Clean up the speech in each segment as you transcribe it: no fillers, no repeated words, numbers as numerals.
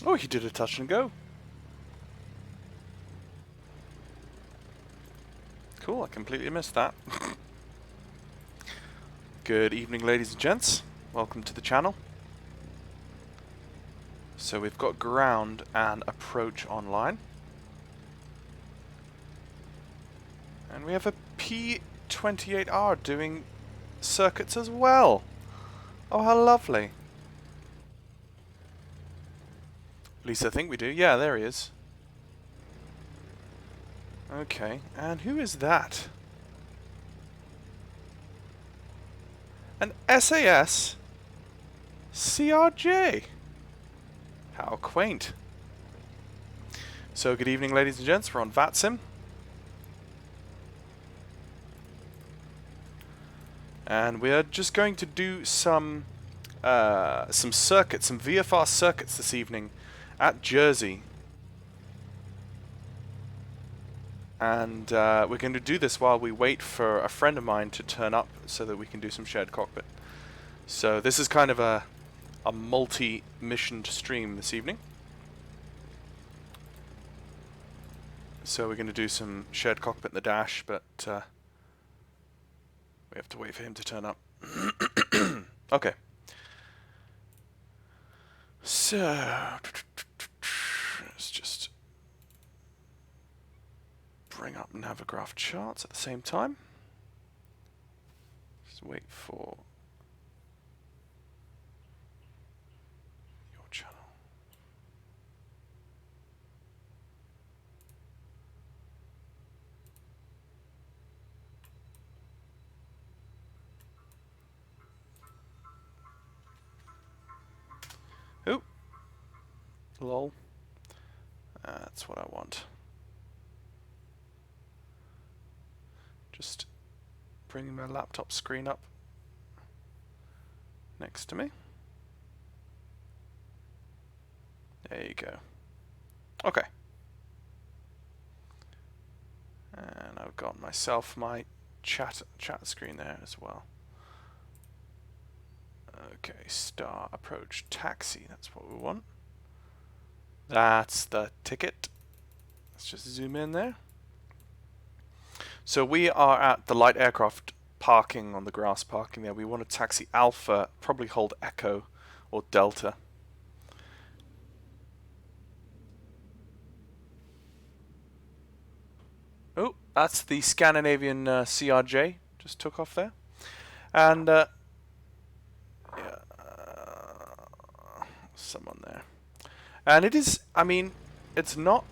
Oh, he did a touch and go. Cool, I completely missed that. Good evening, ladies and gents. Welcome to the channel. So we've got ground and approach online. And we have a P28R doing circuits as well. Oh, how lovely. At least I think we do. Yeah, there he is. Okay, and who is that? An SAS CRJ. How quaint. So good evening, ladies and gents. We're on VATSIM. And we are just going to do some circuits, some VFR circuits this evening at Jersey. And we're going to do this while we wait for a friend of mine to turn up so that we can do some shared cockpit. So this is kind of a multi-mission stream this evening. So we're going to do some shared cockpit in the Dash, but we have to wait for him to turn up. Okay. So let's just bring up Navigraph charts at the same time. Just wait for your channel. Oh, lol. That's what I want. Just bringing my laptop screen up next to me. There you go. Okay. And I've got myself my chat screen there as well. Okay, star approach taxi, that's what we want. That's the ticket. Let's just zoom in there. So we are at the light aircraft parking on the grass parking there. We want to taxi Alpha, probably hold Echo or Delta. Oh, that's the Scandinavian CRJ, just took off there. And yeah, someone there. And it is, I mean, it's not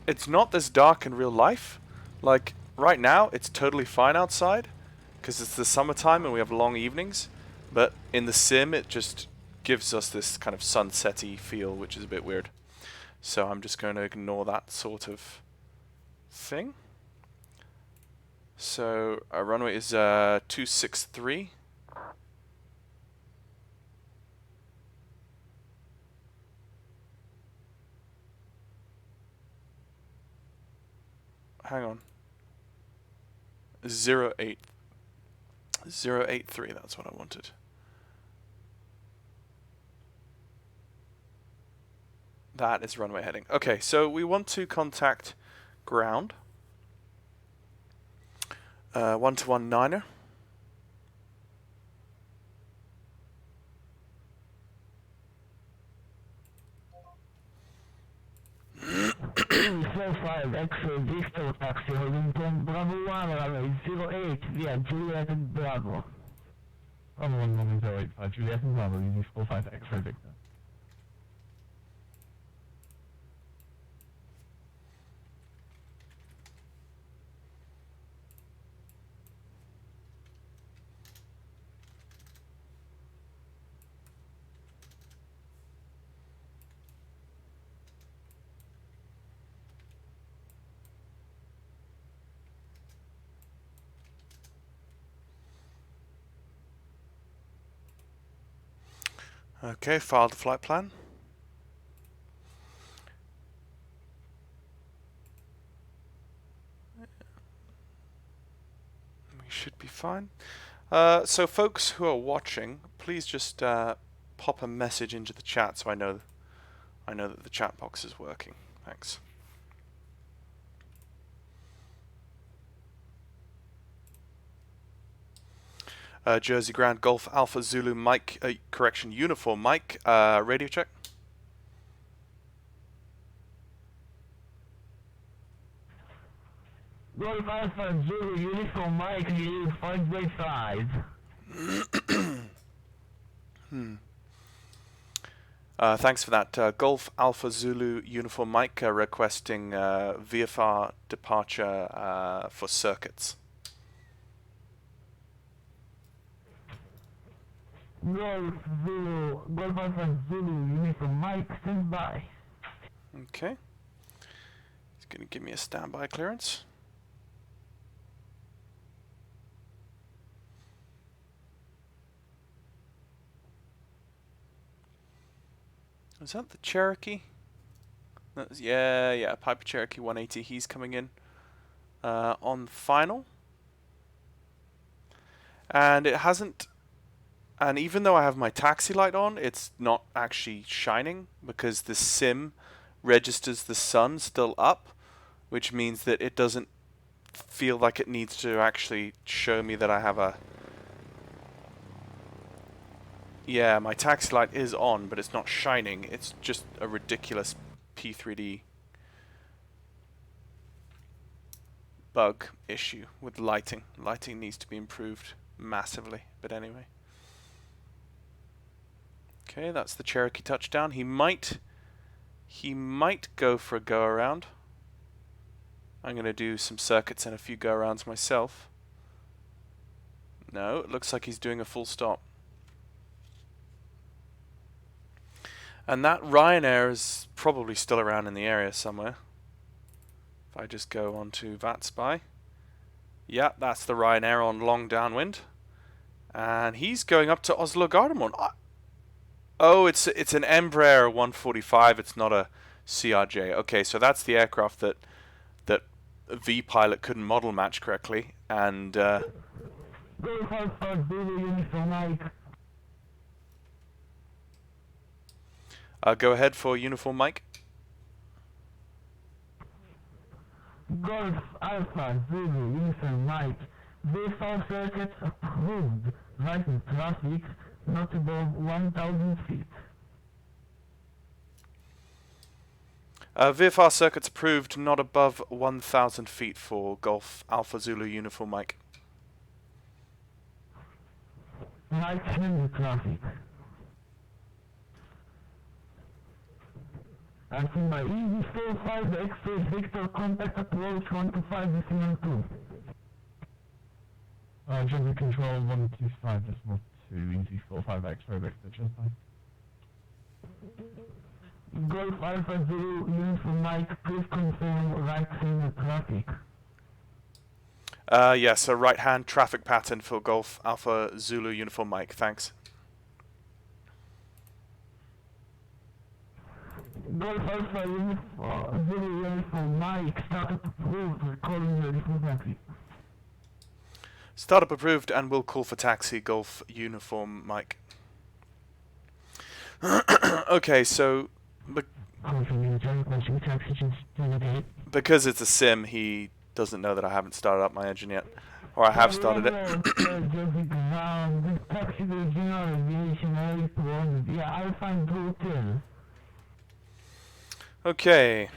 this dark in real life. Like, right now, it's totally fine outside, because it's the summertime and we have long evenings. But in the sim, it just gives us this kind of sunset-y feel, which is a bit weird. So I'm just going to ignore that sort of thing. So our runway is 263. Hang on. 083, that's what I wanted. That is runway heading. Okay, so we want to contact ground. 121-9er. Five X-ray Bristol taxi holding point Bravo 1 runway 08 via Juliet and Bravo. Bravo 1 runway 085 Juliet and Bravo using 45 X-ray Victor. Okay, file the flight plan. We should be fine. So folks who are watching, please just pop a message into the chat so I know I know that the chat box is working. Thanks. Jersey Grand Golf Alpha Zulu Mike, correction, Uniform Mike, radio check. Golf Alpha Zulu Uniform Mike, you 5.5. Thanks for that. Golf Alpha Zulu Uniform Mike requesting VFR departure for circuits. Golf Alpha Zulu Uniform Mike, stand by. Okay. He's going to give me a standby clearance. Is that the Cherokee? Yeah, Piper Cherokee 180. He's coming in on final. And it hasn't... And even though I have my taxi light on, it's not actually shining because the sim registers the sun still up, which means that it doesn't feel like it needs to actually show me that I have a... Yeah, my taxi light is on, but it's not shining. It's just a ridiculous P3D bug issue with lighting. Lighting needs to be improved massively, but anyway. Okay, that's the Cherokee touchdown. He might go for a go around. I'm going to do some circuits and a few go arounds myself. No, it looks like he's doing a full stop. And that Ryanair is probably still around in the area somewhere. If I just go on to VATSPy. Yeah, that's the Ryanair on long downwind. And he's going up to Oslo Gardermoen. Oh, it's an Embraer 145. It's not a CRJ. Okay, so that's the aircraft that V pilot couldn't model match correctly, and Golf Alpha Zulu Uniform Mike. Go ahead for Uniform Mike. Golf Alpha Zulu Uniform Mike. VFR circuits approved. Right in traffic, not above 1,000 feet. VFR circuits approved, not above 1,000 feet for Golf Alpha Zulu Uniform Mike. Right in traffic. And in my EV45 X-ray Victor contact approach 125.2. General control 125.2, EV45 X-ray Victor, just fine. Golf Alpha Zulu Uniform Mike, please confirm right in traffic. Yeah, so right-hand traffic pattern for Golf Alpha Zulu Uniform Mike. Thanks. Golf Alpha Zulu Uniform Mike, startup approved, recalling ready for taxi. Startup approved, and we'll call for taxi. Golf Uniform Mike. Okay, so because it's a sim, he doesn't know that I haven't started up my engine yet, or I have started it. Yeah, I'll find hotel. Okay.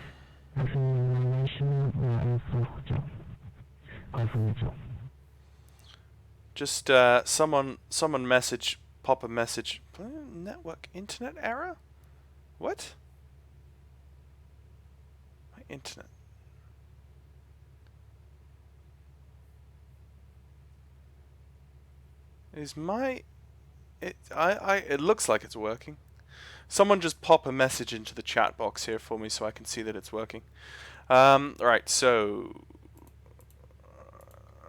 Just someone pop a message. Network internet error? What? My internet. Is my it looks like it's working. Someone just pop a message into the chat box here for me so I can see that it's working. Alright, so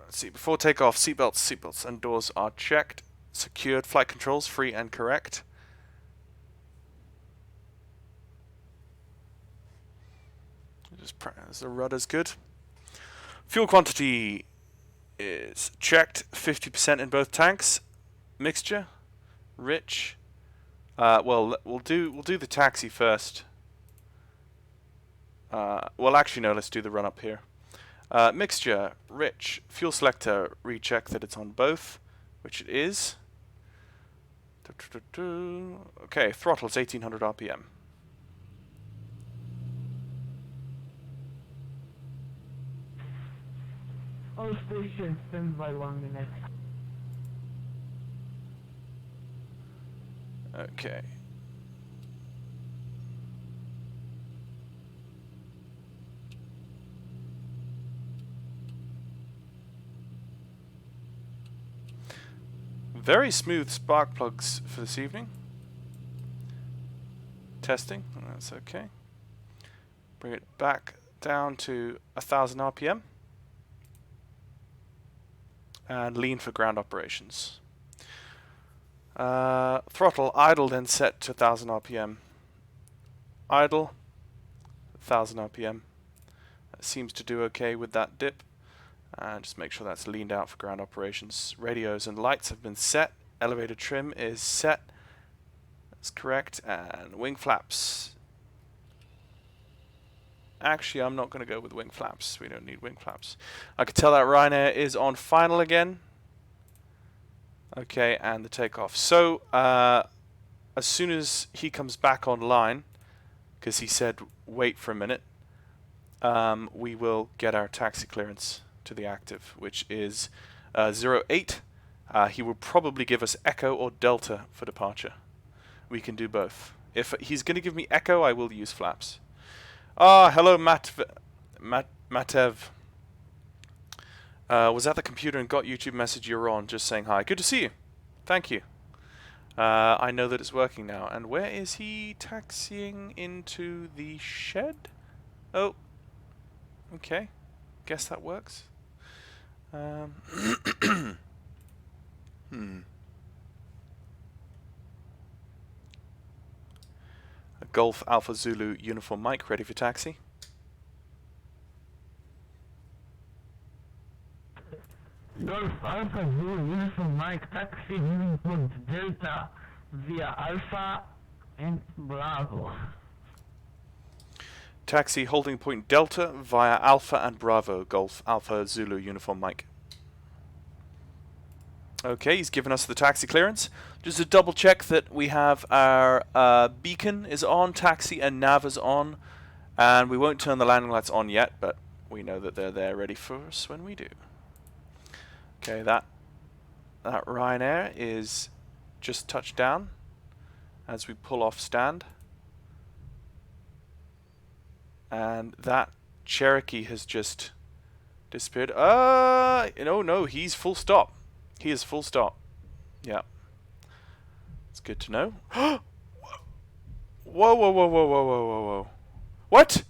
let's see. Before takeoff, seatbelts and doors are checked. Secured. Flight controls free and correct. Just press the rudder's good. Fuel quantity is checked. 50% in both tanks. Mixture. Rich. Well, we'll do the taxi first. Well, actually, no, let's do the run up here. Mixture, rich, fuel selector, recheck that it's on both, which it is. Okay, throttle's 1800 RPM. All stations stand by 1 minute. Okay. Very smooth spark plugs for this evening. Testing, that's okay. Bring it back down to 1000 RPM. And lean for ground operations. Throttle idle then set to 1000 RPM. Idle, 1000 RPM. That seems to do okay with that dip. And just make sure that's leaned out for ground operations. Radios and lights have been set. Elevator trim is set. That's correct. And wing flaps. Actually, I'm not going to go with wing flaps. We don't need wing flaps. I can tell that Ryanair is on final again. Okay, and the takeoff. So, as soon as he comes back online, because he said wait for a minute, we will get our taxi clearance to the active, which is 08. He will probably give us Echo or Delta for departure. We can do both. If he's going to give me Echo, I will use flaps. Ah, hello, Matev. Was at the computer and got YouTube message you're on, just saying hi. Good to see you. Thank you. I know that it's working now. And where is he taxiing into the shed? Oh. Okay. Guess that works. A Golf Alpha Zulu uniform mic ready for taxi. Golf Alpha Zulu uniform mic taxi moving towards Delta via Alpha and Bravo. Taxi holding point Delta via Alpha and Bravo. Golf Alpha Zulu uniform mic. Okay, he's given us the taxi clearance. Just to double check that we have our beacon is on, taxi and nav is on. And we won't turn the landing lights on yet, but we know that they're there ready for us when we do. Okay, that Ryanair is just touched down as we pull off stand. And that Cherokee has just disappeared. No, he's full stop. He is full stop. Yeah. It's good to know. Whoa, whoa, whoa, whoa, whoa, whoa, whoa, whoa. What?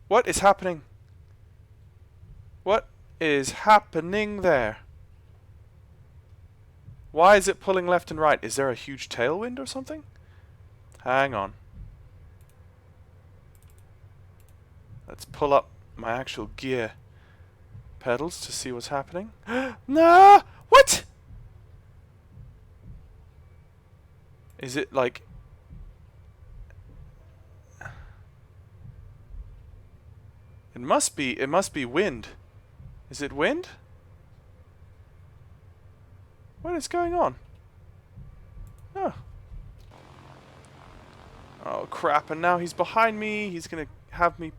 What is happening? What is happening there? Why is it pulling left and right? Is there a huge tailwind or something? Hang on. Let's pull up my actual gear pedals to see what's happening. No! What? Is it like... It must be wind. Is it wind? What is going on? Oh. Oh crap, and now he's behind me. He's gonna have me...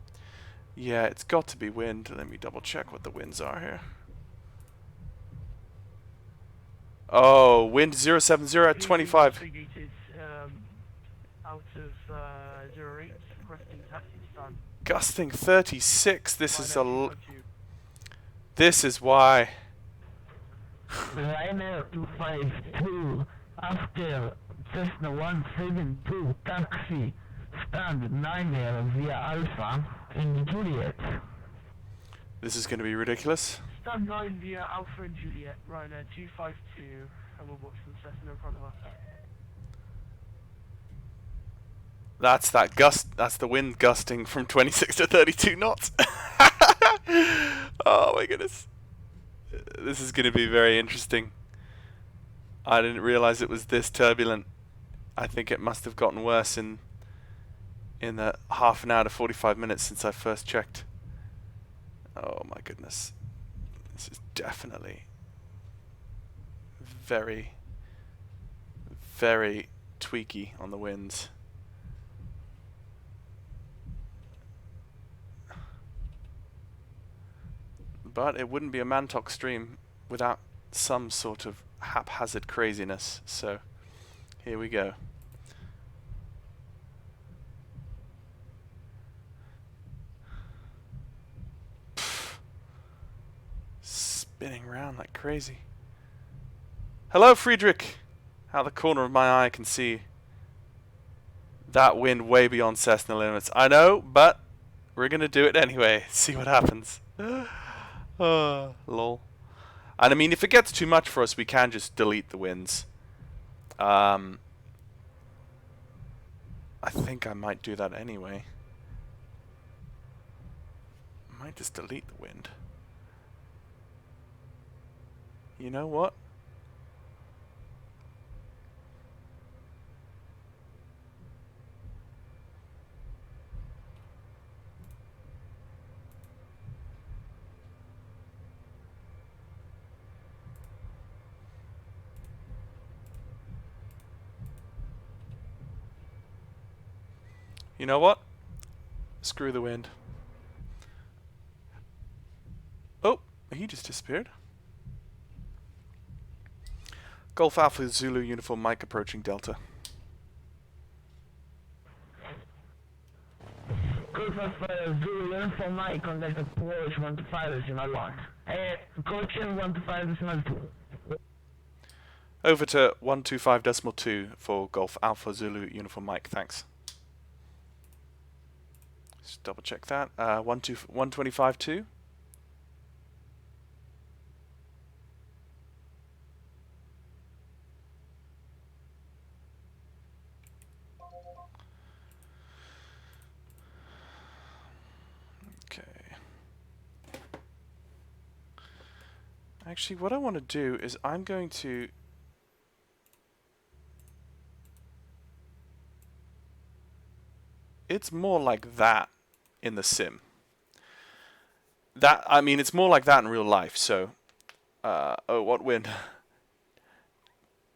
Yeah, it's got to be wind. Let me double check what the winds are here. Oh, wind 070 at 25. Out of 08, requesting taxi stand. Gusting 36. This is This is why. Ryanair 252 after Cessna 172 taxi stand 9 there via Alpha in Juliet. This is going to be ridiculous. Stand 9 via Alpha and Juliet, Ryanair 252, and we'll watch the Cessna in front of us. That's the wind gusting from 26 to 32 knots. Oh my goodness. This is going to be very interesting. I didn't realize it was this turbulent. I think it must have gotten worse in in the half an hour to 45 minutes since I first checked. Oh my goodness. This is definitely very, very tweaky on the winds. But it wouldn't be a Mantok stream without some sort of haphazard craziness. So here we go. Spinning around like crazy. Hello, Friedrich! Out the corner of my eye I can see that wind way beyond Cessna limits. I know, but we're gonna do it anyway. See what happens. Lol. And I mean, if it gets too much for us, we can just delete the winds. I think I might do that anyway. I might just delete the wind. You know what? You know what? Screw the wind. Oh, he just disappeared. Golf Alpha Zulu Uniform Mike approaching Delta. Golf Alpha Zulu Uniform Mike, contact approach 125.1. Approaching 125.2. Over to 125.2 for Golf Alpha Zulu Uniform Mike, thanks. Just double check that. 125.2. Okay. Actually, what I want to do is I'm going to... It's more like that in the sim. That, I mean, it's more like that in real life, so... oh, what wind?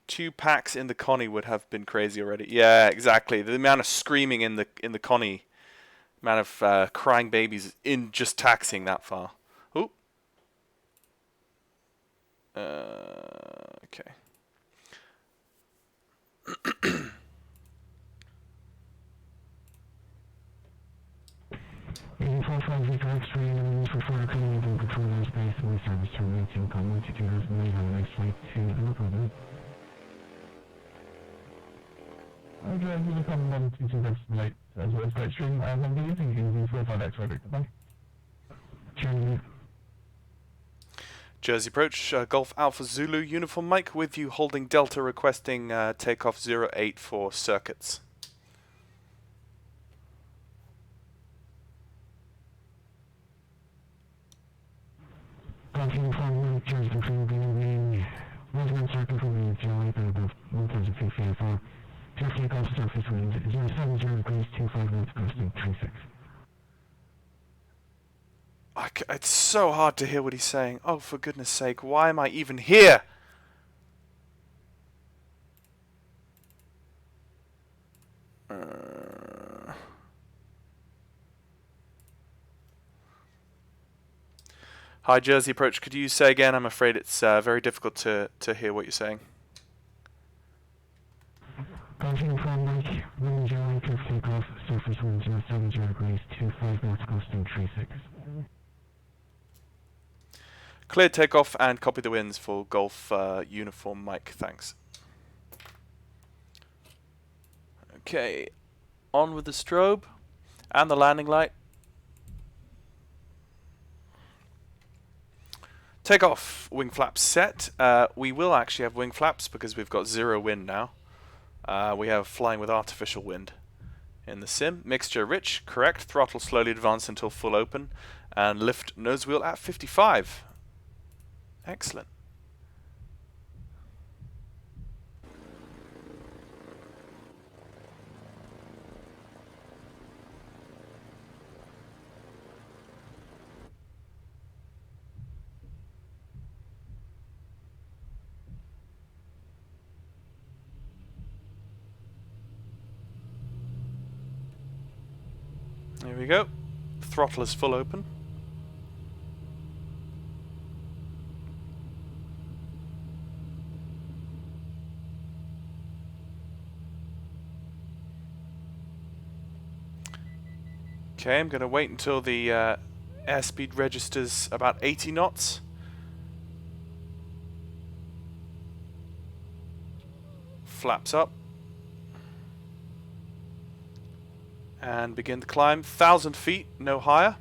2 packs in the Connie would have been crazy already. Yeah, exactly. The amount of screaming in the Connie, amount of crying babies in just taxiing that far. Oop. Okay. Jersey approach, Golf Alpha Zulu, Uniform Mike with you holding Delta requesting takeoff 08 for circuits. It's so hard to hear what he's saying. Oh, for goodness sake, why am I even here? Hi, Jersey approach. Could you say again? I'm afraid it's very difficult to hear what you're saying. Clear takeoff and copy the winds for Golf Uniform Mike. Thanks. Okay, on with the strobe and the landing light. Takeoff, wing flaps set. We will actually have wing flaps because we've got 0 wind now. We have flying with artificial wind in the sim. Mixture rich, correct. Throttle slowly advance until full open. And lift nose wheel at 55. Excellent. There we go. Throttle is full open. Okay, I'm going to wait until the airspeed registers about 80 knots. Flaps up. And begin to climb. 1,000 feet, no higher.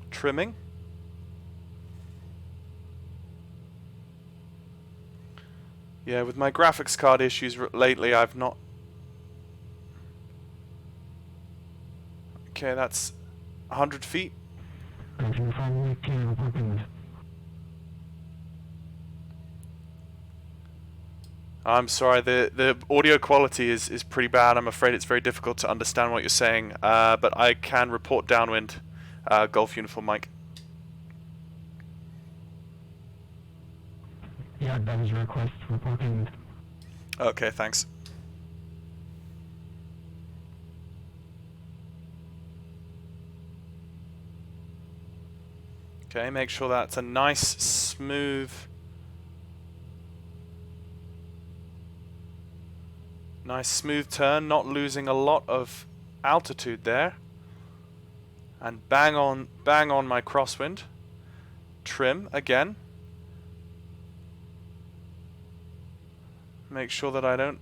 Trimming. Yeah, with my graphics card issues lately, I've not... Okay, that's 100 feet. I'm sorry, the audio quality is pretty bad. I'm afraid it's very difficult to understand what you're saying, but I can report downwind, Golf Uniform Mike. Yeah, that was a request reporting. Okay, thanks. Okay, make sure that's a nice, smooth... Nice smooth turn, not losing a lot of altitude there. And bang on my crosswind. Trim again. Make sure that I don't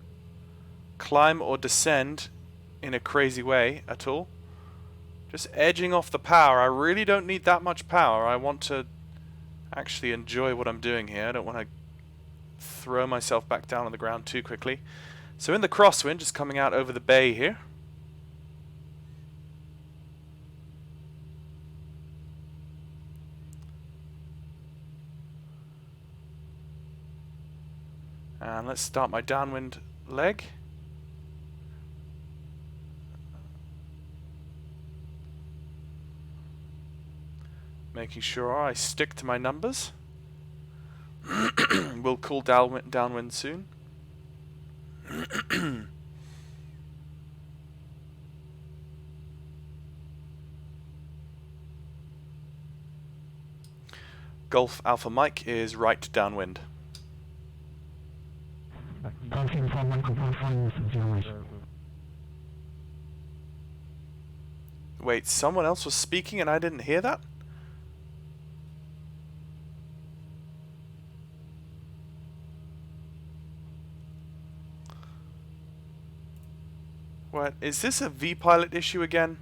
climb or descend in a crazy way at all. Just edging off the power. I really don't need that much power. I want to actually enjoy what I'm doing here. I don't want to throw myself back down on the ground too quickly. So in the crosswind, just coming out over the bay here. And let's start my downwind leg. Making sure I stick to my numbers. We'll cool downwind soon. Golf Alpha Mike is right downwind. Wait, someone else was speaking and I didn't hear that? What? Is this a V-Pilot issue again?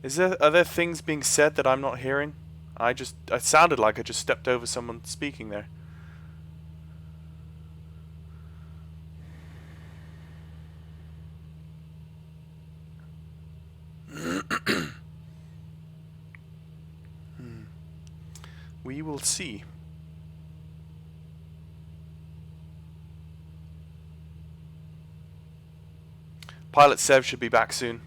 Are there things being said that I'm not hearing? It sounded like I just stepped over someone speaking there. We will see. Pilot Sev should be back soon,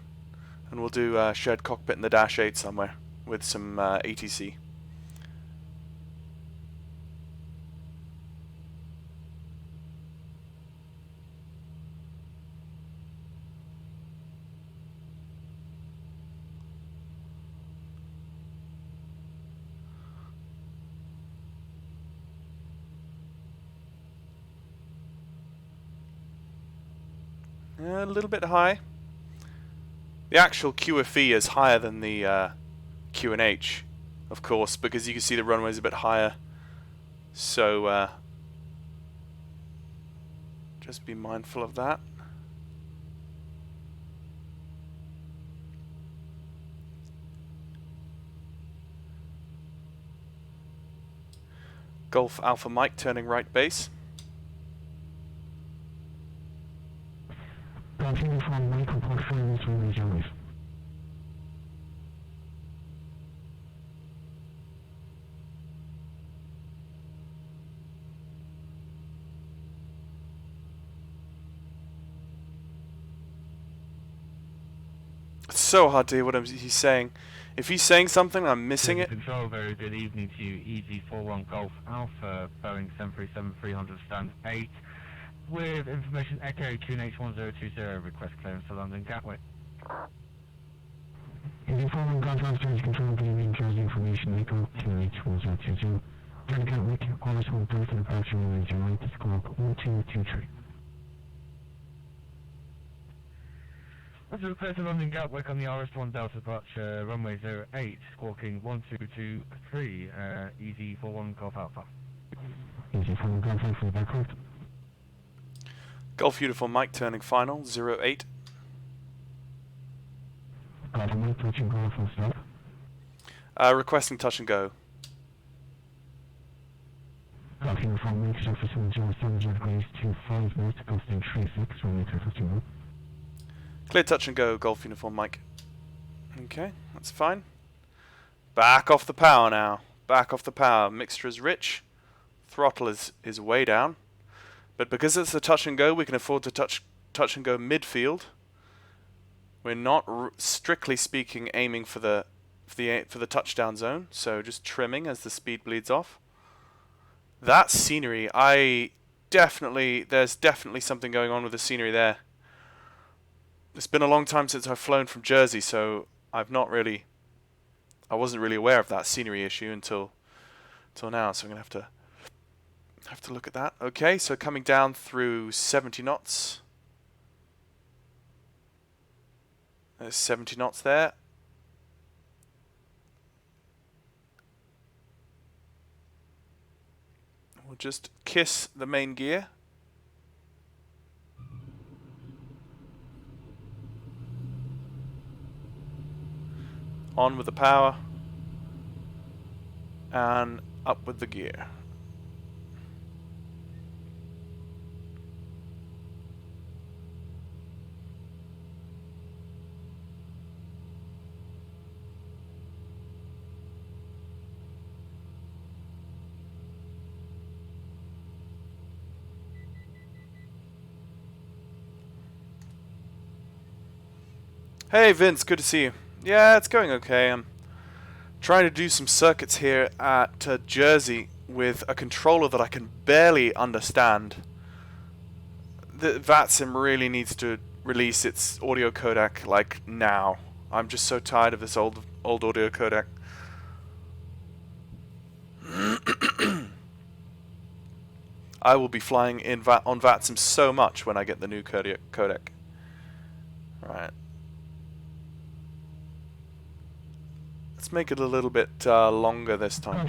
and we'll do shared cockpit in the Dash-8 somewhere with some ATC. A little bit high. The actual QFE is higher than the QNH, of course, because you can see the runway is a bit higher. So just be mindful of that. Golf Alpha Mike turning right base. It's so hard to hear what he's saying. If he's saying something, I'm missing it. Control, very good evening to you. EZ41 Golf Alpha, Boeing 737-300 stand 8. With information Echo QNH1020, request clearance to London Gatwick. EZ41 Golf Alpha, Change Control, good evening, Jersey information Echo QNH1020. London Gatwick, orders will brief and departure in July, squawk 1223. That's a request to London Gatwick on the RS1 Delta departure, runway 08, squawking 1223, EZ41 Golf Alpha. EZ41 Golf Alpha, backward. Golf Uniform Mike turning final, 08. Golf Mike, touching Golf full stop. Requesting touch and go. Golf Uniform Mike, surface wind 07 degrees 25 knots, costing 36, runway 251. Clear touch and go, Golf Uniform Mike. Okay, that's fine. Back off the power now. Back off the power. Mixture is rich. Throttle is way down. But because it's a touch and go, we can afford to touch and go midfield. We're not strictly speaking aiming for the touchdown zone, so just trimming as the speed bleeds off. That scenery, there's definitely something going on with the scenery there. It's been a long time since I've flown from Jersey, so I wasn't really aware of that scenery issue until now. So I'm gonna have to look at that. Okay, so coming down through 70 knots. There's 70 knots there. We'll just kiss the main gear. On with the power, and up with the gear. Hey Vince, good to see you. Yeah, it's going okay. I'm trying to do some circuits here at Jersey with a controller that I can barely understand. The VATSIM really needs to release its audio codec like now. I'm just so tired of this old audio codec. I will be flying on VATSIM so much when I get the new codec. Right. Let's make it a little bit longer this time.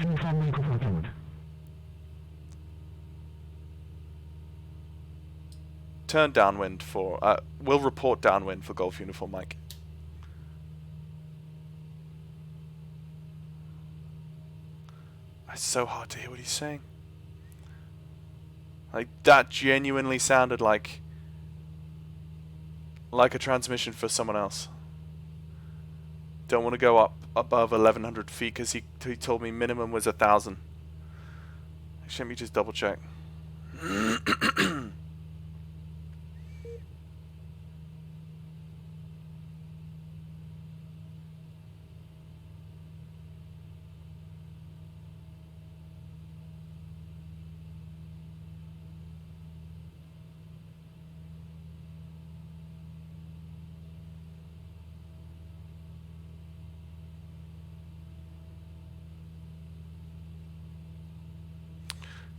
Turn downwind for... we'll report downwind for Golf Uniform Mike. It's so hard to hear what he's saying. Like, that genuinely sounded like a transmission for someone else. Don't want to go up above 1,100 feet because he told me minimum was 1,000. Actually, let me just double check.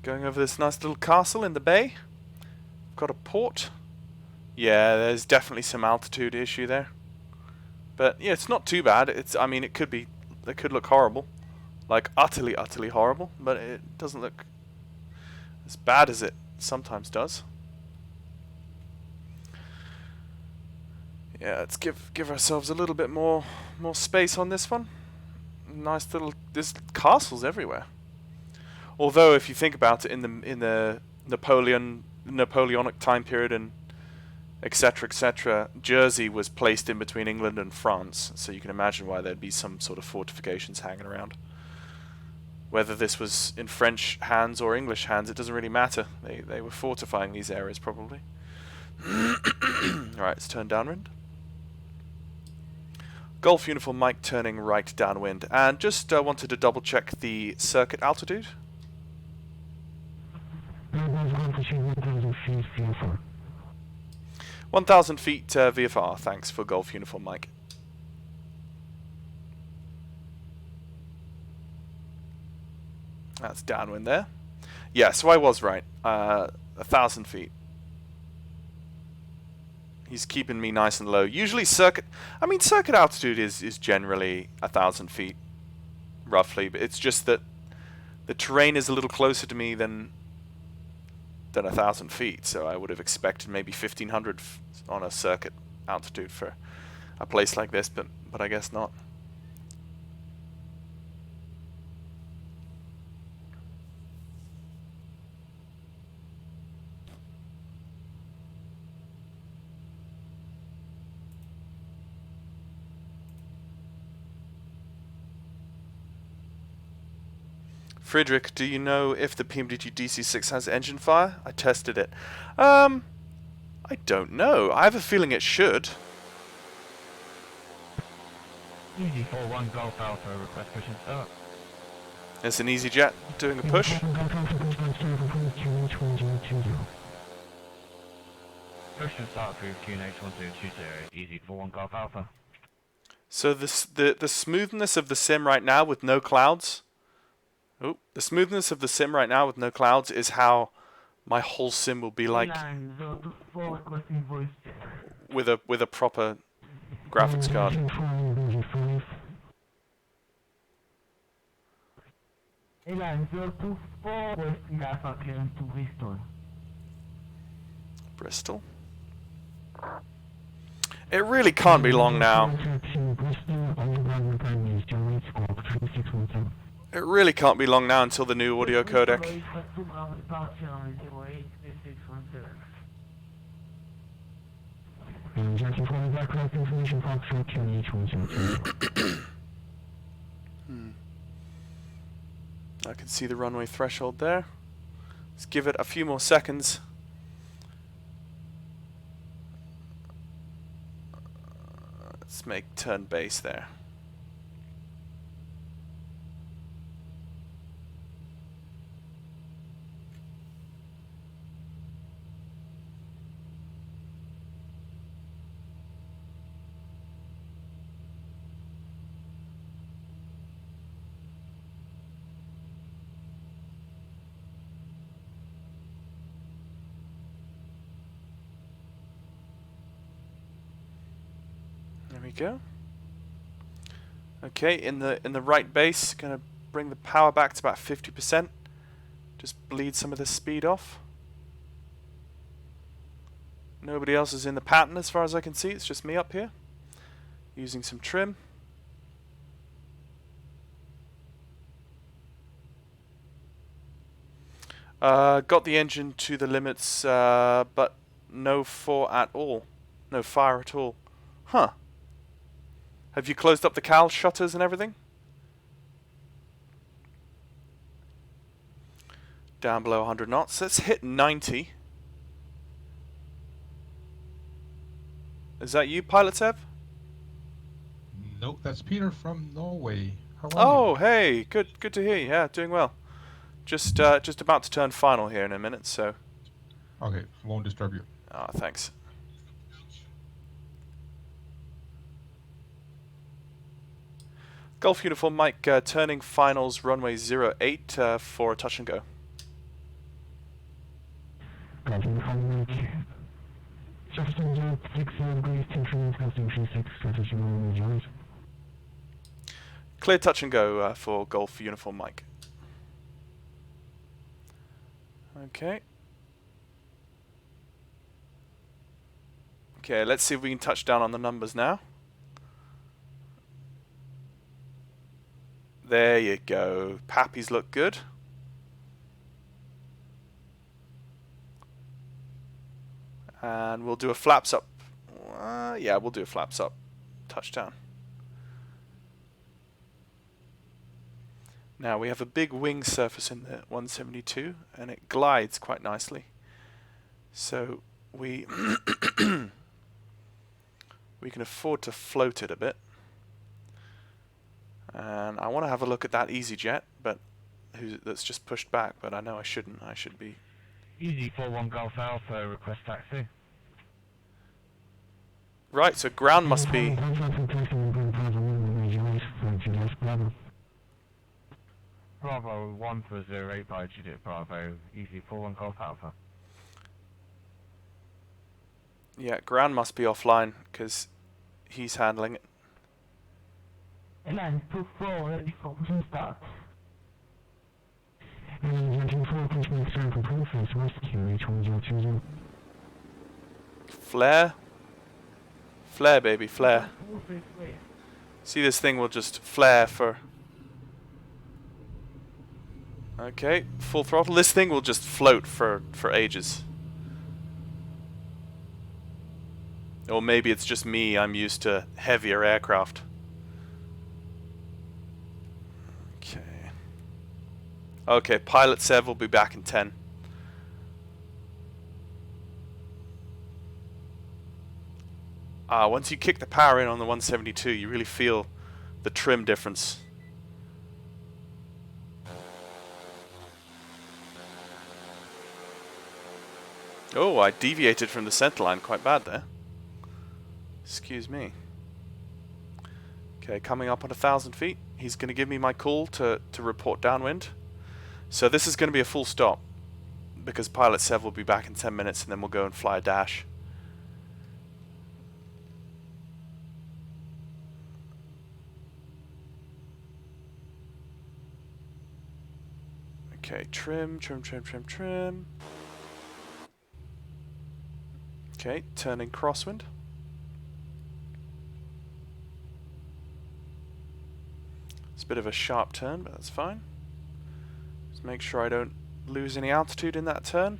Going over this nice little castle in the bay. Got a port. Yeah, there's definitely some altitude issue there. But yeah, it's not too bad. I mean, it could look horrible. Like utterly horrible, but it doesn't look as bad as it sometimes does. Yeah, let's give ourselves a little bit more space on this one. Nice little... There's castles everywhere. Although, if you think about it, in the Napoleonic time period and etc., Jersey was placed in between England and France, so you can imagine why there'd be some sort of fortifications hanging around. Whether this was in French hands or English hands, it doesn't really matter. They were fortifying these areas, probably. Alright, let's turn downwind. Golf Uniform Mike turning right downwind. And just wanted to double check the circuit altitude. 1,000 feet VFR, thanks for Golf Uniform Mike. That's downwind there. Yeah, so I was right. 1,000 feet. He's keeping me nice and low. Usually circuit altitude is generally 1,000 feet, roughly. But it's just that the terrain is a little closer to me than 1,000 feet. So I would have expected maybe 1,500 on a circuit altitude for a place like this, but I guess not. Friedrich, do you know if the PMDG DC6 has engine fire? I tested it. I don't know. I have a feeling it should. Easy 4-1 Golf Alpha, request push and start. It's an easy jet doing a push. Push and start through QNH1220, easy 4-1 Golf Alpha. So the smoothness of the sim right now with no clouds. Oh, the smoothness of the sim right now with no clouds is how my whole sim will be like with a proper graphics card. Bristol. It really can't be long now. It really can't be long now until the new audio codec. I can see the runway threshold there. Let's give it a few more seconds. Let's make turn base there. There we go. Okay, in the right base, gonna bring the power back to about 50%. Just bleed some of the speed off. Nobody else is in the pattern as far as I can see. It's just me up here, using some trim. Got the engine to the limits, but no fire at all. No fire at all. Huh. Have you closed up the cowl shutters and everything? Down below 100 knots. Let's hit 90. Is that you, Pilot Ev? Nope, that's Peter from Norway. How are you? Oh, hey, good to hear you. Yeah, doing well. Just about to turn final here in a minute, so. Okay, won't disturb you. Ah, thanks. Golf Uniform Mike turning finals runway 08 for a touch and go. Clear touch and go for Golf Uniform Mike. Okay. Okay, let's see if we can touch down on the numbers now. There you go. Pappies look good. And we'll do a flaps up. Yeah, we'll do a flaps up. Touchdown. Now we have a big wing surface in the 172 and it glides quite nicely. So we we can afford to float it a bit. And I want to have a look at that EasyJet, but that's just pushed back. But I know I shouldn't. I should be. Easy 41 Golf Alpha, request taxi. Right, so ground must be. Bravo 140 by Judith Bravo, easy 41 Golf Alpha. Yeah, ground must be offline because he's handling it. Airline 24, ready for start. Flare. Flare, baby, flare. See, this thing will just flare for... Okay, full throttle. This thing will just float for ages. Or maybe it's just me, I'm used to heavier aircraft. Okay. Okay, pilot Sev will be back in 10. Once you kick the power in on the 172, you really feel the trim difference. Oh, I deviated from the center line quite bad there. Excuse me. Okay, coming up on 1,000 feet. He's going to give me my call to report downwind. So this is going to be a full stop, because pilot Sev will be back in 10 minutes and then we'll go and fly a dash. Okay, trim, trim, trim, trim, trim. Okay, turning crosswind. It's a bit of a sharp turn, but that's fine. Just make sure I don't lose any altitude in that turn.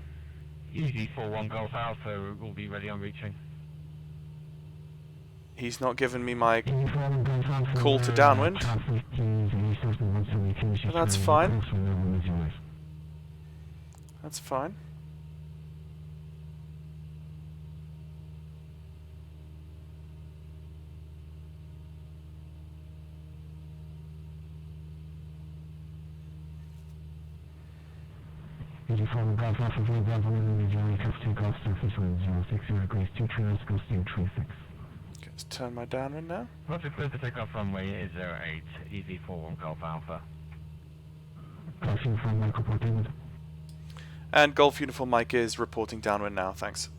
Easy 41 Golf Alpha will be ready on reaching. He's not given me my call to downwind. But that's fine. That's fine. Okay, let's turn my downwind now. Roger, clear to take off runway 08, easy 41 Golf Alpha. And Golf Uniform Mike is reporting downwind now, thanks.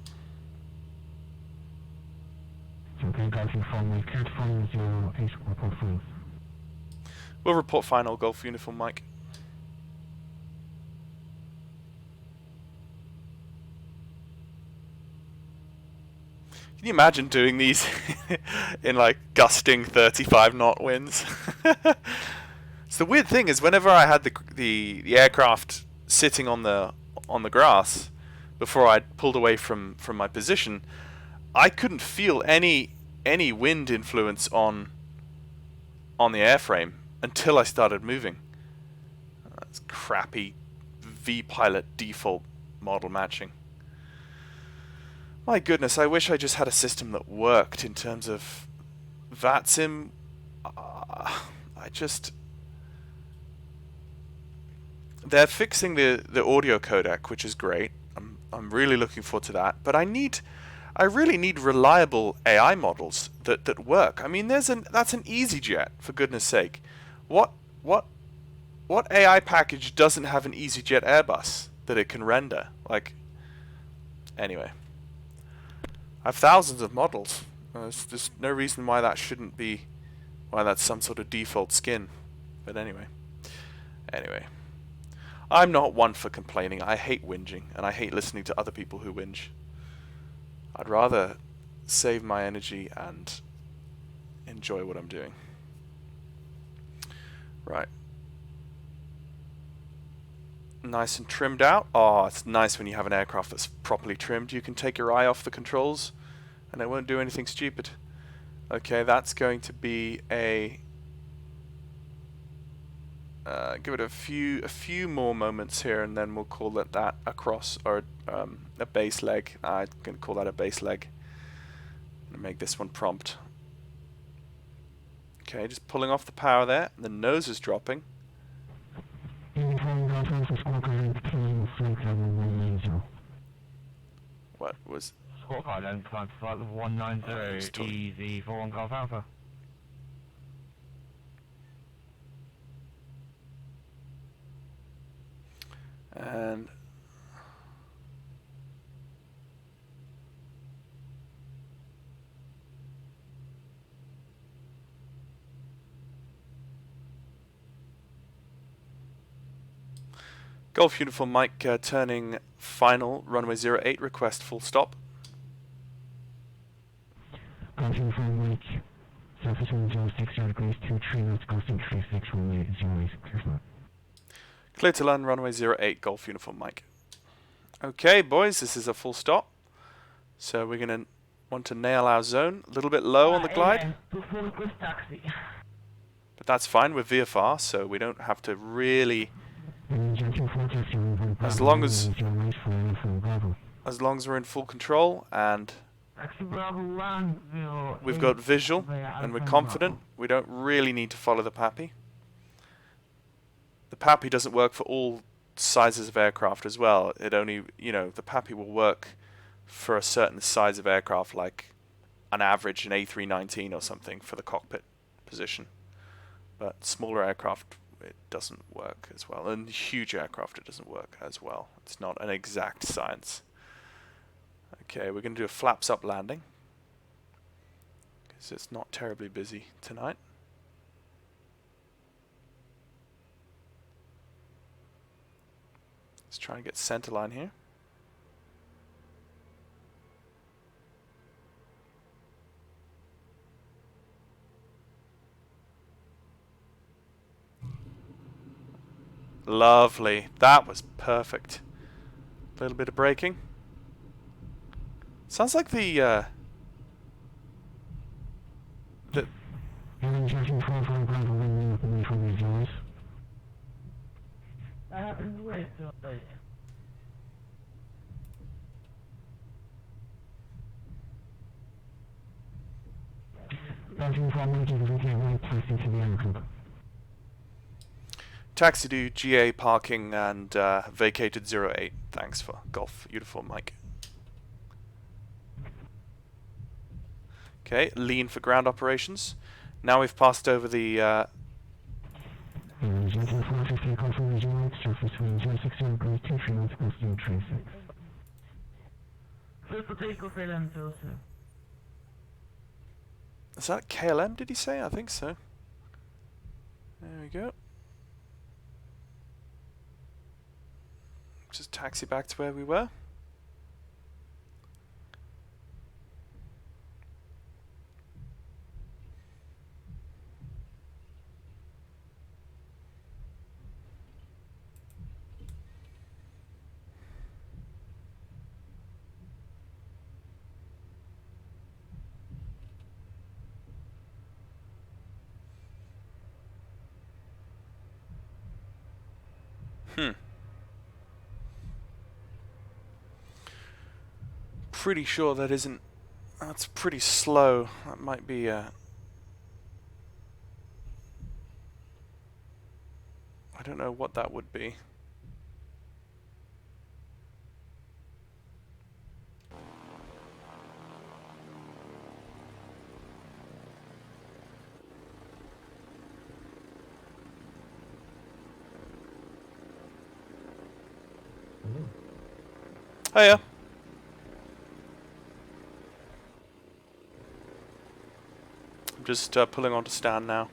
We'll report final, Golf Uniform Mike. Can you imagine doing these in like gusting 35 knot winds? So the weird thing is, whenever I had the aircraft sitting on the grass before I'd pulled away from my position, I couldn't feel any wind influence on the airframe until I started moving. That's crappy V-Pilot default model matching. My goodness, I wish I just had a system that worked in terms of VATSIM. They're fixing the audio codec, which is great. I'm really looking forward to that. But I really need reliable AI models that work. I mean, that's an EasyJet, for goodness sake. What AI package doesn't have an EasyJet Airbus that it can render? Like, anyway. I have thousands of models. There's no reason why that shouldn't be, why that's some sort of default skin. But anyway. I'm not one for complaining. I hate whinging, and I hate listening to other people who whinge. I'd rather save my energy and enjoy what I'm doing. Right. Nice and trimmed out. Oh, it's nice when you have an aircraft that's properly trimmed. You can take your eye off the controls and it won't do anything stupid. Okay, that's going to be a... give it a few more moments here, and then we'll call it that across, or a base leg. I'm going to call that a base leg. I'm going to make this one prompt. Okay, just pulling off the power there. The nose is dropping. What was... Squawk Island, climb to flight level 190, easy 41 Golf Alpha. And... Golf Uniform Mike turning final, runway 08, request full stop. Golf Uniform Mike, surface wind 06 degrees, 23 knots, costing 36, runway 08, clear flight. Clear to land, runway 08, Golf Uniform Mike. Okay, boys, this is a full stop. So we're going to want to nail our zone. A little bit low on the glide. But that's fine, we're VFR, so we don't have to really... As long as we're in full control and we've got visual and we're confident, we don't really need to follow the PAPI. The PAPI doesn't work for all sizes of aircraft as well. It only, you know, the PAPI will work for a certain size of aircraft, like an average an A319 or something for the cockpit position. But smaller aircraft, it doesn't work as well. And huge aircraft, it doesn't work as well. It's not an exact science. Okay, we're going to do a flaps up landing, because it's not terribly busy tonight. Let's try and get centerline here. Lovely. That was perfect. A little bit of braking. Sounds like the taxi to GA parking and vacated 08. Thanks for Golf Uniform Mike. Okay, lean for ground operations. Now we've passed over the is that KLM, did he say? I think so. There we go. Just taxi back to where we were. Pretty sure that isn't... That's pretty slow. That might be I don't know what that would be. Hiya. I'm just pulling onto stand now.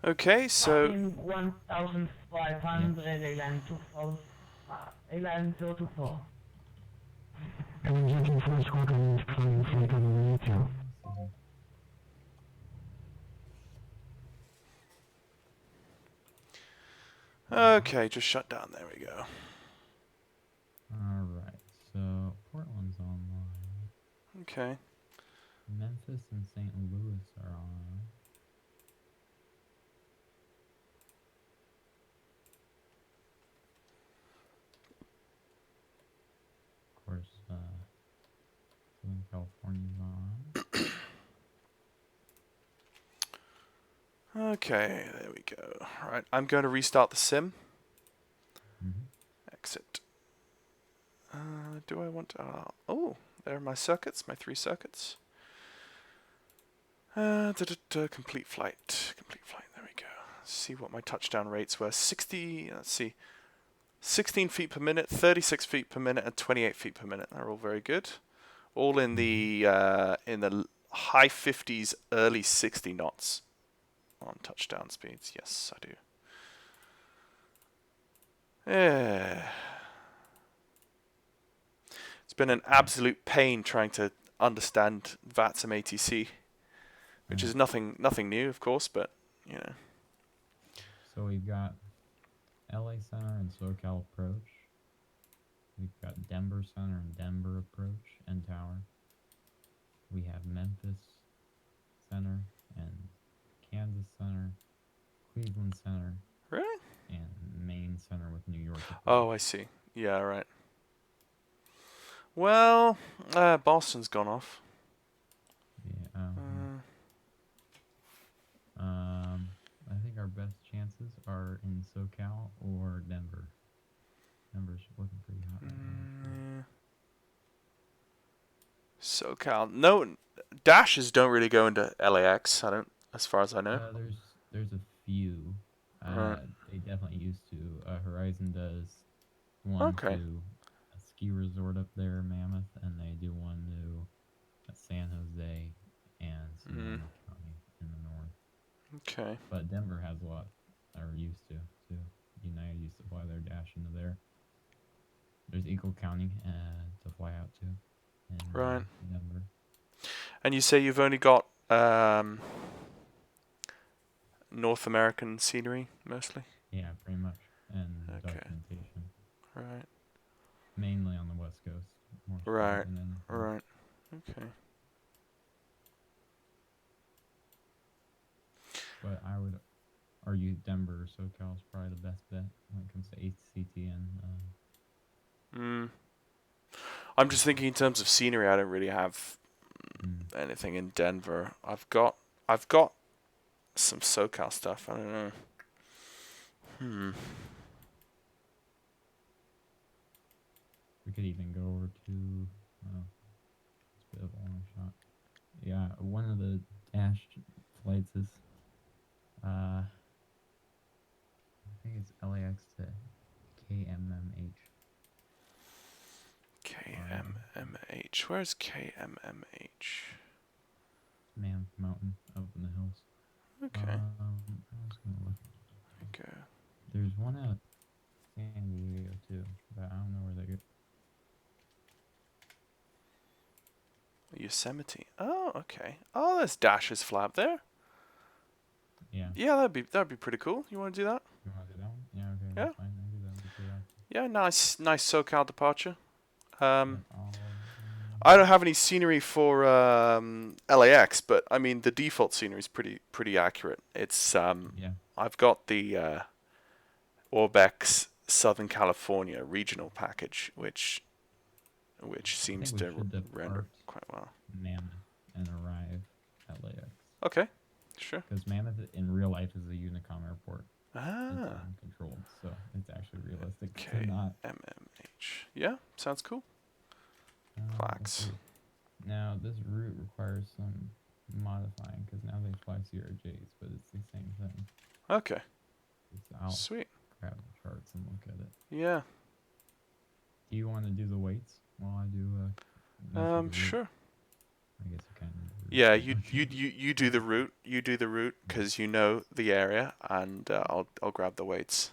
Okay, so 1,500 Elan 024. okay, just shut down. There we go. Alright, so Portland's online. Okay. Memphis and St. Louis are on. Of course, California's on. Okay, there we go. Right, I'm going to restart the sim. Mm-hmm. Exit. Do I want to... oh, there are my circuits, my 3 circuits. Complete flight. Complete flight, there we go. See what my touchdown rates were. 60, let's see. 16 feet per minute, 36 feet per minute, and 28 feet per minute. They're all very good. All in the high 50s, early 60 knots on touchdown speeds. Yes, I do. Yeah. It's been an absolute pain trying to understand VATSIM ATC, which is nothing new, of course, but you know. So we've got LA Center and SoCal Approach. We've got Denver Center and Denver Approach and Tower. We have Memphis Center and Kansas Center, Cleveland Center, Really? and Maine Center with New York Approach. Oh, I see. Yeah, right. Well, Boston's gone off. Yeah. I think our best chances are in SoCal or Denver. Denver's looking pretty hot right now. SoCal. No, dashes don't really go into LAX. I don't, as far as I know. There's a few. Right. They definitely used to. Horizon does one Okay. to a ski resort up there, Mammoth, and they do one to San Jose and Sonoma County in the north. Okay. But Denver has a lot, or used to too. United used to fly their dash into there. There's Eagle County to fly out to in Right. Denver. And you say you've only got North American scenery mostly? Yeah, pretty much, and Okay. documentation. Right. Mainly on the West Coast. More so Right. than anything. Right. Okay. But I would argue Denver or SoCal is probably the best bet when it comes to ACTN. I'm just thinking in terms of scenery. I don't really have anything in Denver. I've got some SoCal stuff. I don't know. We could even go over to. It's a bit of a long shot. Yeah, one of the Dash flights is. I think it's LAX to KMMH. KMMH. Where's KMMH? Mammoth Mountain up in the hills. Okay. I was gonna look. Okay. There's one out San Diego too, but I don't know where they go. Yosemite. Oh, okay. Oh, there's Dash's fly up there. Yeah. Yeah, that'd be pretty cool. You want to do that? You want to do that one? Yeah, okay, Yeah. that's fine. I can do that. Would be pretty awesome. Yeah, nice SoCal departure. Yeah, I don't have any scenery for LAX, but I mean the default scenery is pretty accurate. It's yeah. I've got the Orbex Southern California regional package, which seems we to should render depart quite well. Mammoth and arrive at LAX. Okay, sure. Because Mammoth in real life is a Unicom airport. It's Ah, uncontrolled, so it's actually realistic to okay. not. MMH. Yeah, sounds cool. Let's Plaques. see. Now this route requires some modifying because now they fly CRJs, but it's the same thing. Okay, I'll sweet. grab the charts and look at it. Yeah. Do you want to do the weights while I do? Go through the route? Sure. I guess you kind of. Yeah, you do the route. You do the route because you know the area, and I'll grab the weights.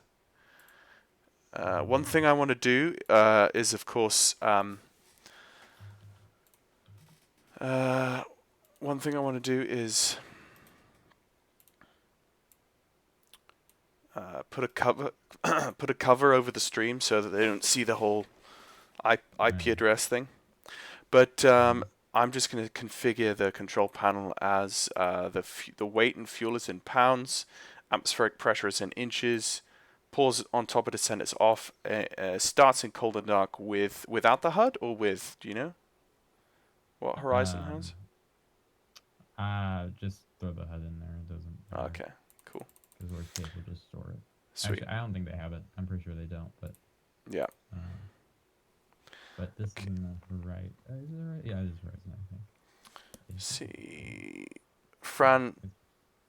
One thing I want to do is, of course, one thing I want to do is put a cover over the stream so that they don't see the whole IP address thing. But I'm just going to configure the control panel as the weight and fuel is in pounds, atmospheric pressure is in inches, pause on top of descent is off, starts in cold and dark without the HUD or with, do you know? What horizon has? Just throw the HUD in there. It doesn't matter. Okay, cool. Because worst case, we'll just store it. Sweet. Actually, I don't think they have it. I'm pretty sure they don't, but... Yeah. But this is in the right... is it right? Yeah, it is Horizon, I think. See...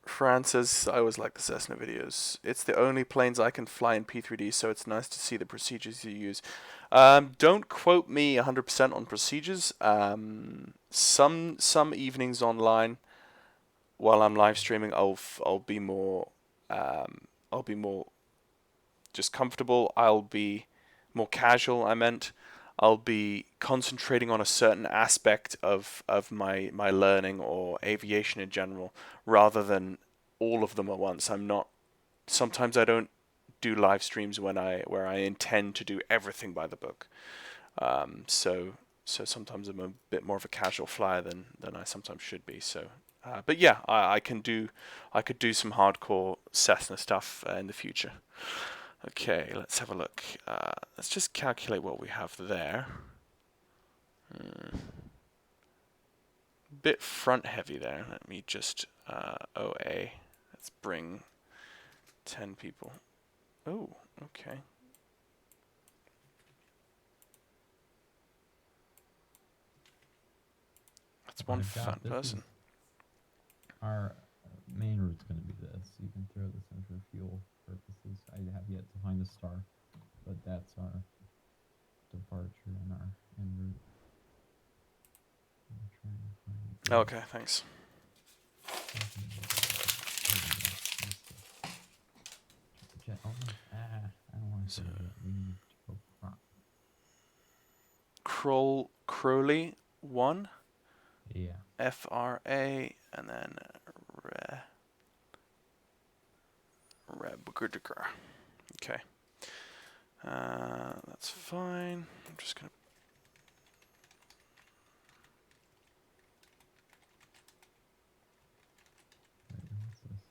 Fran says, I always like the Cessna videos. It's the only planes I can fly in P3D, so it's nice to see the procedures you use. Don't quote me 100% on procedures. Some evenings online, while I'm live streaming, I'll be more just comfortable. I'll be more casual. I'll be concentrating on a certain aspect of my learning or aviation in general, rather than all of them at once. Sometimes I don't do live streams where I intend to do everything by the book. So sometimes I'm a bit more of a casual flyer than I sometimes should be. So, but yeah, I could do some hardcore Cessna stuff in the future. Okay, let's have a look. Let's just calculate what we have there. Bit front heavy there. Let me just OA. Let's bring 10 people. Oh, okay. That's one fat person. Our main route's going to be this. You can throw this in for fuel purposes. I have yet to find a star, but that's our departure and our en route. I'm trying to find Okay, thanks. Jet only? I don't want to say that. We need to go Crowley 1. Yeah. FRA and then Rebgurdiger. Okay. That's fine. I'm just gonna. What's this?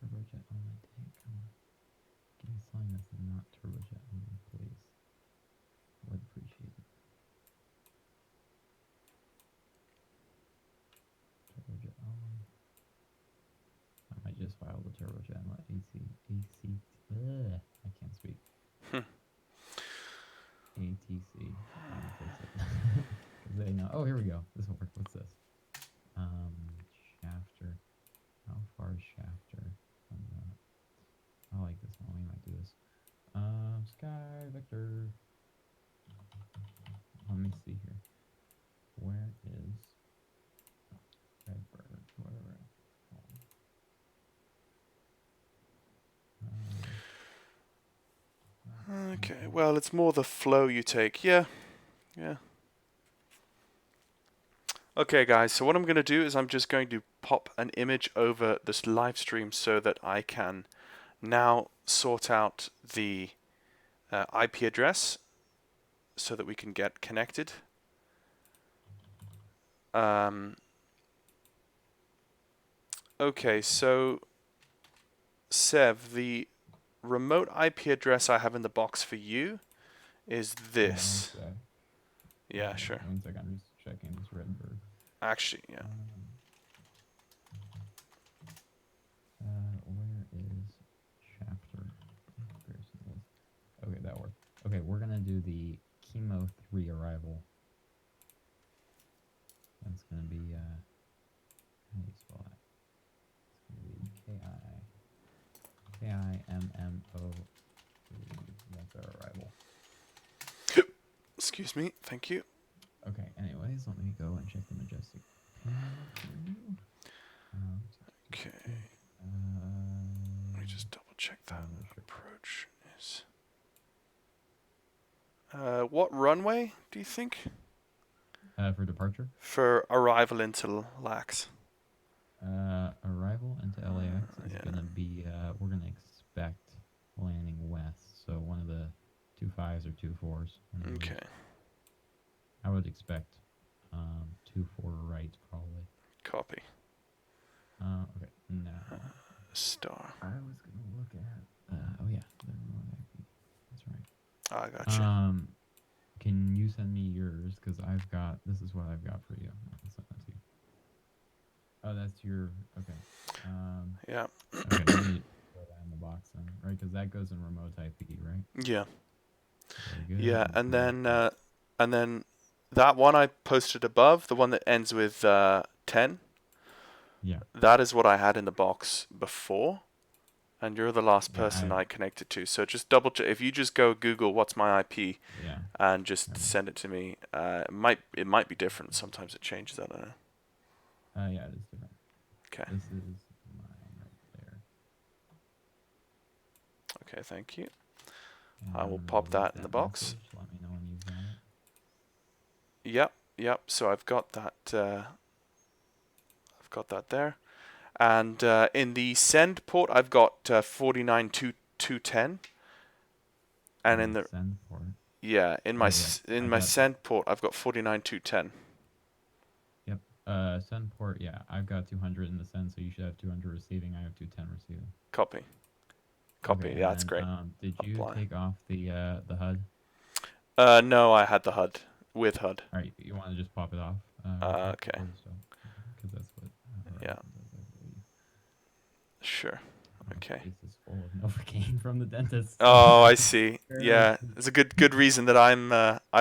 Turbojet only. Dang, come on. Give me something that's not turbojet only, please. Would appreciate it. Turbojet only. I might just file the turbojet and let I can't speak. ATC. Fix it. Because they know. Oh, here we go. This will work. What's this? Shafter. How far is Shafter from that? I like this one. We might do this. Sky Vector. Let me see here. Where is Redbird? Whatever. Okay. Well, it's more the flow you take. Yeah. Yeah. Okay, guys. So what I'm going to do is I'm just going to pop an image over this live stream so that I can now sort out the IP address so that we can get connected. Okay, so Sev, the remote IP address I have in the box for you is this. Yeah, sure. 1 sec, I'm just checking this Redbird. Actually, yeah. Where is Shafter? Comparison list. Okay, that worked. Okay, we're gonna do the Chemo 3 arrival. That's gonna be how do you spell that? It's gonna be KIMMO. That's our arrival. Excuse me. Thank you. Okay, anyways, let me go and check the Majestic. Okay. Let me just double check that approach is. What runway do you think? For departure? For arrival into LAX. Arrival into LAX is gonna be, we're gonna expect landing west, so one of the 2 5s or 2 4s. Okay. I would expect 2 4 right, probably. Copy. Okay, now. Star. I was gonna look at, oh yeah, the remote IP. That's right. I got you. Can you send me yours, because I've got, this is what I've got for you. I'll send that to you. Oh, that's your, okay. Yeah. Okay, let me put that in the box then, right? Because that goes in remote IP, right? Yeah. Very good. Yeah, Let's and see. then that one I posted above, the one that ends with 10, Yeah, that is what I had in the box before, and you're the last yeah, person I connected to. So just double check. If you just go Google what's my IP yeah. and just Okay. send it to me, it might be different. Sometimes it changes. I don't know. Yeah, it is different. Okay. This is mine right there. Okay. Thank you. And I I'm will gonna pop delete that in the that box. message. Let me know when you've got it. Yep. Yep. So I've got that. I've got that there. And in the send port, I've got 49.210. And in the send port. in Oh my yeah, in I my got. send port, I've got 49.210. Yep. Send port. Yeah, I've got 200 in the send, so you should have 200 receiving. I have 210 receiving. Copy. Copy. Okay, Yeah, and that's then great. did you Apply. take off the HUD? No, I had the HUD with HUD. All right, you want to just pop it off? Okay. Because that's what Yeah. Horizon does, I believe. Sure. My Okay. face is full of Novocaine from the dentist. Oh, I see. Very Yeah, much it's a good reason that I'm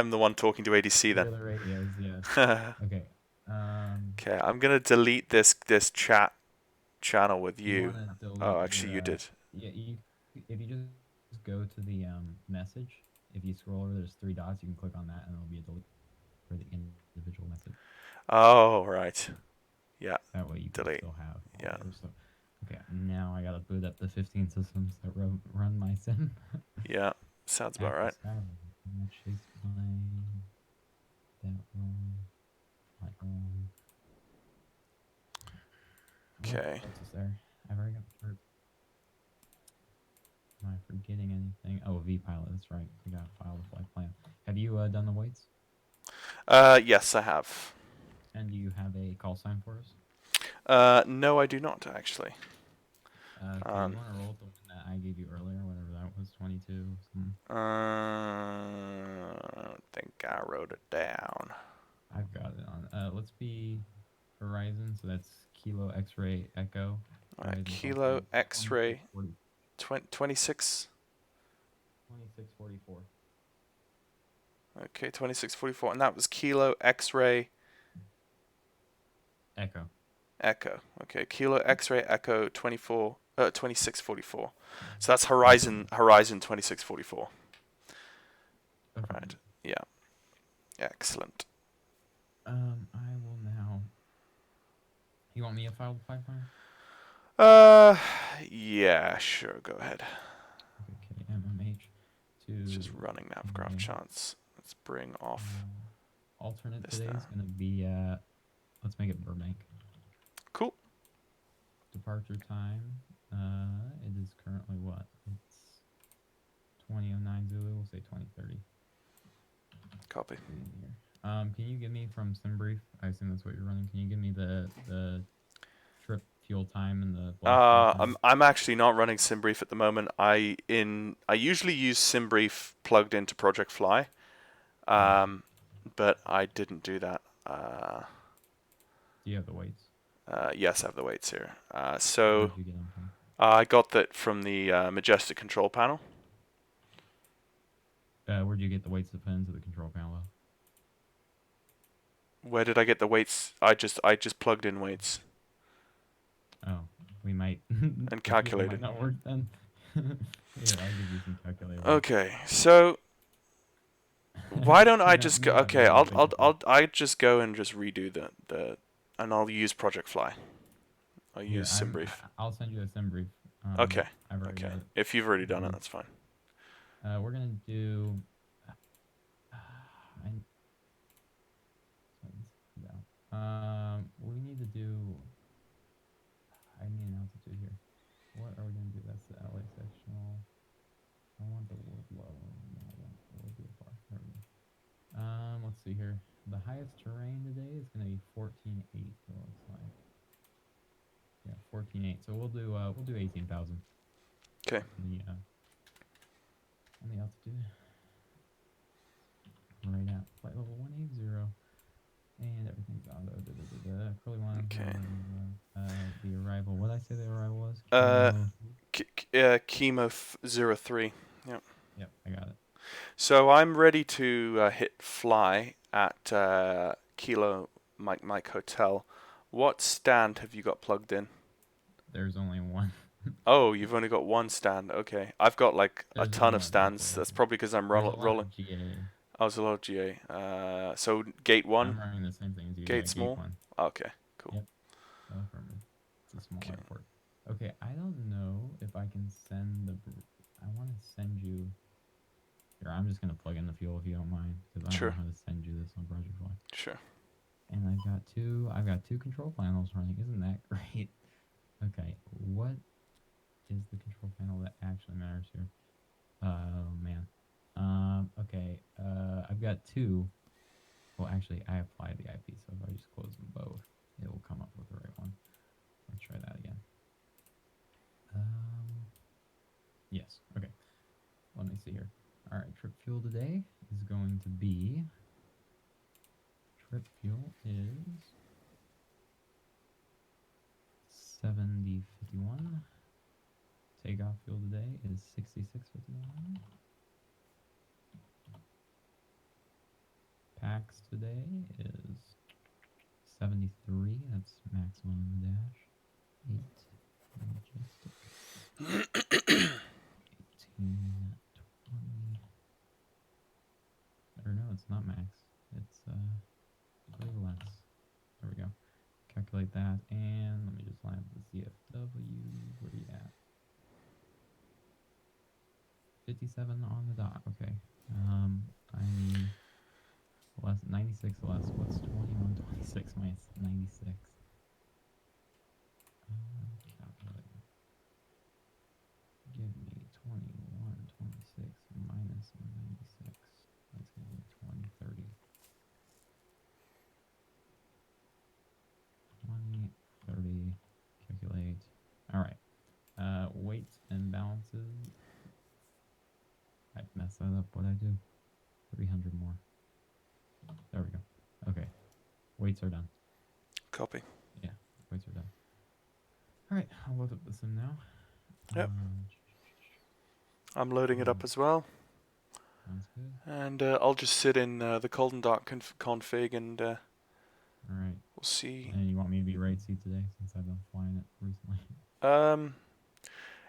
the one talking to ADC clear then. the radios. Yeah. Okay. Okay, I'm gonna delete this chat channel with You you. want to delete Oh, your actually, you did. yeah, if you just go to the message, if you scroll over, there's three dots. You can click on that, and it'll be a delete for the individual message. Oh, right. Yeah, That way you can delete. still have all Yeah. those. So, okay, now I gotta boot up the 15 systems that run my sim. Yeah, sounds about right. Active Skyrim, chase plane, that one, light one. Okay. What else is there? I've already got the. Am I forgetting anything? Oh, V-Pilot, that's right. We got file the flight plan. Have you done the weights? Yes, I have. And do you have a call sign for us? No, I do not actually. Okay, you want to roll with the one that I gave you earlier, whatever that was, 22 something? I don't think I wrote it down. I've got it on. Let's be Horizon, so that's Kilo X-Ray Echo. Kilo X-ray 26. 2644. Okay, 2644, and that was Kilo X-ray Echo. Echo. Okay, Kilo X-ray Echo 2644. So that's Horizon 2644. Okay. Right. Yeah. Excellent. I will now. You want me to file the flight plan? Yeah, sure. Go ahead. Okay, MMH to. It's just running navgraph chance. Let's bring off. Alternate this today now. is gonna be let's make it Burbank. Cool. Departure time. It is currently what? It's 20:09 Zulu. We'll say 20:30. Copy. Can you give me from SimBrief? I assume that's what you're running. Can you give me the trip fuel time and the blast time? I'm actually not running SimBrief at the moment. I usually use SimBrief plugged into Project Fly, but I didn't do that. Do you have the weights? Yes, I have the weights here. Where'd So you get them from? I got that from the Majestic control panel. Where'd you get the weights to put into the control panel? Where did I get the weights? I just plugged in weights Oh, we might. and the fuel calculated. might not work then. Here, I'll give you some calculators. Okay, so why don't I just go? Me not Okay, knowing what you I just go and just redo the and I'll use Project Fly. I'll Here, use SimBrief. I'll send you a SimBrief. Okay. I've already Okay. got it. If you've already done it, that's fine. We're gonna do. We need to do. I need an altitude here. What are we gonna do? That's the LA sectional. I want the world low. No, I want world VFR. There we go. Let's see here. The highest terrain today is gonna be 14.8. It looks like. Yeah, 14.8. So we'll do 18,000. Okay. On the altitude. Right now. flight level 180. And everything's auto. Curly one. Okay. The arrival. What did I say the arrival was? Chemo 03. Yep. Yep, I got it. So I'm ready to hit fly at Kilo Mike Hotel. What stand have you got plugged in? There's only one. Oh, you've only got one stand. Okay, I've got like a There's ton one of more stands. vehicle. That's probably because I'm There's a lot rolling. of GA. Oh, it's a lot of GA. So gate I'm one, running the same thing as you. gate Gate small. 1. Okay, cool. Yep. Affirmative. It's a small Okay. airport. Okay, I don't know if I can send the. I want to send you. Here, I'm just gonna plug in the fuel if you don't mind, because I don't Sure. know how to send you this on Project Fly. Sure. And I've got two control panels running. Isn't that great? Okay, what is the control panel that actually matters here? Oh man. Okay. I've got two. Well, actually, I applied the IP, so if I just close them both, it will come up with the right one. Let's try that again. Yes. Okay. Let me see here. All right. Trip fuel today is going to be. Trip fuel is 7051. Takeoff fuel today is 6651. Pax today is 73. That's maximum on the dash. 8 majestic. 18 20. Or no, it's not max. It's way less. There we go. Calculate that, and let me just line up the CFW. Where are you at? 57 on the dot. Okay. I need less 96 less. What's 2126 minus 96? Calculator. Give me 2126 minus 96. That's gonna be 2030. 2030. Calculate. All right. Weights and balances. I messed that up. What'd I do? 300 more. There we go. Okay. Weights are done. Copy. Yeah, weights are done. All right, I'll load up the sim now. Yep. I'm loading it up as well. Sounds good. And I'll just sit in the cold and dark config and All right. we'll see. And you want me to be right seat today since I've been flying it recently?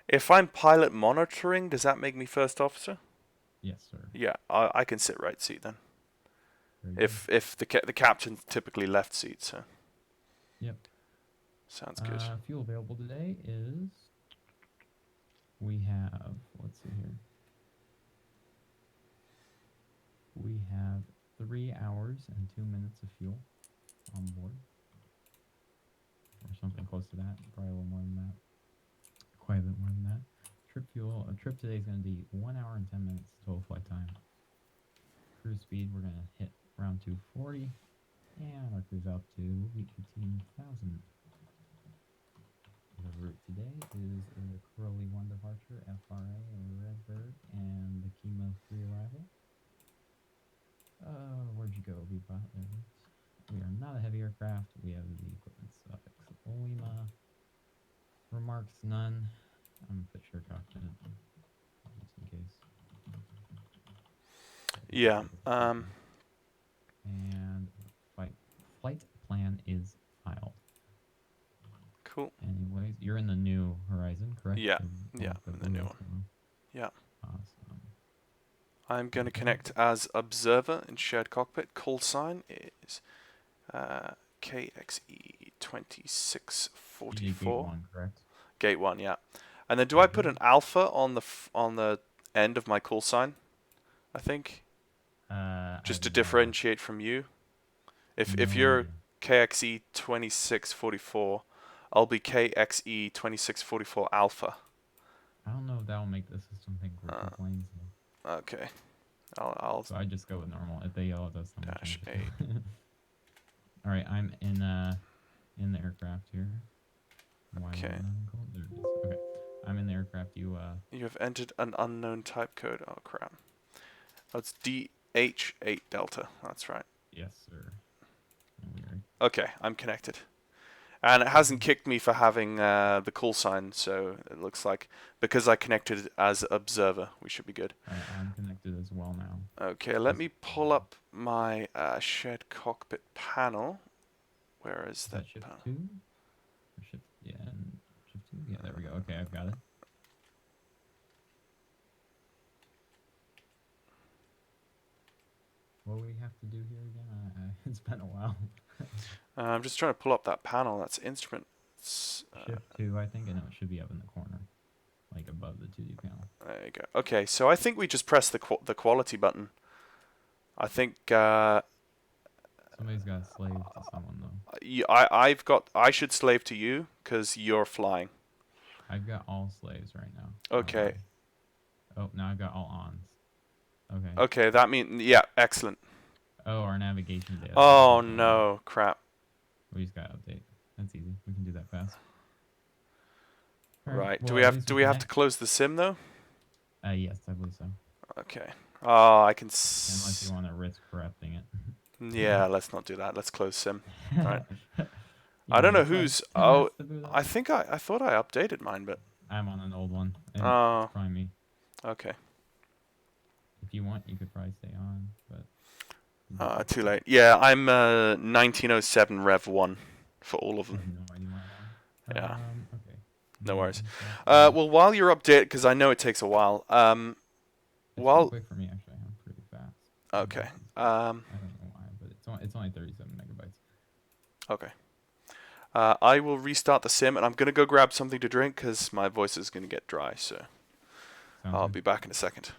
If I'm pilot monitoring, does that make me first officer? Yes, sir. Yeah, I can sit right seat then. Very If the captain's typically left seat, so. Yep. Sounds good. Fuel available today is. We have. Let's see here. We have 3 hours and 2 minutes of fuel on board. Or something close to that. Probably a little more than that. Quite a bit more than that. Trip fuel. A trip today is going to be 1 hour and 10 minutes total flight time. Cruise speed, we're going to hit around 240. And our cruise altitude will be 18,000. The route today is the Curly 1 departure, FRA, Redbird, and the Chemo 3 arrival. Where'd you go, Vipa? There it is. We are not a heavy aircraft. We have the equipment suffix Lima. Remarks none. I'm gonna put your cockpit just in case. Yeah. And flight plan is filed. Cool. Anyways, you're in the new Horizon, correct? Yeah. Yeah, the new one. Yeah. Awesome. I'm going to connect as observer in shared cockpit. Call sign is KXE2644. Gate 1, correct? Gate 1, yeah. And then do I put an alpha on the end of my call sign? I think just to differentiate from you. If you're KXE2644, I'll be KXE2644 alpha. I don't know if that'll make the system think we're two planes. Okay. I'll So I just go with normal. If they yell at us, then Dash-8. All right, I'm in the aircraft here. Why Okay. there it is. Okay, I'm in the aircraft. You have entered an unknown type code. Oh crap. Oh, it's H8 Delta. That's right. Yes, sir. Weird. Okay, I'm connected. And it hasn't kicked me for having the call sign, so it looks like because I connected as observer, we should be good. Alright, I'm connected as well now. Okay, let me pull up my shared cockpit panel. Where is Is that that shift panel? 2? Or shift, yeah, and shift 2? Yeah, there we go. Okay, I've got it. What do we have to do here again? It's been a while. I'm just trying to pull up that panel. That's instruments. Shift 2, I think, and it should be up in the corner, like above the 2D panel. There you go. Okay, so I think we just press the quality button. I think Somebody's got a slave to someone though. I should slave to you because you're flying. I've got all slaves right now. Okay. Oh, now I've got all ons. Okay. Okay, that means yeah, excellent. Oh, our navigation data. Oh no, crap. We just got to update. That's easy. We can do that fast. Right. Well, Do we at have least do we have to connect. close the sim though? Yes, I believe so. Okay. Oh, I can. Unless you want to risk corrupting it. Yeah, let's not do that. Let's close sim. Right. You I don't know it's like who's. 10 Oh, minutes to boot up. I think I thought I updated mine, but I'm on an old one. And Oh. it's probably me. okay. If you want, you could probably stay on, but. Too late. Yeah, I'm 1907 Rev 1 for all of I them. have no idea why. Yeah. Okay. No worries. Yeah. Well, while you're updated, because I know it takes a while. It's While pretty quick for me actually. I'm pretty fast. okay. I don't know why, but it's only 37 megabytes. Okay. I will restart the sim, and I'm gonna go grab something to drink because my voice is gonna get dry. So Sounds I'll good. be back in a second.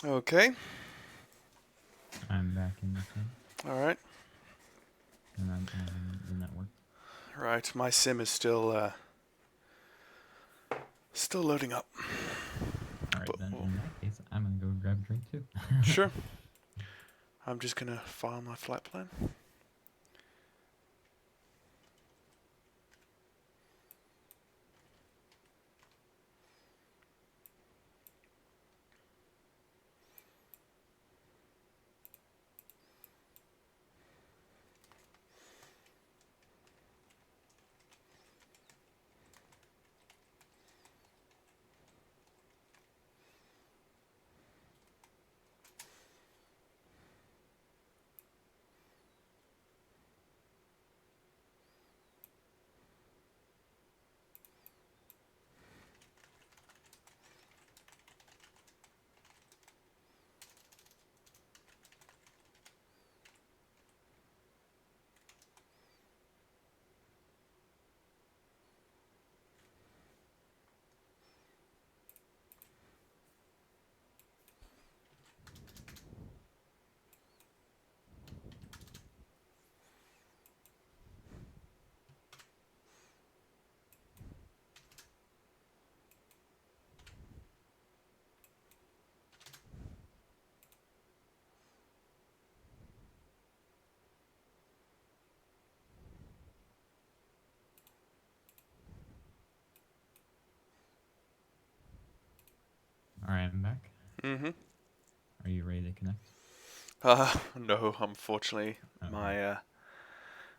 Okay. I'm back in the sim, All right. and I'm on the network. Right. My sim is still loading up. Alright, But then we'll- in that case, I'm gonna go grab a drink too. Sure. I'm just gonna file my flight plan. I'm back. Mm-hmm. Are you ready to connect? No, unfortunately, Okay.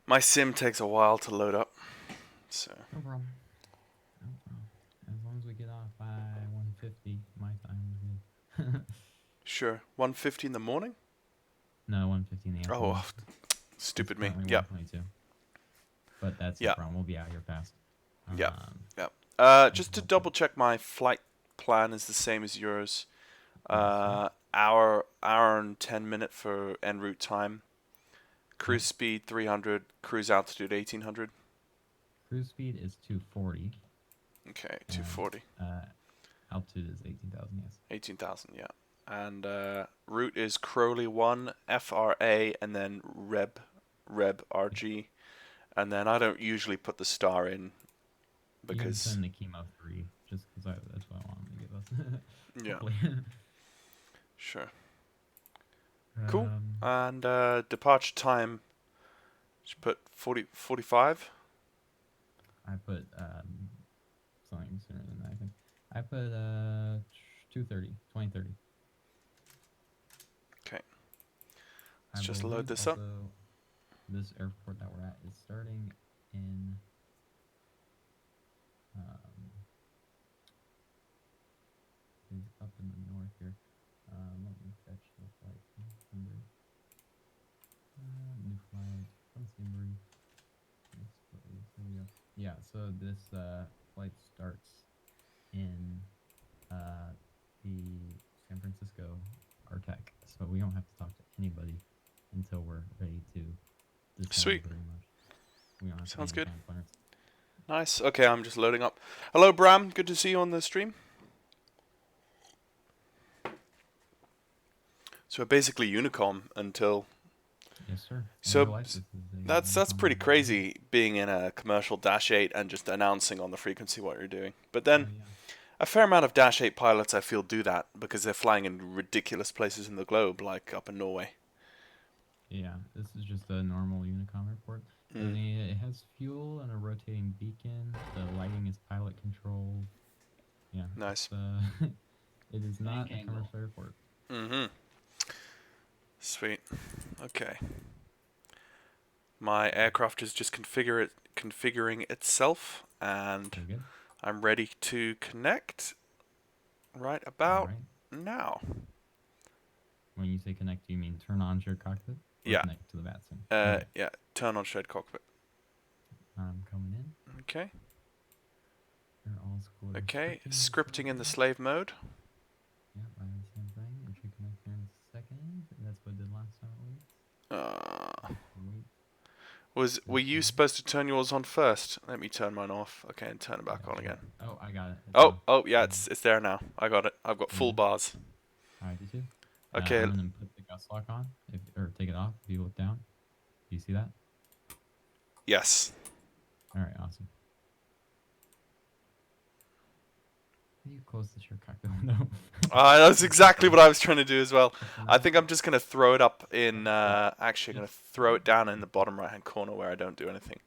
my sim takes a while to load up. So. No problem. No problem. As long as we get off by 1:50, my time is good. Sure. 1:50 in the morning? No, 1:50 in the afternoon. Oh, stupid It's me. currently Yep. 1:22. But that's no Yeah. problem. We'll be out here fast. Yep. Um, Yep. I Just can to help you. double check, my flight plan is the same as yours. Yes, sir. Hour and 10 minute for en route time. Cruise Yep. speed 300. Cruise altitude 1800. Cruise speed is 240. Okay, And 240. altitude is 18,000, yes. 18,000. Yeah. And route is Crowley 1 FRA and then Reb RG. And then I don't usually put the star in You can because send the chemo 3, just because that's what I want him to give us. yeah, Hopefully. sure. Cool. Um, And departure time, should put 45. I put something sooner than that, I think. I put 2030. Okay. I Let's just load believe this also up. this airport that we're at is starting in is up in the north here. Let me fetch the flight number. New flight from Simbri. Next place. Here we go. Yeah, so this flight starts in the San Francisco RTEC, so we don't have to talk to anybody until we're ready to descend. Sweet. Pretty much. We don't have to Sounds get good. any clearance. Nice. Okay, I'm just loading up. Hello, Bram. Good to see you on the stream. So we're basically Unicom until. Yes, sir. So that's pretty Unicom. crazy being in a commercial Dash-8 and just announcing on the frequency what you're doing. But Oh, then yeah. a fair amount of Dash-8 pilots I feel do that because they're flying in ridiculous places in the globe, like up in Norway. Yeah, this is just a normal Unicom airport. It has fuel and a rotating beacon. The lighting is pilot controlled. Yeah. Nice. It is not a commercial airport. Mm-hmm. Sweet. Okay. My aircraft is just configuring itself, and Very good. I'm ready to connect right about Alright. now. When you say connect, do you mean turn on shared cockpit? Or Yeah. connect to the VATSIM? Okay. Yeah, turn on shared cockpit. I'm coming in. Okay. They're all scored. Okay, scripting in the slave mode. Yep, I did the same thing. It should connect here in a second. That's what I did last time at least. Wait. Were you supposed to turn yours on first? Let me turn mine off. Okay, and turn it back on again. Oh, I got it. Oh, yeah, it's there now. I got it. I've got full Yeah. bars. I do too. Okay. I'm gonna put the gust lock on, or take it off. If you look down, do you see that? Yes. All right, awesome. How do you close the shared cockpit window? That's exactly what I was trying to do as well. I think I'm just gonna throw it up in. Actually, I'm gonna throw it down in the bottom right-hand corner where I don't do anything.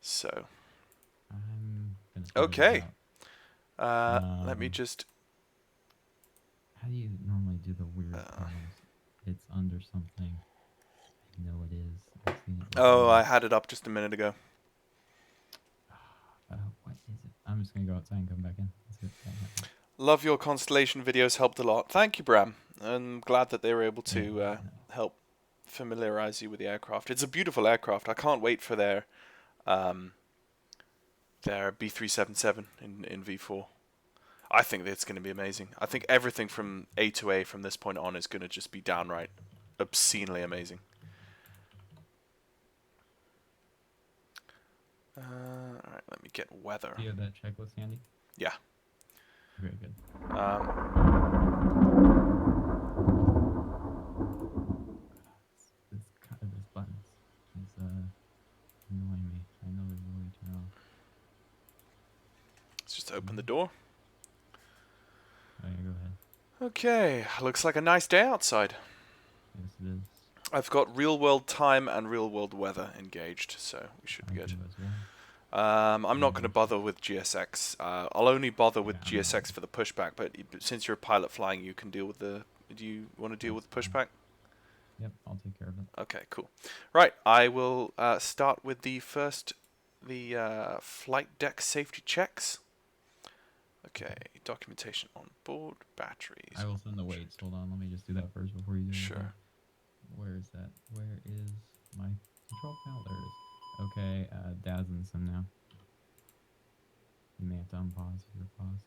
So. I'm gonna figure Okay. this out. Let me just. How do you normally do the weird panels? It's under something. I know it is. I've seen it Oh, I before. had it up just a minute ago. What is it? I'm just gonna go outside and come back in. Let's see what happens. Love your constellation videos. Helped a lot. Thank you, Bram. I'm glad that they were able to help familiarize you with the aircraft. It's a beautiful aircraft. I can't wait for their B377 in V4. I think it's going to be amazing. I think everything from A2A from this point on is going to just be downright obscenely amazing. Alright, let me get weather. Do you have that checklist handy? Yeah. Very good. This button is annoying me. I know there's a way to turn it off. Let's just open the door. Oh, yeah, go ahead. Okay, looks like a nice day outside. Yes, it is. I've got real world time and real world weather engaged, so we should be I good. do as I'm not going to bother with GSX. I'll only bother with Yeah, I'm not. GSX for the pushback, but since you're a pilot flying, you can deal with the... Do you want to deal with the That's fine. pushback? Yep, I'll take care of it. Okay, cool. Right, I will start with the flight deck safety checks. Okay, documentation on board, batteries. I will send the weights. Hold on, let me just do that first before you do anything. Sure. Where is that? Where is my control panel? There it is. Okay, Dad's in the sim now. You may have to unpause if you're paused.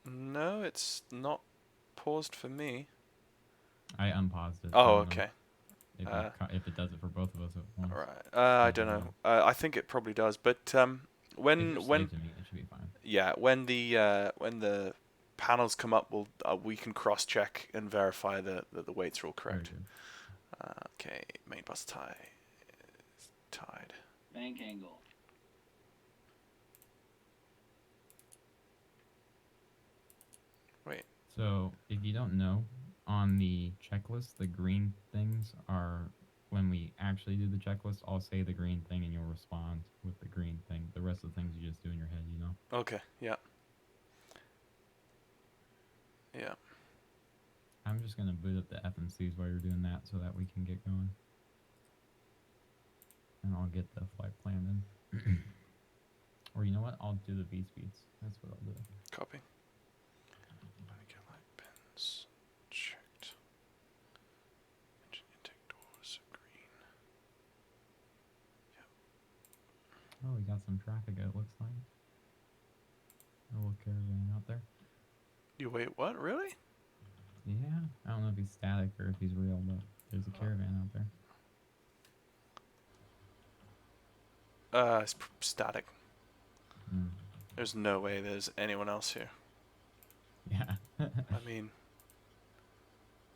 No, it's not paused for me. I unpaused it. Oh, I don't know okay. if it does it for both of us at once. Alright. I don't know. I think it probably does, but If you're when saved to me, it should be fine. yeah, when the panels come up, we can cross check and verify that the weights are all Very correct. good. Okay, main bus tie is tied. Bank angle. Wait. So, if you don't know, on the checklist, the green things are when we actually do the checklist. I'll say the green thing, and you'll respond with the green thing. The rest of the things you just do in your head, you know. Okay. Yeah. Yeah. I'm just gonna boot up the FMCs while you're doing that, so that we can get going. And I'll get the flight plan in. Or you know what? I'll do the V speeds. That's what I'll do. Copy. Get light pins checked. Engine intake doors green. Oh, we got some traffic. It looks like a little caravan out there. You wait, what? Really? Yeah, I don't know if he's static or if he's real, but there's a caravan out there. It's static. Mm. There's no way there's anyone else here. Yeah. I mean,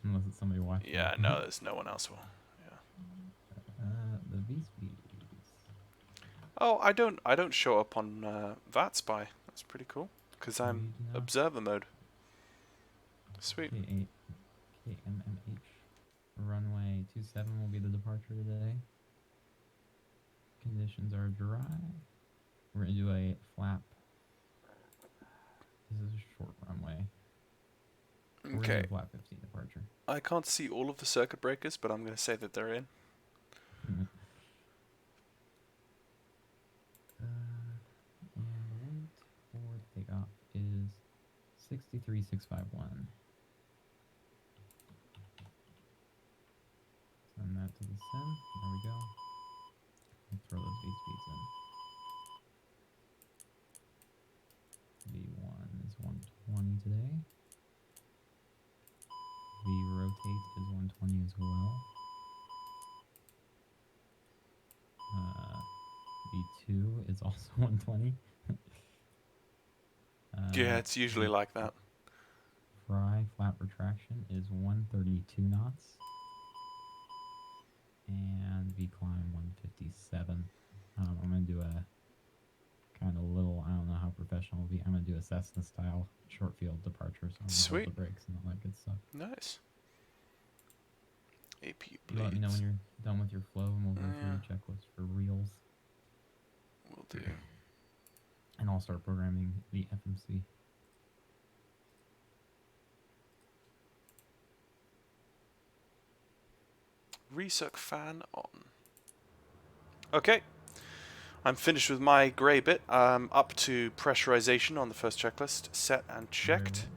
Unless it's somebody watching. yeah, no, there's no one else. The V speeds. Oh, I don't show up on VATSPy. That's pretty cool because Oh, you I'm do not? observer mode. Sweet. K8 KMMH. Runway 27 will be the departure today. Conditions are dry. We're gonna do a flap. This is a short runway. We're gonna Okay. do a flap 15 departure. I can't see all of the circuit breakers, but I'm going to say that they're in. And weight for takeoff is 63,651. Send that to the sim. There we go. And throw those V speeds in. V1 is 120 today. V rotate is 120 as well. V2 is also 120. Yeah, it's usually like that. Fry flat retraction is 132 knots. And V climb 157. I'm going to do a kind of little, I don't know how professional it'll be. I'm going to do a Cessna style short field departure. So I'm going to Sweet. hold the brakes and all that good stuff. Nice. AP You let me know when blades. you're done with your flow and we'll go through Yeah. the checklist for reels. Will do. And I'll start programming the FMC. Recirc fan on. Okay. I'm finished with my grey bit. Up to pressurization on the first checklist. Set and checked.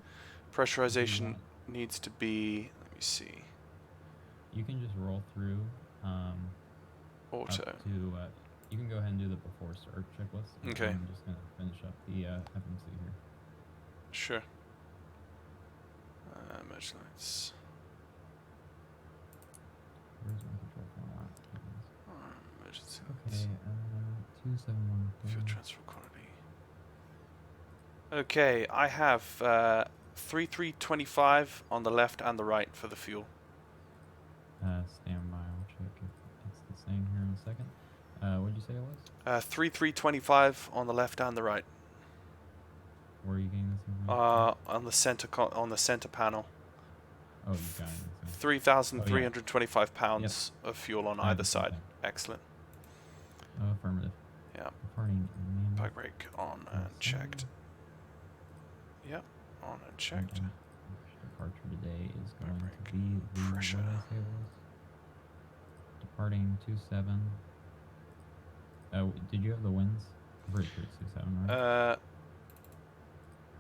Pressurization needs to be, let me see, You can just roll through auto. up to, you can go ahead and do the before start checklist. and Okay. I'm just going to finish up the FMC here. Sure. Emergency lights. Where's my control panel at? Emergency Okay, lights. 2714. Fuel transfer quantity. Okay, I have 3325 on the left and the right for the fuel. Stand by, I'll check if it's the same here in a second. What did you say it was? 3325 on the left and the right. Where are you getting this information? On the center on the center panel. Oh, you got it. Okay. 3,325 pounds of fuel on I have either the same side. thing. Excellent. Affirmative. Yeah. Departing impact brake on and checked. Yep, on and checked. Departure today is going to Brake be the pressure. what did I say it was? Departing 27. Oh, did you have the winds? I'm pretty sure it's 27, right?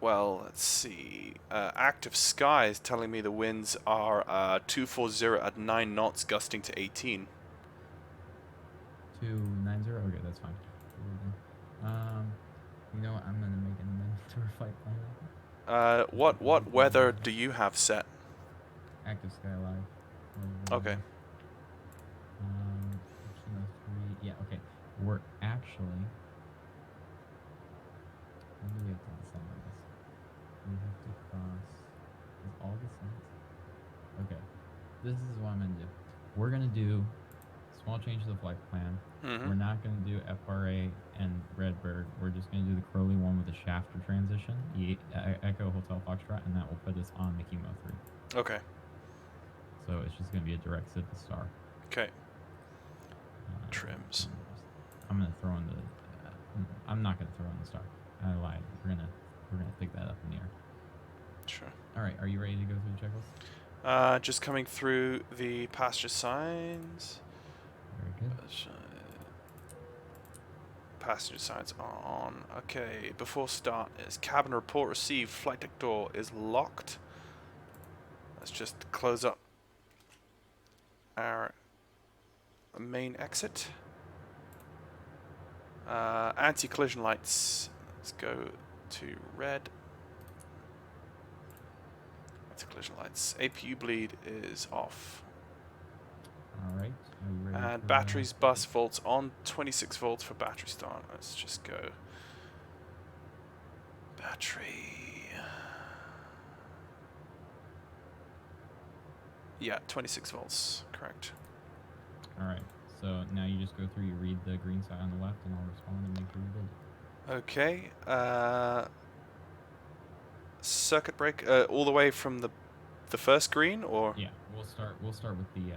Well, let's see. Active Sky is telling me the winds are 240 at 9 knots, gusting to 18. 290. Okay, that's fine. You know what? I'm gonna make an amendment to our flight plan. What weather do you have set? Active Sky Live. Okay. Kilo 3. Yeah. Okay. We're actually. When do we have to decide on this? We have to cross. Is August 9th? Okay. This is what I'm gonna do. We're gonna do small change to the flight plan. We're not going to do FRA and Redbird. We're just going to do the Crowley one with the shafter transition, Echo Hotel Foxtrot, and that will put us on the Chemo 3. Okay. So it's just going to be a direct sit to star. Okay. Trims. I'm going to throw in the. I'm not going to throw in the star. I lied. We're gonna pick that up in the air. Sure. All right. Are you ready to go through the checklist? Just coming through the passenger signs. Very good. Passenger signs are on. Okay, before start is cabin report received. Flight deck door is locked. Let's just close up our main exit. Anti-collision lights. Let's go to red. Anti-collision lights. APU bleed is off. All right. Are you ready? And batteries bus volts on 26 volts for battery start. Let's just go. Battery. Yeah, 26 volts. Correct. All right. So now you just go through, you read the green side on the left, and I'll respond and make sure you did. Okay. Circuit break. All the way from the first green, or? Yeah, we'll start with the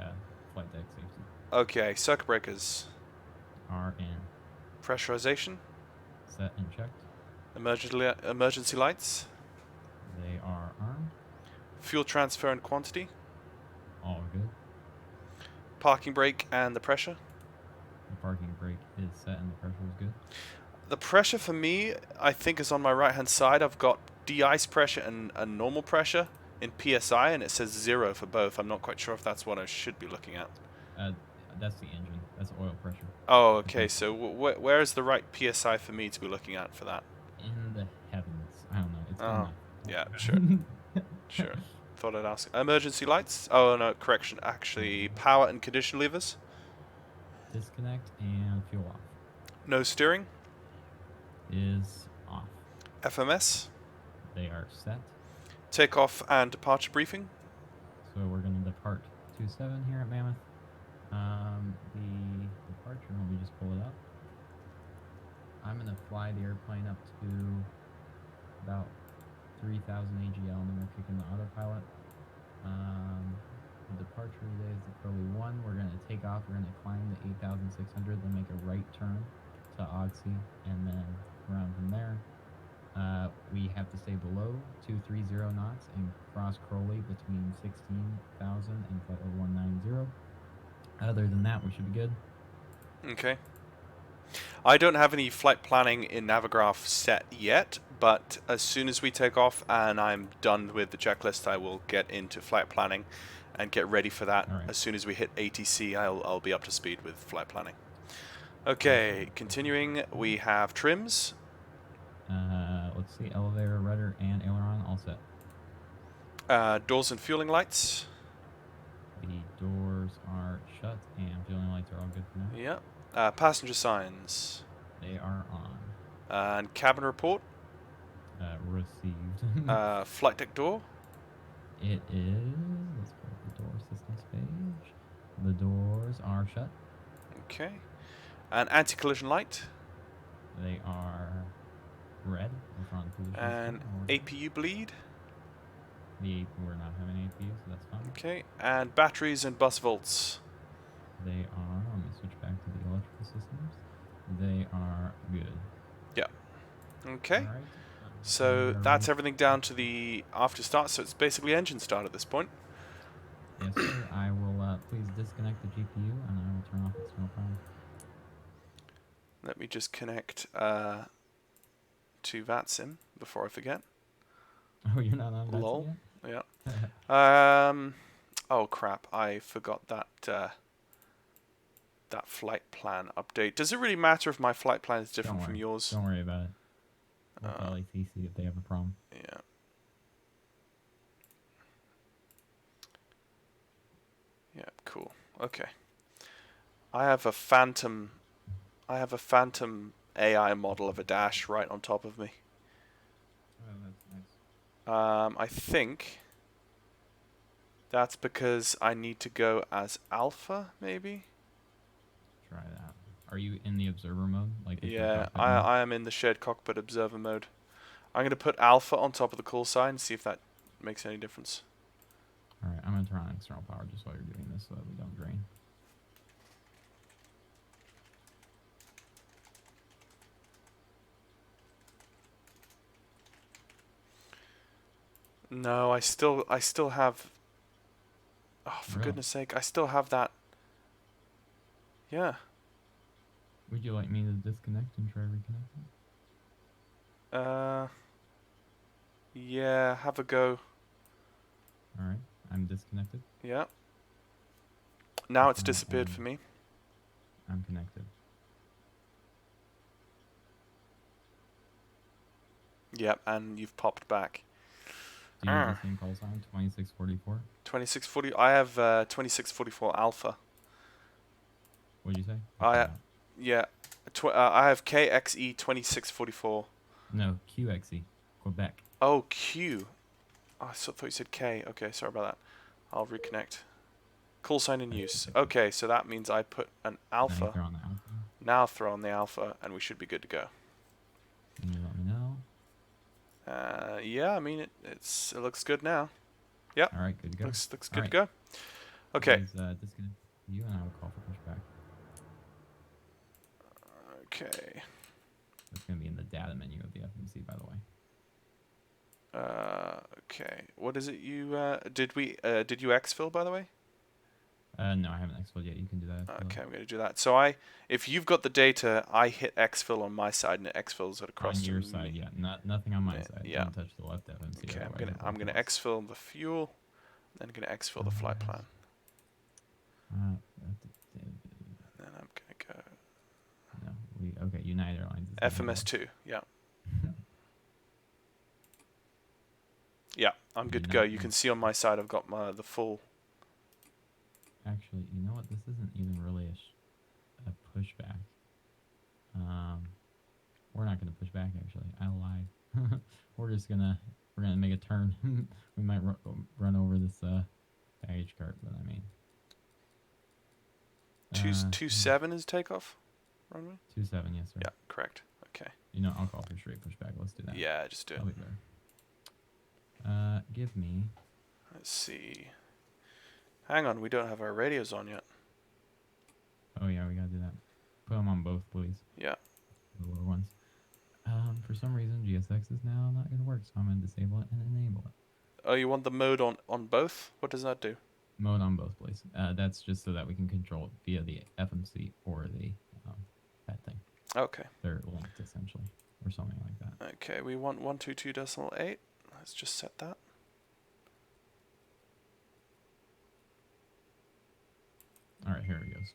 flight deck safety. Okay. Circuit breakers. Are in. Pressurization. Set and checked. Emergency lights. They are armed. Fuel transfer and quantity. All good. Parking brake and the pressure. The parking brake is set and the pressure is good. The pressure for me, I think, is on my right hand side. I've got de-ice pressure and a normal pressure in PSI, and it says 0 for both. I'm not quite sure if that's what I should be looking at. That's the engine. That's oil pressure. Oh, okay. So where is the right PSI for me to be looking at for that? In the heavens. I don't know. It's Oh, good yeah, sure. Sure. Thought I'd ask. Emergency lights? Oh, no, correction. Actually, power and condition levers. Disconnect and fuel off. No steering. Is off. FMS. They are set. Takeoff and departure briefing. So we're going to depart 27 here at Mammoth. The departure, let me just pull it up. I'm going to fly the airplane up to about 3,000 AGL, and then we'll kick in the autopilot. The departure today is the Crowley 1. We're going to take off. We're going to climb the 8,600, then make a right turn to Odsey, and then around from there. We have to stay below 230 knots and cross Crowley between 16,000 and flight level 190. Other than that, we should be good. Okay. I don't have any flight planning in Navigraph set yet, but as soon as we take off and I'm done with the checklist, I will get into flight planning and get ready for that. All right. As soon as we hit ATC, I'll be up to speed with flight planning. Okay, continuing, we have trims. Let's see, elevator, rudder, and aileron all set. Doors and fueling lights. The doors are shut and fueling lights are all good for now. Yeah. Passenger signs. They are on. And cabin report. Received. Flight deck door. It is. Let's pull up the door systems page. The doors are shut. Okay. And anti-collision light. They are red. We're on position. And APU bleed. We're not having APU, so that's fine. Okay. And batteries and bus volts. They are. Let me switch back to the electrical systems. They are good. Yeah. Okay. Alright. So we are that's ready. everything down to the after start. So it's basically engine start at this point. Yes, sir. I will please disconnect the GPU and I will turn off external power. Let me just connect to VATSIM before I forget. Oh, you're not on Lol. VATSIM Yeah. yet? Oh crap! I forgot that that flight plan update. Does it really matter if my flight plan is different from yours? Don't worry about it. Let the LAC see if they have a problem. Yeah. Yeah. Cool. Okay. I have a phantom AI model of a Dash right on top of me. Oh, that's nice. I think that's because I need to go as alpha, maybe? Try that. Are you in the observer mode? Like Yeah, I am in the shared cockpit observer mode. I'm going to put alpha on top of the call sign and see if that makes any difference. Alright, I'm gonna turn on external power just while you're doing this so that we don't drain. No, I still have... Oh, for Really? goodness sake, I still have that... Yeah. Would you like me to disconnect and try reconnecting? Yeah, have a go. Alright, I'm disconnected. Yeah. Now it's Alright, disappeared for me. I'm connected. Yep, and you've popped back. Do you have the same call sign? 2644? 2640. I have 2644 alpha. What'd you say? Yeah. I have KXE 2644. No, QXE. Quebec. Oh, Q. Oh, I thought you said K. Okay, sorry about that. I'll reconnect. Call sign in use. Okay, so that means I put an alpha. Now throw on the alpha. Now throw on the alpha, and we should be good to go. Can you let me know? Yeah, I mean it looks good now. Yep. Alright, good to go. Looks good to go. Okay. Please, disconnect you and I will call for pushback. Okay. It's going to be in the data menu of the FMC, by the way. Okay. What is it you did you exfil, by the way? No, I haven't exfilled yet. You can do that. Okay, I'm going to do that. So if you've got the data, I hit exfil on my side and it exfils it across on your to side, me. yeah. Nothing on my side. Yeah. Don't touch the left FMC. Okay, otherwise I'm gonna exfil the fuel, then I'm gonna exfil the flight plan. Uh, And then I'm gonna go no, okay. United Airlines. Is FMS2. Yeah. Yeah, I'm good to go. You can see on my side I've got the full. Actually, you know what? This isn't even really a pushback. We're not gonna push back. Actually, I lied. we're gonna make a turn. We might run over this baggage cart, but I mean. 27 is takeoff runway? 27, yes, sir. Yeah, correct. Okay. You know, I'll call for straight pushback. Let's do that. Yeah, just do it. That'll be better. Give me. Let's see. Hang on, we don't have our radios on yet. Oh yeah, we gotta do that. Put them on both, please. Yeah. The lower ones. For some reason, GSX is now not gonna work, so I'm gonna disable it and enable it. Oh, you want the mode on both? What does that do? Mode on both, please. That's just so that we can control it via the FMC or the that thing. Okay. They're linked essentially, or something like that. Okay, we want 122.8. Let's just set that. All right, here it goes.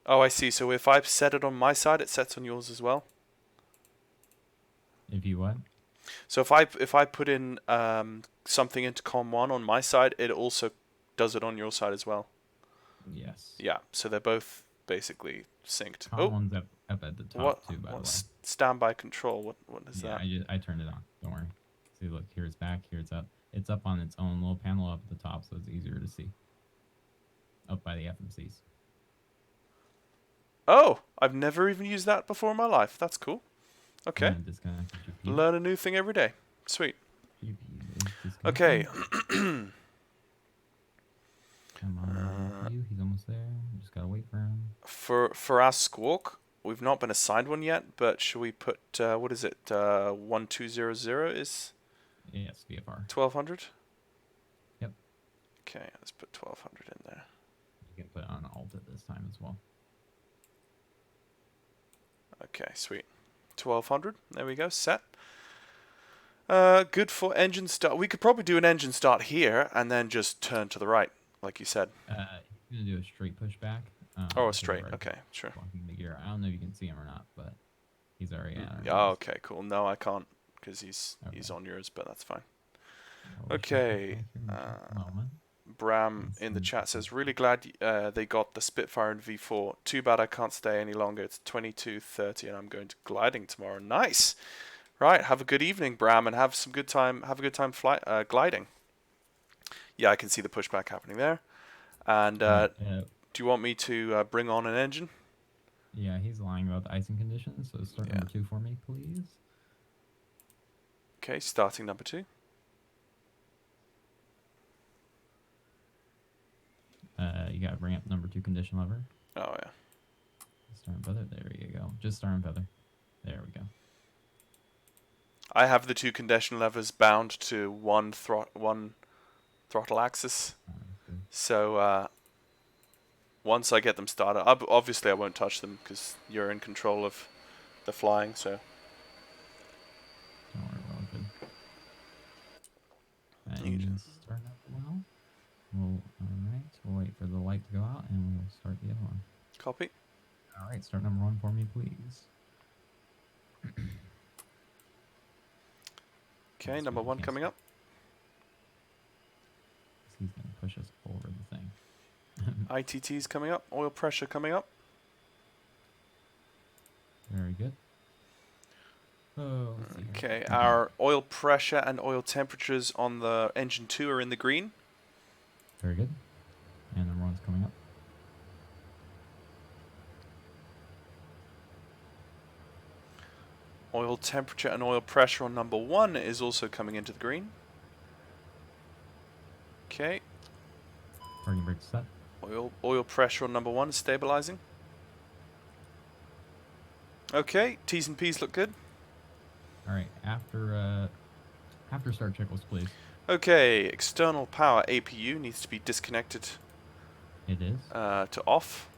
Oh, I see. So if I set it on my side, it sets on yours as well. If you what? So if I put in something into COM1 on my side, it also does it on your side as well. Yes. Yeah. So they're both basically synced. One's up at the top too, by the way. Standby control. What is that? I turned it on. Don't worry. See, look, here it's back, here it's up. It's up on its own little panel up at the top, so it's easier to see. Up by the FMCs. Oh, I've never even used that before in my life. That's cool. Okay. Disconnect the GPU. Learn a new thing every day. Sweet. GPU is disconnected. Okay. Come on, GPU. He's almost there. Just gotta wait for him. For our squawk, we've not been assigned one yet, but should we put, what is it, 1200 is Yes, VFR. 1200? Yep. Okay, let's put 1200 in there. You can put it on alt at this time as well. Okay, sweet. 1200, there we go, set. Good for engine start. We could probably do an engine start here and then just turn to the right, like you said. He's gonna do a straight pushback. Oh, a straight. Okay, sure. Blocking the gear. I don't know if you can see him or not, but he's already at our Oh, base. okay, cool. No, I can't because he's Okay. on yours, but that's fine. I'll Okay. check it back here in just a moment. Bram in the chat says, really glad they got the Spitfire in V4. Too bad I can't stay any longer. It's 22:30 and I'm going to gliding tomorrow. Nice. Right, have a good evening, Bram, and have some good time. Have a good time gliding. Yeah, I can see the pushback happening there. And do you want me to bring on an engine? Yeah, he's lying about the icing conditions, so start number 2 for me, please. Okay, starting number 2. You gotta bring up number 2 condition lever. Oh, yeah. Star and feather, there you go. Just star and feather. There we go. I have the 2 condition levers bound to one throttle axis. Good. So once I get them started, obviously I won't touch them because you're in control of the flying. So Don't worry, we're all good. Neat. Engines starting up well. Alright, we'll wait for the light to go out and we'll start the other one. copy. Alright, start number 1 for me, please. Okay, number 1 coming up. He's gonna push us over the thing. ITT's coming up. Oil pressure coming up. Very good. Oh, let's see here. Okay, our oil pressure and oil temperatures on the engine 2 are in the green. Very good. And number 1's coming up. Oil temperature and oil pressure on number 1 is also coming into the green. Okay, Parking brake set. oil pressure on number 1 is stabilizing. Okay, T's and P's look good. Alright, after start checklist, please. Okay, external power APU needs to be disconnected It is. to off.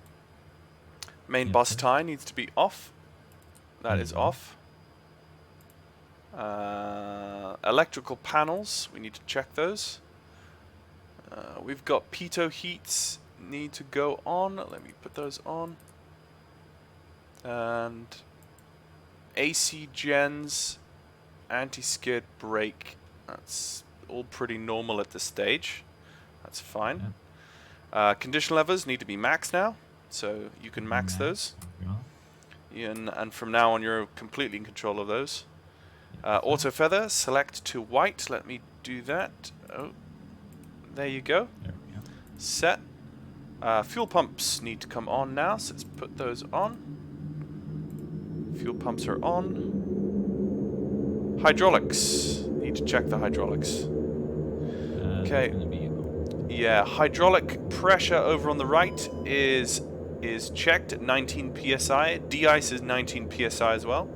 Main Yes, bus sir. tie needs to be off. That is Mhm. off. Electrical panels, we need to check those. We've got pitot heats need to go on. Let me put those on. And AC gens, anti-skid brake. That's all pretty normal at this stage. That's fine. Condition levers need to be maxed now, so you can max those. And from now on, you're completely in control of those. Auto feather, select to white. Let me do that. Oh, there you go. There we go. Set. Fuel pumps need to come on now, so let's put those on. Fuel pumps are on. Hydraulics. Need to check the hydraulics. Okay. Gonna be Yeah, hydraulic pressure over on the right is checked at 19 psi. De-ice is 19 psi as well.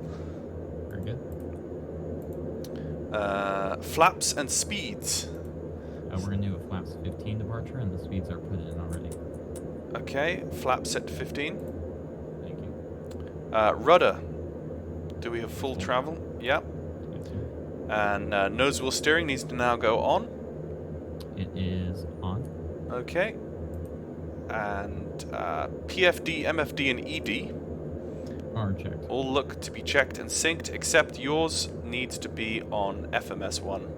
very good. Flaps and speeds. We're gonna do a flaps 15 departure, and the speeds are put in already. Okay, flaps set to 15. Thank you. Rudder. Do we have full travel? Yep. Yes, sir. And nose wheel steering needs to now go on. It is on. Okay. And PFD, MFD, and ED Are checked. all look to be checked and synced, except yours needs to be on FMS1,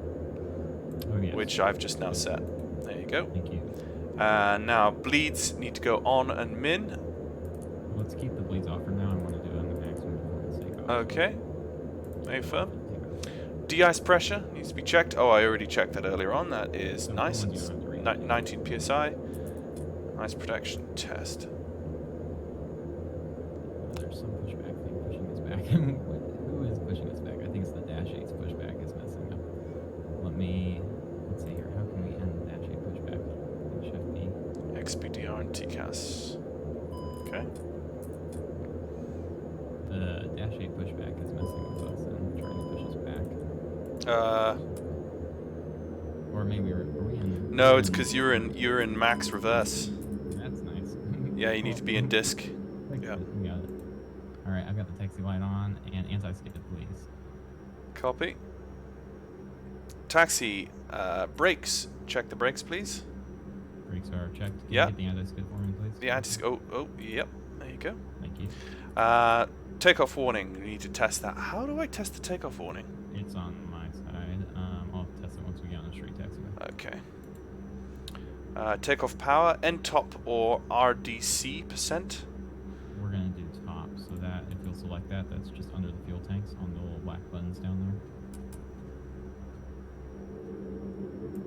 Oh yes. which I've just now set. There you go. Thank you. Now bleeds need to go on and min. Let's keep the bleeds off for now. I want to do it on the maximum performance sake. Okay. Very firm. De-ice pressure needs to be checked. Oh, I already checked that earlier on. That is No, nice. the ones It's you don't have to read. 19 psi. Nice protection test. There's some pushback thing pushing us back. Who is pushing us back? I think it's the Dash-8's pushback is messing up. Let's see here. How can we end the Dash-8 pushback? Shift B. XPDR and TCAS. Okay. pushback is messing with us and trying to push us back. Or maybe are we in? No, it's because you're in max reverse. That's nice. Yeah, you need to be in disc. Fixed Yeah. it. We got it. All right, I've got the taxi light on and anti-skid, please. Copy. Taxi, brakes. Check the brakes, please. Brakes are checked. Can Yeah. you get the anti-skid for me, please? The anti. Oh, yep. There you go. Thank you. Takeoff warning. We need to test that. How do I test the takeoff warning? It's on my side. I'll test it once we get on a straight taxiway. Okay. Takeoff power, N-top or RDC %. We're gonna do top, so that if you'll select that, that's just under the fuel tanks on the little black buttons down there.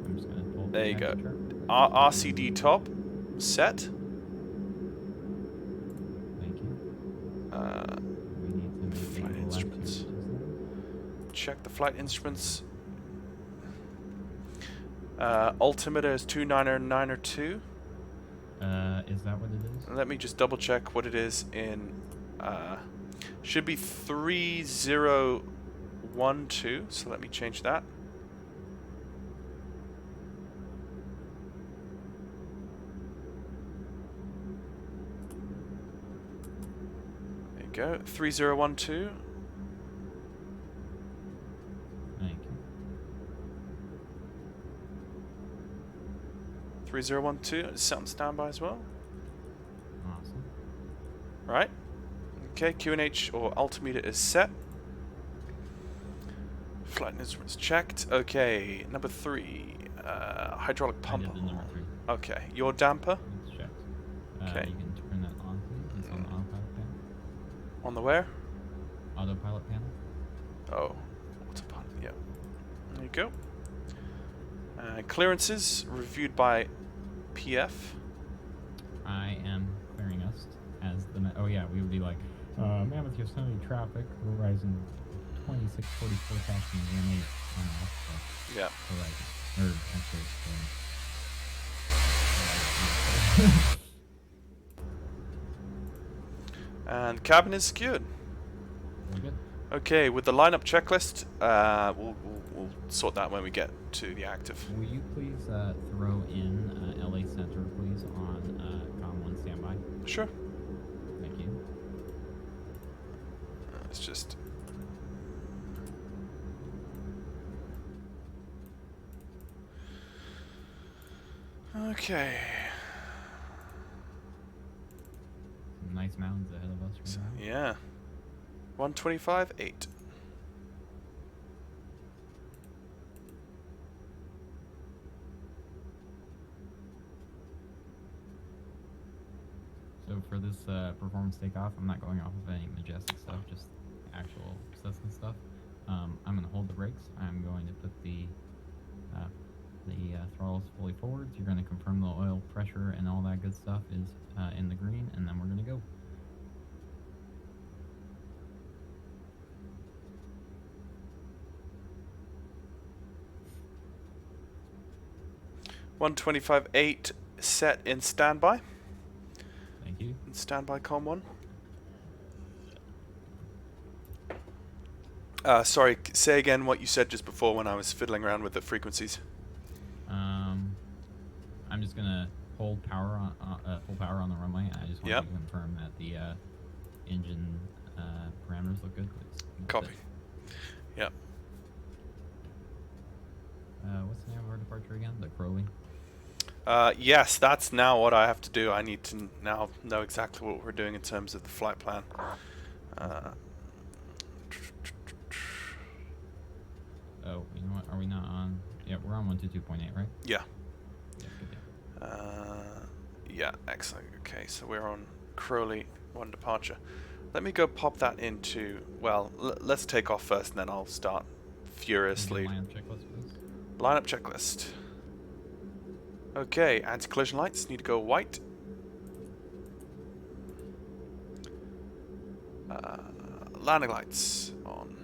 I'm just gonna pull. There you go. chart. RCD top, set. Thank you. We need to make Flight a left instruments. here. Check the flight instruments. Altimeter is 29902. Is that what it is? Let me just double check what it is in. Should be 3012. So let me change that. There you go. 3012. Thank you. 3012. Sound standby as well. Awesome. Right. Okay, QNH or altimeter is set. Flight instruments checked. Okay, number 3. Hydraulic I pump. did the number 3. Okay, your damper It's checked. Okay. You can turn that on, please. It's on the autopilot panel. on the where? Autopilot panel. Oh, autopilot. Yeah. There you go. Clearances reviewed by PF. I am clearing us as the. Oh yeah, we would be like, Mammoth Yosemite traffic, Horizon 2644 passing runway off. Yeah. Horizon. Or actually, And cabin is secured. we're good. Okay, with the lineup checklist, we'll sort that when we get to the active. Will you please throw in LA Center, please, on COM 1 standby? Sure. Thank you. It's just. Okay. Some nice mountains ahead of us So, right now. yeah. 125.8. So for this performance takeoff, I'm not going off of any Majestic stuff, just actual Cessna stuff. I'm going to hold the brakes. I'm going to put the throttles fully forwards. You're going to confirm the oil pressure and all that good stuff is in the green, and then we're going to go. $125.8 set in standby. Thank you. In standby com 1. Sorry, say again what you said just before when I was fiddling around with the frequencies. I'm just going to hold power on full power on the runway. I just want Yep. to confirm that the engine parameters look good, please. That's Copy. it. Yep. What's the name of our departure again? The Crowley? Yes, that's now what I have to do. I need to now know exactly what we're doing in terms of the flight plan. Oh, you know what? Are we not on? Yeah, we're on 122.8, right? Yeah. Yeah, good deal. Yeah, excellent. Okay, so we're on Crowley 1 departure. Let me go pop that into, well, let's take off first and then I'll start furiously. Lineup checklist, please. Lineup checklist. Okay, anti-collision lights need to go white. Landing lights on.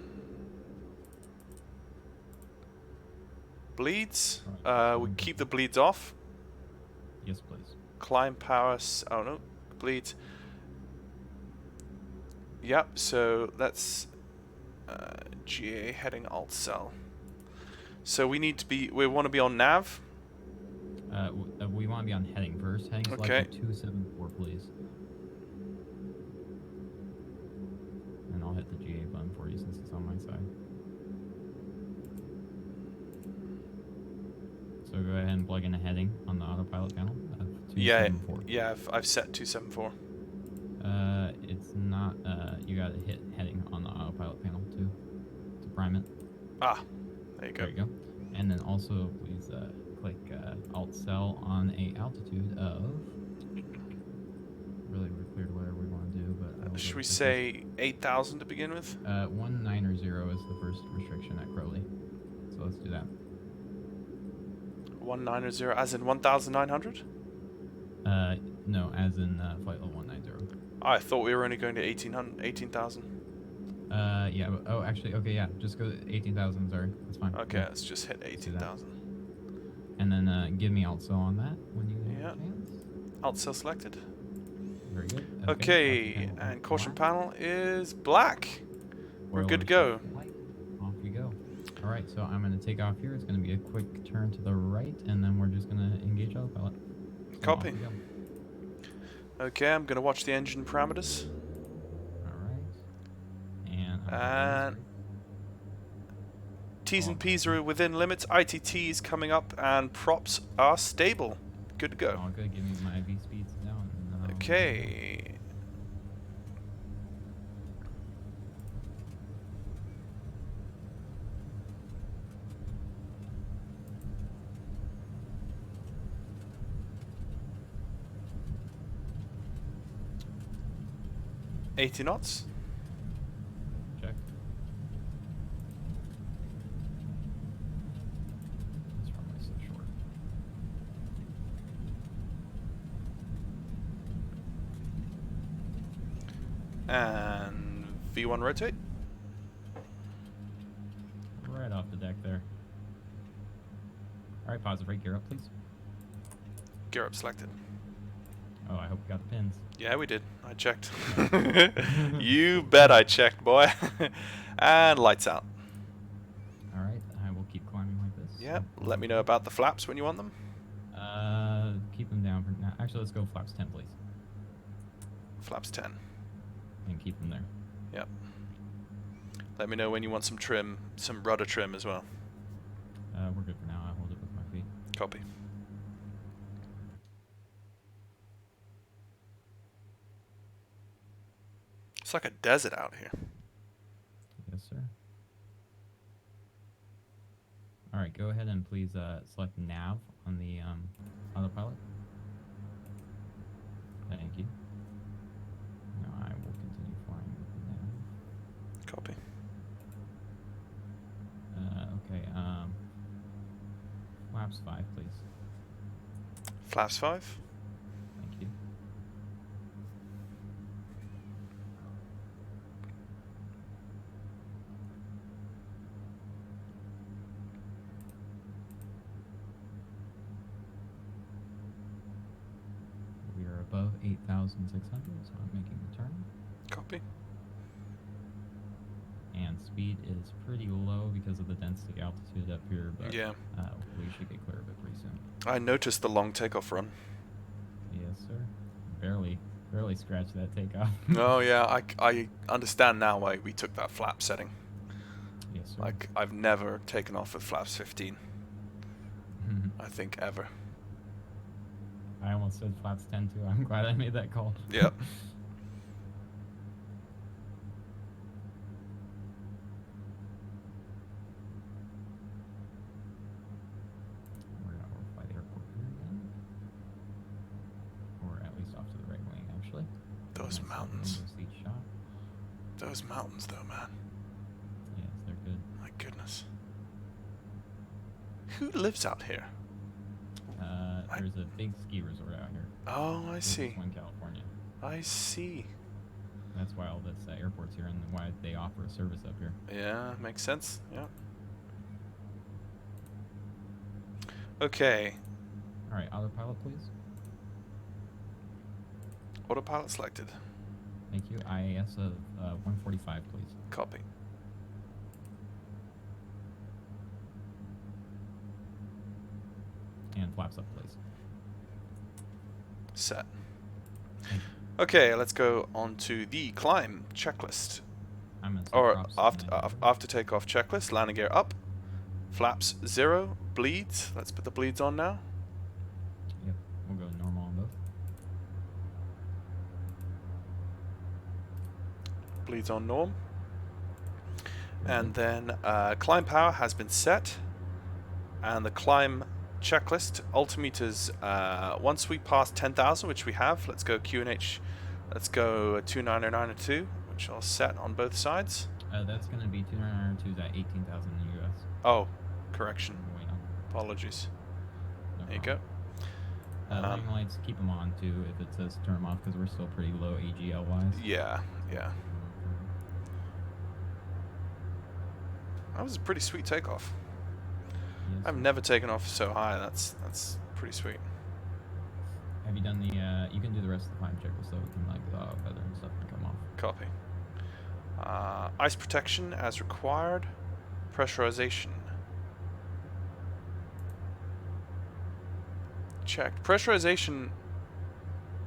Bleeds. We keep the bleeds off. Yes, please. Climb power. Oh no, bleeds. Yep. So let's GA heading alt cell. So we need to be, we want to be on nav. We want to be on heading first. Heading Okay. selected 274, please. And I'll hit the GA button for you since it's on my side. So go ahead and plug in a heading on the autopilot panel of 274. Yeah, I've set 274. It's not, you gotta hit heading on the autopilot panel too, to prime it. Ah, there you go. There you go. And then also, please, click, Alt Cell on a altitude of, really, we're clear to whatever we want to do, but... Should we say 8,000 to begin with? 190 is the first restriction at Crowley. So let's do that. 190, as in 1,900? No, as in, flight level 190. I thought we were only going to 18,000. Yeah, but, oh, actually, okay, yeah, just go 18,000, sorry, that's fine. Okay, Yeah. let's just hit 18,000. And then, give me Alt Cell on that when you get a chance. Alt cell selected. Very good. Okay, and caution panel is black. We're good to go. Off we go. Alright, so I'm going to take off here. It's going to be a quick turn to the right, and then we're just going to engage autopilot. So Copy. off we go. Okay, I'm going to watch the engine parameters. Alright. And T's and P's are within limits. ITT is coming up, and props are stable. Good to go. All good. Give me my V speeds down. And then I'll Okay. $80 knots. check. This runway's so short. And V1 rotate. Right off the deck there. Alright, positive rate, gear up, please. Gear up selected. Oh, I hope we got the pins. Yeah, we did. I checked. You bet I checked, boy. And lights out. Alright, I will keep climbing like this. Yep. Let me know about the flaps when you want them. Keep them down for now. Actually, let's go flaps 10, please. Flaps 10. And keep them there. Yep. Let me know when you want some trim, some rudder trim as well. We're good for now. I hold it with my feet. Copy. It's like a desert out here. Yes, sir. Alright, go ahead and please select nav on the autopilot. Thank you. Now I will continue flying with nav. Copy. Okay, flaps 5, please. Flaps 5. Thank you. We are above 8,600, so I'm making the turn. Copy. And speed is pretty low because of the density altitude up here, but Yeah. we should get clear of it pretty soon. I noticed the long takeoff run. Yes, sir. Barely scratched that takeoff. Oh yeah, I understand now why we took that flap setting. Yes, sir. Like, I've never taken off with flaps 15. I think ever. I almost said flaps 10 too. I'm glad I made that call. Yep. We're gonna overfly the airport here again. Or at least off to the right wing, actually. Those Nice mountains. window seat shot. Those mountains though, man. Yes, they're good. My goodness. Who lives out here? There's a big ski resort out here. Oh, I see. In California. I see. That's why all this airport's here and why they offer a service up here. Yeah, makes sense. Yeah. Okay. All right, autopilot, please. Autopilot selected. Thank you. IAS of 145, please. Copy. And flaps up, please. Set. Thank you. Okay, let's go on to the climb checklist. I'm gonna set Or props after takeoff checklist, landing gear up, flaps 0, bleeds. Let's put the bleeds on now. Yep, we'll go normal on both. Bleeds on norm. Very And good. then climb power has been set. And the climb checklist, altimeters, once we pass 10,000, which we have, let's go QNH, let's go 290902, which I'll set on both sides. That's gonna be 2902 at 18,000 in the US. Oh, correction. Wait on. Apologies. No There you go. problem. Landing lights, keep them on too if it says turn them off because we're still pretty low AGL wise. Yeah, yeah. That was a pretty sweet takeoff. Yes. I've never taken off so high. That's pretty sweet. Have you done the? You can do the rest of the climb checklist so we can like weather and stuff can come off. Copy. Ice protection as required. Pressurization. Checked. Pressurization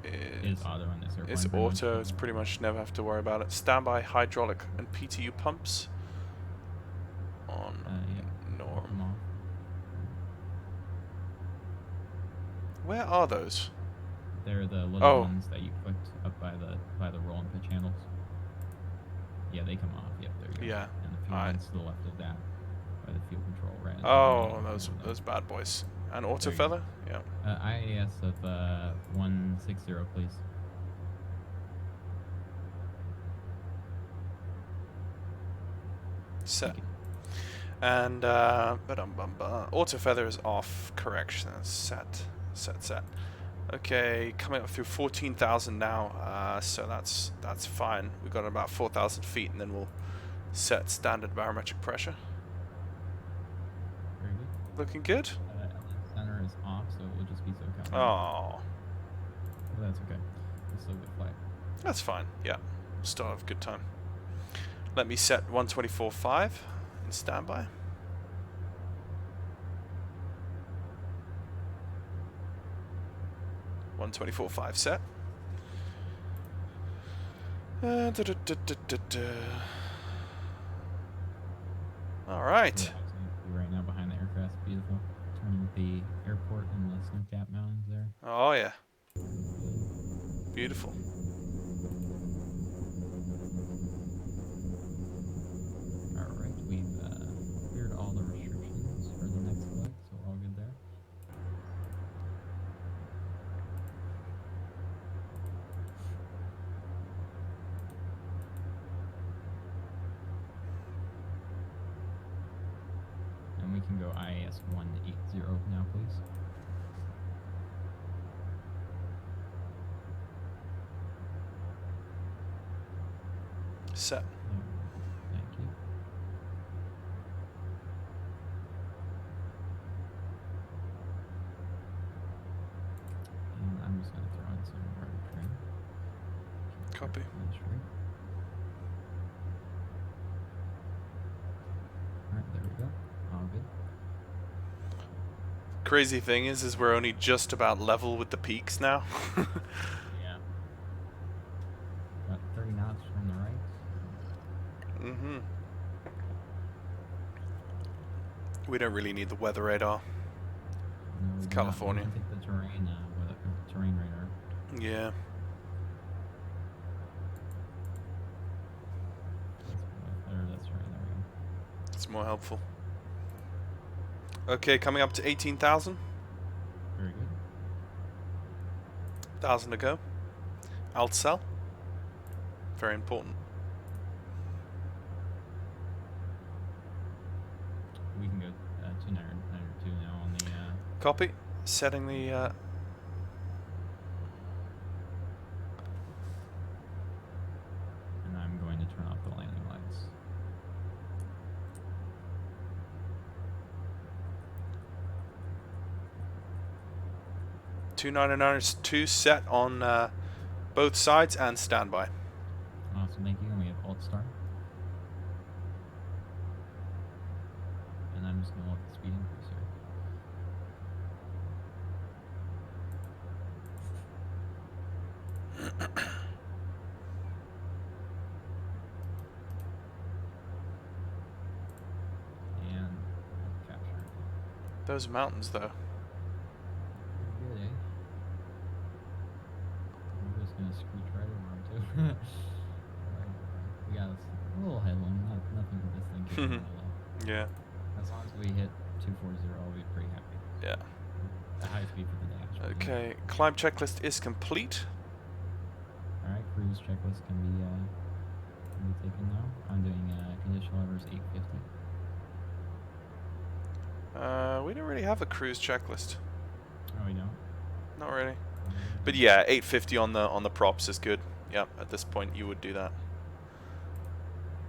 Is auto on this airplane. is pretty much. auto. It's pretty much never have to worry about it. Standby hydraulic and PTU pumps on Yeah. norm. Come off. Where are those? They're the little Oh. ones that you clicked up by the roll and pitch handles. Yeah, they come off. Yep, there you go. Yeah. And the fuel Alright. line's to the left of that, by the fuel control, right? Oh, those bad boys. And auto There you feather? Yeah. IAS of 160, please. Set. Thank you. And auto feather is off. Correction. Set. Okay, coming up through 14,000 now. So that's fine. We've got about 4,000 feet, and then we'll set standard barometric pressure. Very good. Looking good. Center is off, so it will just be SoCal. Oh, But that's okay. It's still a good flight. that's fine. Yeah, still have a good time. Let me set 124.5 in standby. .124.5 set. All right. We're right now behind the aircraft. Beautiful. Turning the airport and the snow-capped mountains there. Oh yeah. Beautiful. Alright, we've cleared all the restrictions for the next flight, so we're all good there. And we can go IAS 180 now, please. Set. Thank you. And I'm just going to throw in some rudder trim. Copy. Alright, there we go. All good. Crazy thing is we're only just about level with the peaks now. Yeah. Got 30 knots from the right. Mm-hmm. We don't really need the weather radar. No, we It's do not. California. We can take the terrain, terrain radar. Yeah. That's right, there we go. It's more helpful. Okay, coming up to 18,000. Very good. 1,000 to go. Alt cell. Very important. We can go 292 now on the. Copy. Setting the. And I'm going to turn off the landing lights. .299 set on both sides and standby. Awesome, thank you. And we have alt start. And I'm just going to let the speed increase here. Those mountains, though. Pretty good, eh? I'm just gonna screech right over him too. We got a little headwind, nothing this thing can handle though. Yeah. As long as we hit 240, I'll be pretty happy. Yeah. The high speed for the dash. Okay, climb checklist is complete. Alright, cruise checklist can be taken now. I'm doing conditional levers 850. We don't really have a cruise checklist. Oh, we don't? Not really. But yeah, 850 on the props is good. Yeah, at this point you would do that.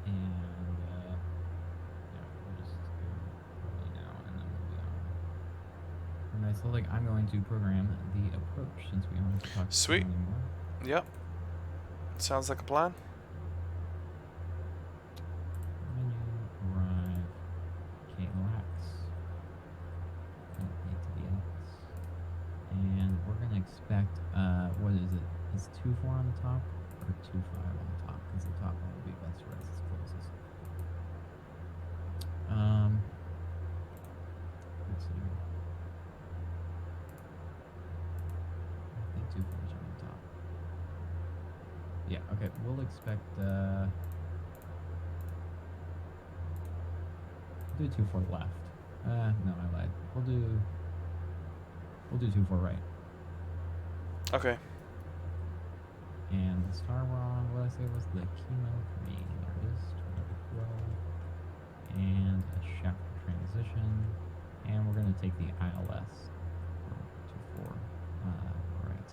And yeah, we'll just do early now, and then we'll be on. Alright, so like I'm going to program the approach since we don't have to talk Sweet. anymore. Yep. Sounds like a plan. Menu, arrive, KLX, ATX, and we're gonna expect, what is it? Is 2.4 on the top or 2.5 on the top? Because the top one will be best for us as closest. Let's see. I think 2.4 is on the top. Yeah, okay, we'll expect, do 2.4 left. No, I lied. We'll do 2.4 right. Okay. And the star we're on, what I say was the Kilo 3. There it is, 12. And a shaft transition. And we're going to take the ILS for 2.4 right.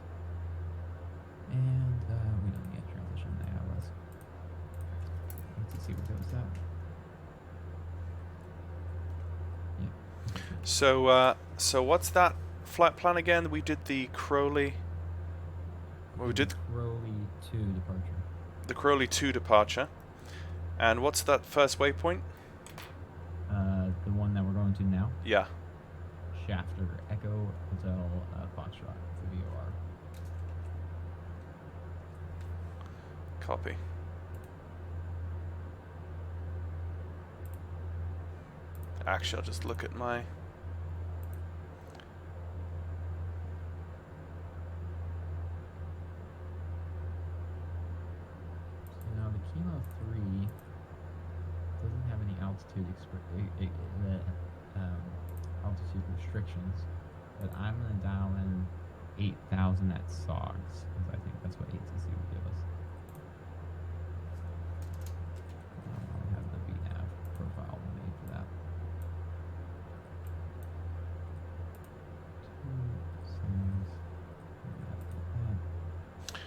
And we don't get transition in the ILS. Let's see what goes that. Yeah. So what's that flight plan again? We did the Crowley. Well, we did Crowley 2 departure. the Crowley 2 departure. And what's that first waypoint? The one that we're going to now. Yeah. Shafter Echo Hotel Foxtrot for VOR. Copy. Actually, I'll just look at my... So now the Kilo 3 doesn't have any altitude altitude restrictions, but I'm gonna dial in 8,000 at SOGS because I think that's what ATC would give us. I have the VNav profile made for that.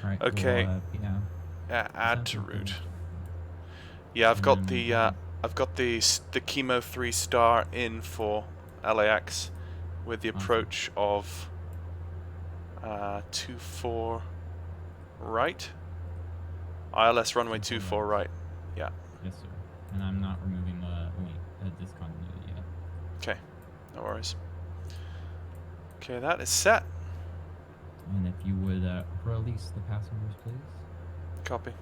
Alright, Okay. we'll, Yeah, add to route. Yeah, I've got the Chemo 3 star in for LAX with the approach of 24 right. ILS runway 24 right. Yeah. Yes, sir. And I'm not removing the discontinuity yet. Okay. No worries. Okay, that is set. And if you would release the passengers, please. Copy.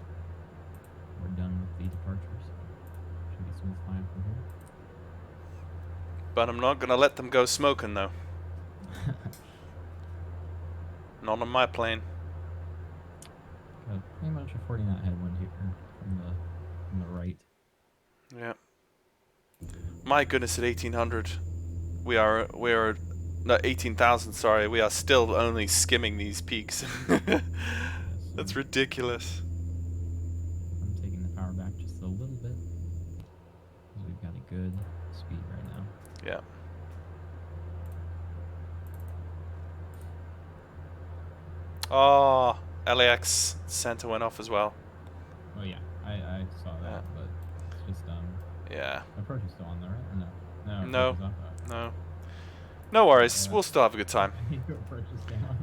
We're done with the departures. Should be smooth flying from here. But I'm not gonna let them go smoking though. Not on my plane. Got pretty much a 40 knot headwind here from the right. Yeah. My goodness, at 1800, we are no 18,000. Sorry, we are still only skimming these peaks. That's ridiculous. I'm taking the power back just a little bit because we've got a good speed right now. Yeah. Oh, LAX center went off as well. Oh yeah, I saw that, Yeah. but it's just Yeah. approach is still on there, right? Or no? No. approach is off. No. No worries. We'll still have a good time. Your approach is down.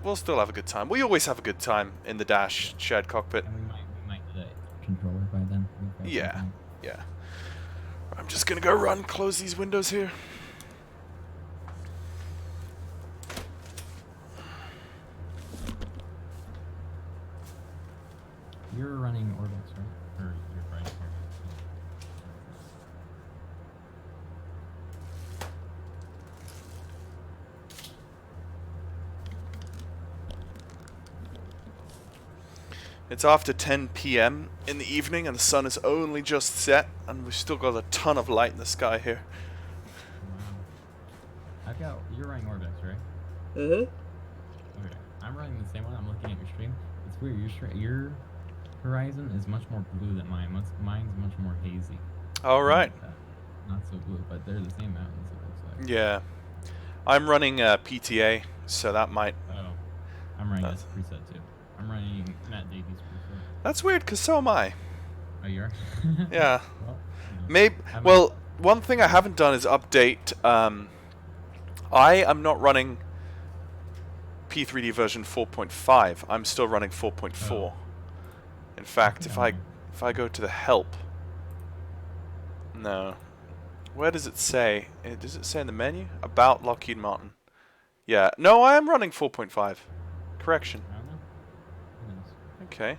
We'll still have a good time. We always have a good time in the Dash shared cockpit. And we might get a controller by then. We've got Yeah. something. Yeah. I'm just gonna go run, close these windows here. You're running orbits, right? Or you're right here. It's after 10 p.m. in the evening and the sun is only just set and we've still got a ton of light in the sky here. Wow. You're running Orbex, right? Mm-hmm. Okay. I'm running the same one. I'm looking at your stream. It's weird. Your horizon is much more blue than mine. Mine's much more hazy. All right. Not so blue, but they're the same mountains, it looks like. Yeah. I'm running PTA, so that might... Oh. I'm running this preset too. I'm running Matt Davies preset. That's weird, because so am I. Oh, you are? Yeah. Well, Maybe. Well, one thing I haven't done is update. I am not running P3D version 4.5. I'm still running 4.4. Oh. In fact, if I go to the help, no. Where does it say? Does it say in the menu about Lockheed Martin? Yeah. No, I am running 4.5. Correction. I don't know. Who knows? Okay.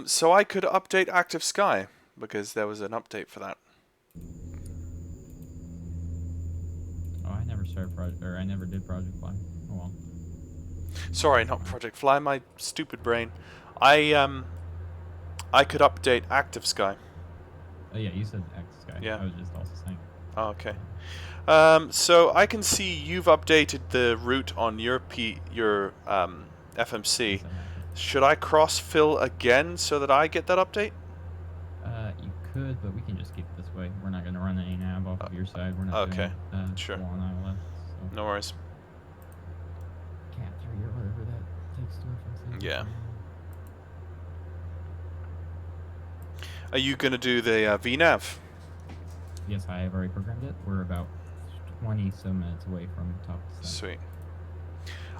So I could update Active Sky because there was an update for that. Oh, I never started I never did Project Fly. Oh well. Sorry, not Project Fly. My stupid brain. I could update Active Sky. Oh yeah, you said Active Sky. Yeah. I was just also saying. Oh, okay. So I can see you've updated the route on your FMC. Should I cross-fill again so that I get that update? You could, but we can just keep it this way. We're not going to run any nav off of your side. We're not Okay. doing Sure. full on ILS. So. No worries. Cat 3 or whatever that takes to FMC. Yeah. Are you going to do the VNAV? Yes, I have already programmed it. We're about 20-some minutes away from top to set. Sweet.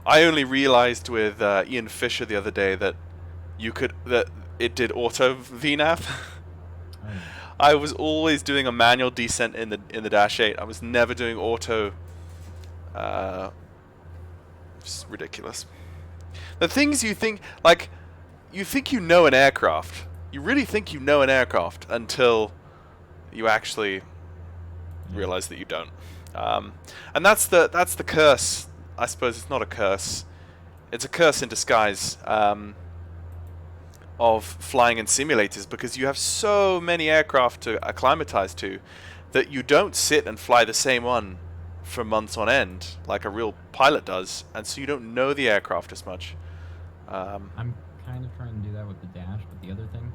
I only realized with Ian Fisher the other day that it did auto VNAV. Oh, yeah. I was always doing a manual descent in the Dash-8. I was never doing auto. It's ridiculous. The things you think, like, you think you know an aircraft. You really think you know an aircraft until you actually realize that you don't. And that's the curse. I suppose it's not a curse. It's a curse in disguise of flying in simulators, because you have so many aircraft to acclimatize to that you don't sit and fly the same one for months on end like a real pilot does, and so you don't know the aircraft as much. I'm kind of trying to do that with the Dash, but the other thing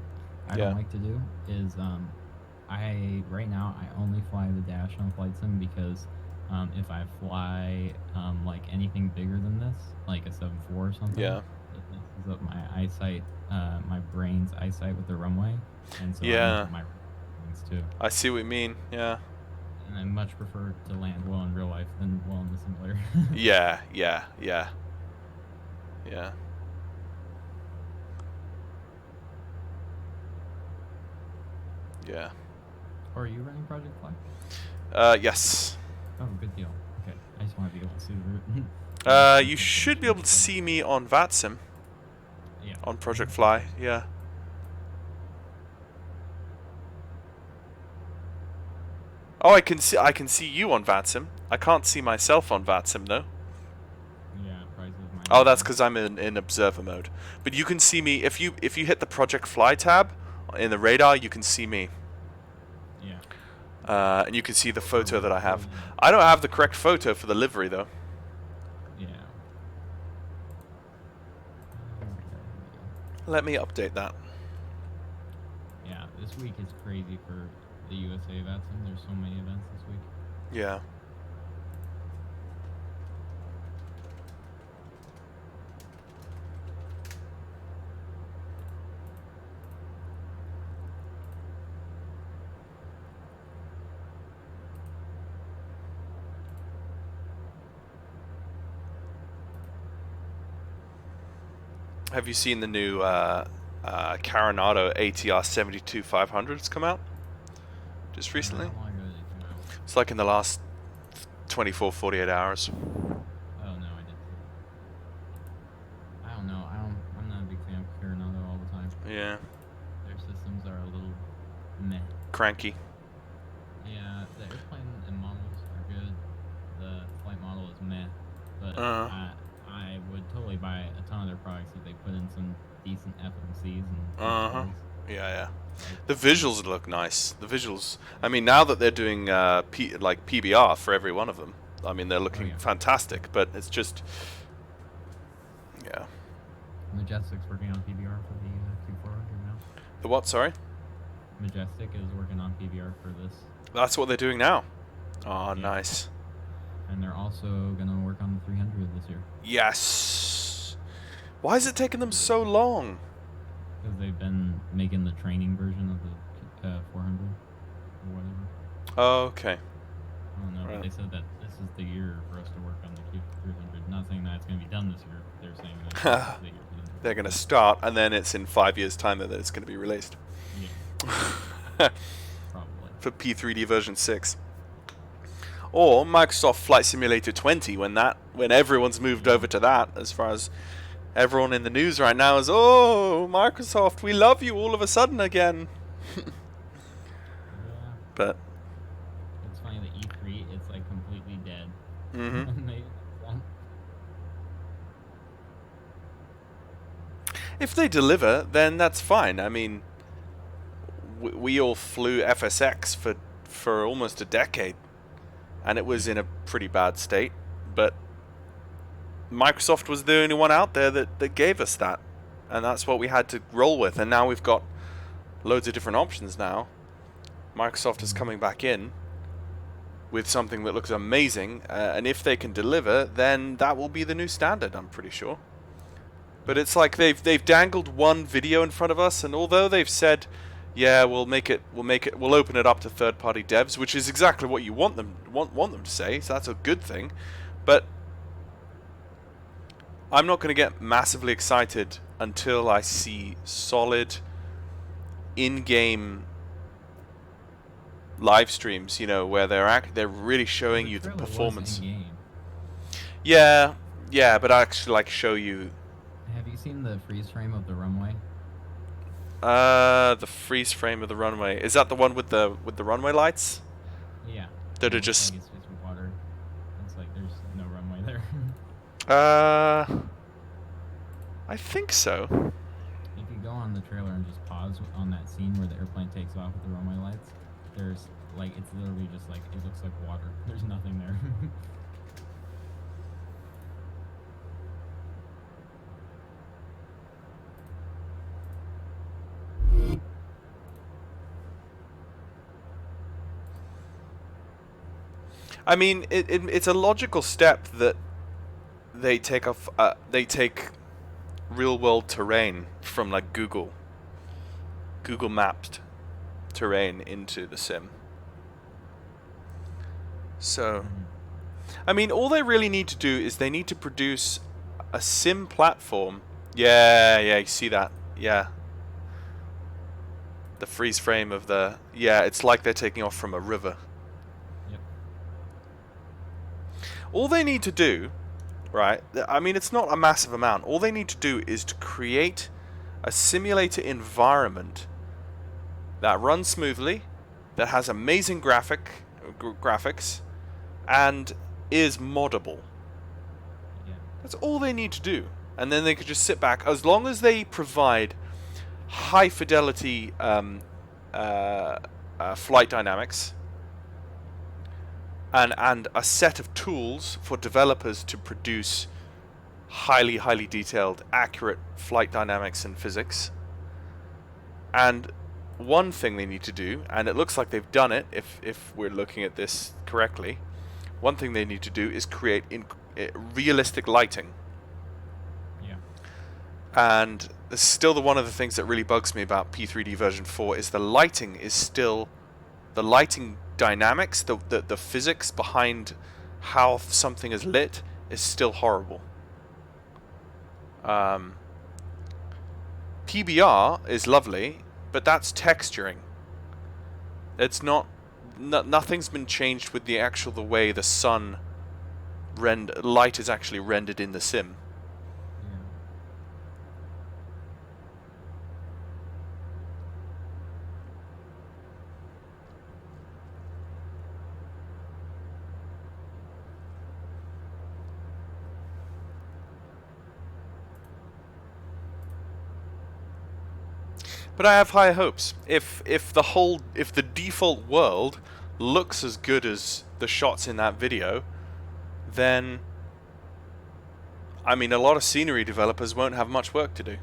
I Yeah. don't like to do is right now I only fly the Dash on Flight Sim because if I fly like anything bigger than this, like a 7.4 or something, Yeah. it messes up my eyesight, my brain's eyesight with the runway, and so Yeah. I need my things too. I see what you mean. Yeah. And I much prefer to land well in real life than well in the simulator. Yeah. Yeah. Or are you running Project Fly? Yes. Oh, good deal. Okay, I just want to be able to see the route. You should be able to see me on VATSIM. Yeah. On Project Fly, yeah. Oh, I can see you on VATSIM. I can't see myself on VATSIM though. Yeah, prices might. Oh, that's because I'm in observer mode. But you can see me if you hit the Project Fly tab in the radar. You can see me. Yeah. And you can see the photo that I have. I don't have the correct photo for the livery though. Yeah. Let me update that. Yeah, this week is crazy for the USA VATSIM. There's so many events this week. Yeah. Have you seen the new Caronado ATR 72-500s come out? Just recently? How long ago did it come out? It's like in the last 24, 48 hours. Oh no, I didn't. I don't know. I'm not a big fan of Coronado all the time. Yeah. Their systems are a little meh. Cranky. Yeah, the airplane and models are good. The flight model is meh, but Uh. I would totally buy a ton of their products if they put in some decent FMCs and Uh-huh. displays. Yeah, yeah. Like, The visuals look nice. The visuals. I mean, now that they're doing like PBR for every one of them, I mean, they're looking yeah. fantastic. But it's just, yeah. Majestic's working on PBR for the Q400 now. The what? Sorry. Majestic is working on PBR for this. That's what they're doing now. Oh, Yeah. nice. And they're also gonna work on the 300 this year. Yes. Why is it taking them so long? Because they've been making the training version of the 400 or whatever. Oh, okay. I don't know, Right. but they said that this is the year for us to work on the Q300. Not saying that it's going to be done this year. They're saying that this is the year for them to They're going to start, and then it's in 5 years' time that it's going to be released. Yeah, probably. For P3D version 6. Or Microsoft Flight Simulator 20 when everyone's moved over to that, as far as everyone in the news right now is, oh, Microsoft, we love you all of a sudden again. Yeah. But It's funny that E3, it's like completely dead. mhm. If they deliver, then that's fine. I mean, we all flew FSX for almost a decade, and it was in a pretty bad state, but Microsoft was the only one out there that gave us that, and that's what we had to roll with. And now we've got loads of different options now. Microsoft is coming back in with something that looks amazing, and if they can deliver, then that will be the new standard, I'm pretty sure. But it's like they've dangled one video in front of us, and although they've said, yeah, we'll open it up to third-party devs, which is exactly what you want them to say, so that's a good thing. But I'm not going to get massively excited until I see solid in-game live streams, you know, where they're really showing you the performance. Yeah, but I actually like show you. Have you seen the freeze frame of the runway? The freeze frame of the runway. Is that the one with the runway lights? Yeah. That are It looks just. like it's just water. It's like there's no runway there. I think so. If you go on the trailer and just pause on that scene where the airplane takes off with the runway lights, there's like it's literally just like it looks like water. There's nothing there. I mean, it's a logical step that they take real world terrain from like Google mapped terrain into the sim. So, I mean, all they really need to do is they need to produce a sim platform. Yeah, you see that? Yeah. The freeze frame of the... Yeah, it's like they're taking off from a river. Yep. All they need to do, right, I mean, it's not a massive amount. All they need to do is to create a simulator environment that runs smoothly, that has amazing graphics, and is moddable. Yeah. That's all they need to do. And then they could just sit back, as long as they provide high fidelity flight dynamics and a set of tools for developers to produce highly detailed, accurate flight dynamics and physics. And one thing they need to do, and it looks like they've done it if we're looking at this correctly, one thing they need to do is create realistic lighting. Yeah. And this is still one of the things that really bugs me about P3D version 4 is the lighting dynamics, the physics behind how something is lit is still horrible. PBR is lovely, but that's texturing. It's not... nothing's been changed with the way the sun light is actually rendered in the sim. Yeah. But I have high hopes. If the default world looks as good as the shots in that video, then I mean a lot of scenery developers won't have much work to do.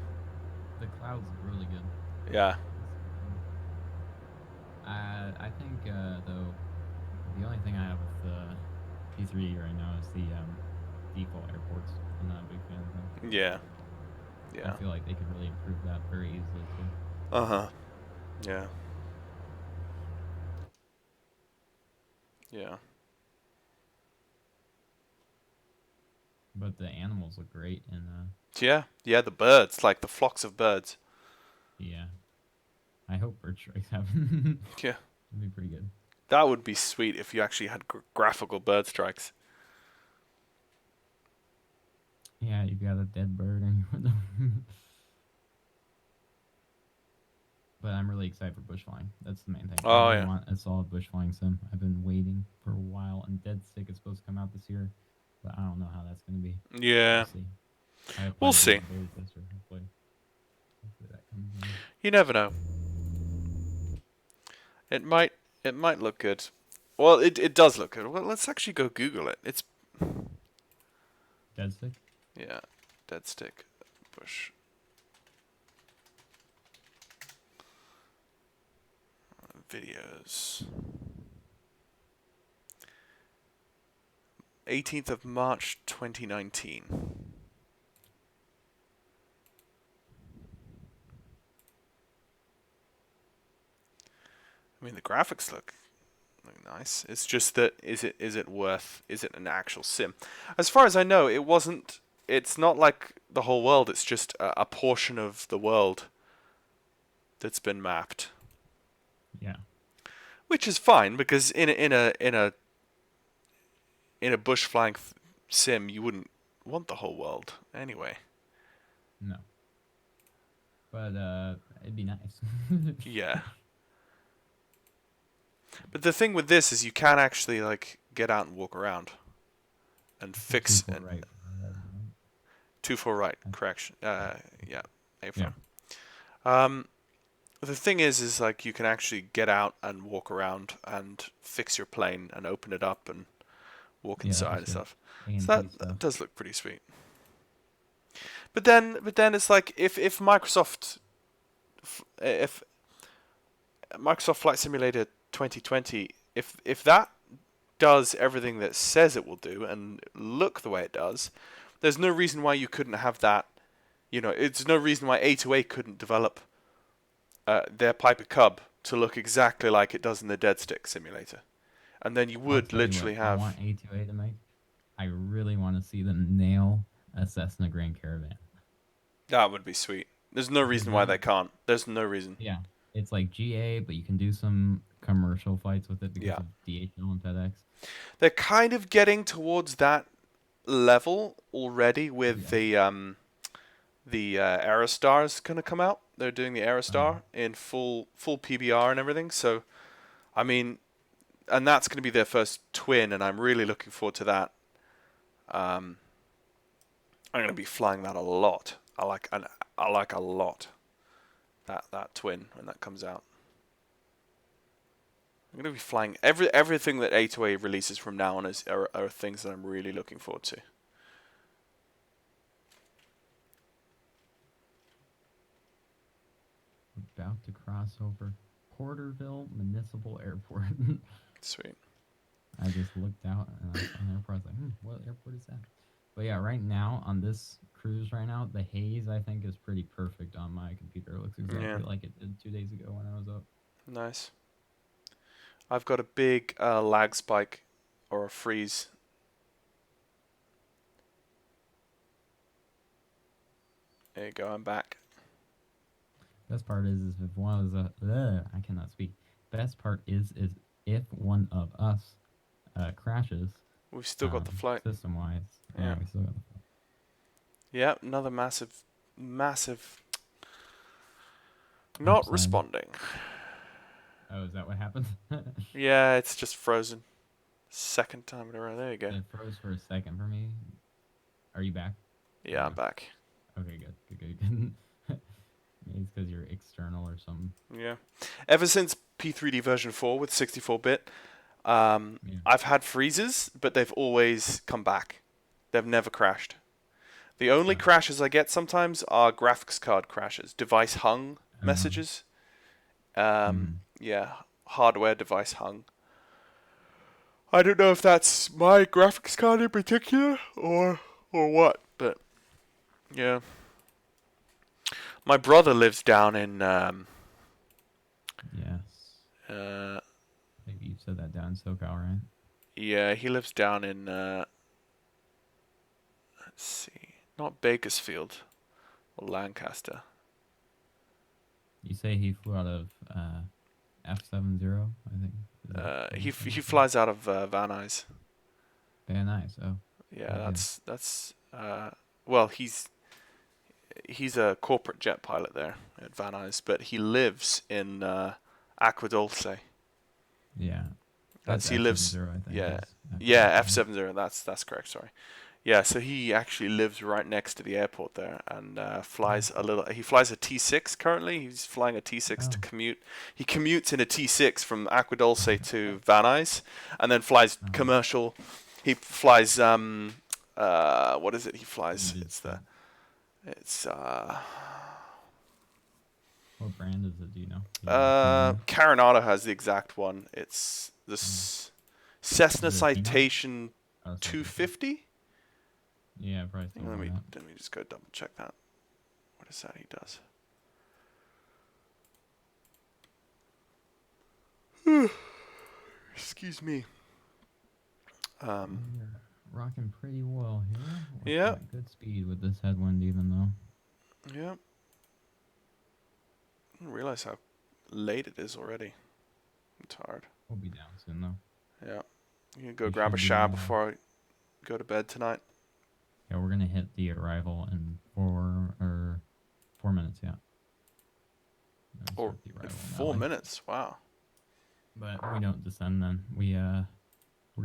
The clouds look really good. Yeah. I think though the only thing I have with P3 right now is the default airports. I'm not a big fan of them. Yeah. I Yeah. feel like they could really improve that very easily too. Uh-huh. Yeah. Yeah. But the animals look great, and Yeah. Yeah, the birds, like the flocks of birds. yeah, I hope bird strikes happen. Yeah. It'd be pretty good. That would be sweet if you actually had graphical bird strikes. Yeah, you got a dead bird in your window. But I'm really excited for bush flying. That's the main thing. Oh, I really yeah. want a solid bush flying sim. I've been waiting for a while, and Dead Stick is supposed to come out this year, but I don't know how that's going to be. Yeah. We'll see. I have We'll plans see. for the beta tester, hopefully that comes in. You never know. It might look good. Well, it does look good. Well, let's actually go Google it. It's Dead Stick? yeah, dead stick bush. Videos. 18th of March 2019. I mean the graphics look nice. It's just that is it an actual sim? As far as I know, it's not like the whole world, it's just a portion of the world that's been mapped. Yeah. Which is fine because in a bush flying sim, you wouldn't want the whole world anyway. No. But it'd be nice. Yeah. But the thing with this is you can actually like get out and walk around and fix People and right. 2-4 right, correction. Yeah, A4. Yeah. The thing is like you can actually get out and walk around and fix your plane and open it up and walk Yeah, inside and that's stuff. A&P So that stuff. does look pretty sweet. But then it's like if Microsoft Flight Simulator 2020, if that does everything that it says it will do and look the way it does, there's no reason why you couldn't have that. You know, it's no reason why A2A couldn't develop their Piper Cub to look exactly like it does in the Dead Stick simulator, and then you would literally have. I want A2A to make. I really want to see them nail a Cessna Grand Caravan. That would be sweet. There's no reason why they can't. There's no reason. Yeah, it's like GA, but you can do some commercial flights with it because Yeah. of DHL and FedEx. They're kind of getting towards that level already with the Aerostar's gonna come out. They're doing the Aerostar in full PBR and everything. So, I mean, and that's gonna be their first twin, and I'm really looking forward to that. I'm gonna be flying that a lot. I like a lot that twin when that comes out. I'm gonna be flying everything that A2A releases from now on are things that I'm really looking forward to. About to cross over Porterville Municipal Airport. Sweet. I just looked out and I saw an airport. I was like, what airport is that? But yeah, right now on this cruise right now, the haze I think is pretty perfect on my computer. It looks exactly like it did 2 days ago when I was up. Nice. I've got a big lag spike or a freeze. There you go. I'm back. Best part is if one of us, I cannot speak. Best part is if one of us crashes. We've still got the flight. System-wise. Yeah. We still got the flight. Yeah, another massive. Not Upside. responding. Oh, is that what happened? Yeah, it's just frozen. Second time in a row. There you go. It froze for a second for me. Are you back? Yeah, I'm back. Okay, good. Maybe it's because you're external or something. Yeah. Ever since P3D version 4 with 64-bit, Yeah. I've had freezes, but they've always come back. They've never crashed. The only Right. crashes I get sometimes are graphics card crashes, device hung Um, messages. mhm. Yeah, hardware device hung. I don't know if that's my graphics card in particular or what, but yeah. My brother lives down in Yes. uh Maybe you said that down in SoCal, right? yeah, he lives down in let's see, not Bakersfield or Lancaster. You say he flew out of F70, I think. Is that what He you said? he flies out of Van Nuys. Very nice. Oh, Yeah, very good. that's well, he's a corporate jet pilot there at Van Nuys, but he lives in Aqua Dulce. Yeah. That's That's he lives. F70, I think. Yeah, Is yeah, F70. F70. That's correct. Sorry. Yeah, so he actually lives right next to the airport there and flies a little. He flies a T6 currently. He's flying a T6 to Oh. commute. He commutes in a T6 from Aqua Dulce to Van Nuys, and then flies Oh. commercial. He flies what is it? He flies. It's What brand is it? Do you know? Do you know? Carinata has the exact one. It's the Cessna Is it a female? Citation Oh, it's not 250. Yeah, probably something Let like me that. just go double check that. What is that he does? Excuse me. You're rocking pretty well here. We're Yeah. at good speed with this headwind, even though. Yeah. I didn't realize how late it is already. I'm tired. We'll be down soon, though. Yeah. You gonna go We grab a should be, shower before I go to bed tonight? Yeah, we're gonna hit the arrival in 4 minutes. Yeah. Or Start the in arrival in 4 LA. minutes? Wow. But we don't descend then. We're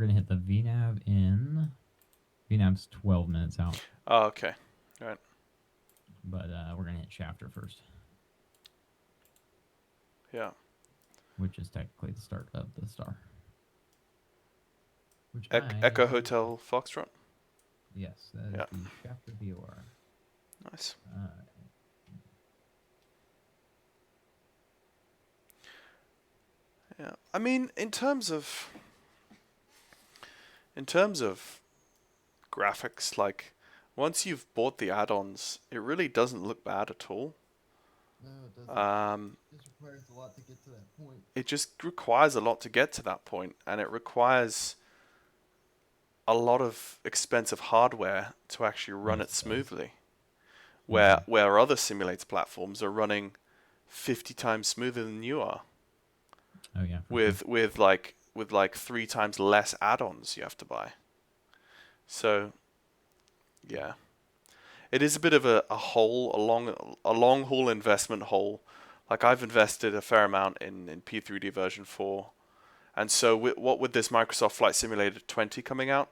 gonna hit the VNAV in. VNAV's 12 minutes out, Oh, okay. Right. but we're gonna hit Shafter first, Yeah. which is technically the start of the star. Which Echo Hotel Foxtrot. Yes, that is Yeah. the Shafter VOR. Nice. Yeah. I mean, in terms of graphics, like once you've bought the add-ons, it really doesn't look bad at all. No, it doesn't. It It requires a lot to get to that point. just requires a lot to get to that point, and it requires a lot of expensive hardware to actually run Yes, it it does. smoothly. Where other simulator platforms are running 50 times smoother than you are, Oh yeah. with like 3 times less add-ons you have to buy. So, yeah, it is a bit of a long haul investment hole. Like I've invested a fair amount in P3D version 4, and so what with this Microsoft Flight Simulator 20 coming out,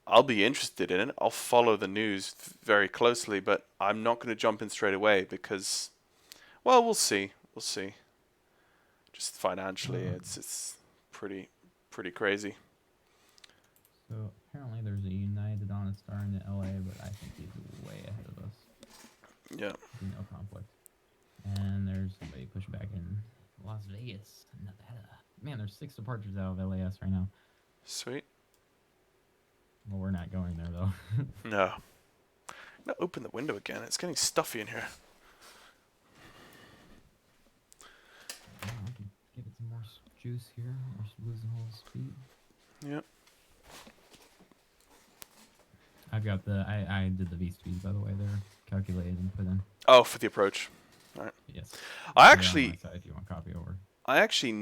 I'll be interested in it. I'll follow the news very closely, but I'm not going to jump in straight away because, well, we'll see. We'll see. Just financially, it's pretty crazy. So apparently there's a United on a star in LA, but I think he's way ahead of us. Yeah. No conflict. And there's somebody pushing back in Las Vegas, Nevada. Man, there's 6 departures out of LAS right now. Sweet. Well, we're not going there though. No. I'm gonna open the window again. It's getting stuffy in here. I can give it some more juice here. We're losing a little speed. Yep. I've got I did the V speeds, by the way. They're calculated and put in. Oh, for the approach. Right. Yes. I Yeah, actually on my side if you want copy over. I actually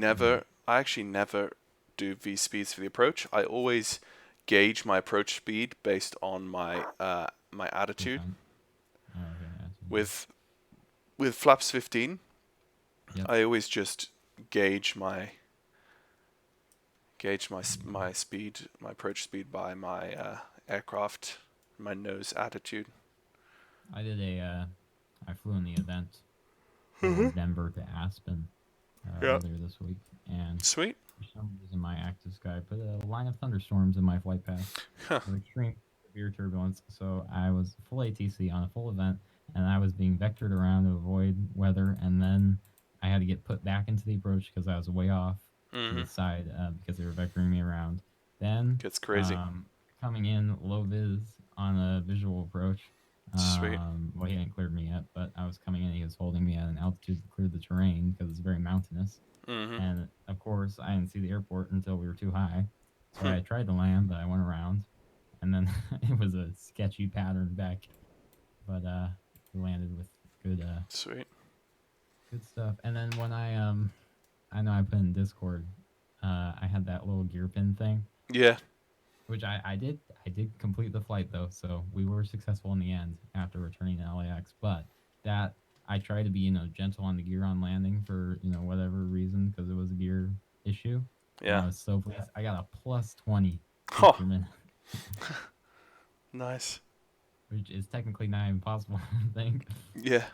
never do V speeds for the approach. I always gauge my approach speed based on my my attitude. Oh, okay, that's With flaps 15, Yep. I always just gauge my speed, my approach speed by my aircraft, my nose attitude. I did I flew in the event for Denver to Aspen Yeah. earlier this week, and Sweet. for some reason my active sky put a line of thunderstorms in my flight path Huh. with extreme severe turbulence. So I was full ATC on a full event, and I was being vectored around to avoid weather, and then I had to get put back into the approach because I was way off to the side because they were vectoring me around. Then Gets crazy. coming in low vis on a visual approach. Sweet. Well, he hadn't cleared me yet, but I was coming in. He was holding me at an altitude to clear the terrain because it's very mountainous. And of course, I didn't see the airport until we were too high. So I tried to land, but I went around, and then it was a sketchy pattern back. But we landed with good Sweet. good stuff. And then when I know I put in Discord, I had that little gear pin thing, Yeah. which I did complete the flight though, so we were successful in the end after returning to LAX. But that I try to be gentle on the gear on landing for whatever reason because it was a gear issue. And Yeah. I was so pleased. I got a plus 20 Huh. feet per minute, Nice. which is technically not even possible. I think. Yeah.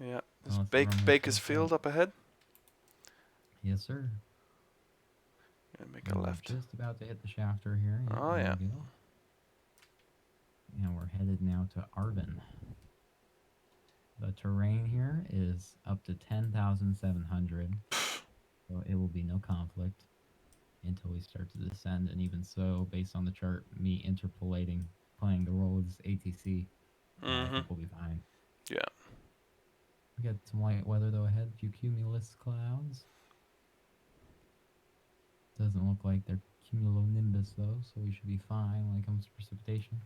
Yeah. There's Unless the runway Bakersfield fills up ahead. Yes, sir. Gonna make a We're left. just about to hit the shafter here. Yep, Oh, there yeah. we go. And we're headed now to Arvin. The terrain here is up to 10,700, so it will be no conflict until we start to descend. And even so, based on the chart, me playing the role as ATC, I think we'll be fine. Yeah. We got some light weather though ahead, a few cumulus clouds. Doesn't look like they're cumulonimbus though, so we should be fine when it comes to precipitation.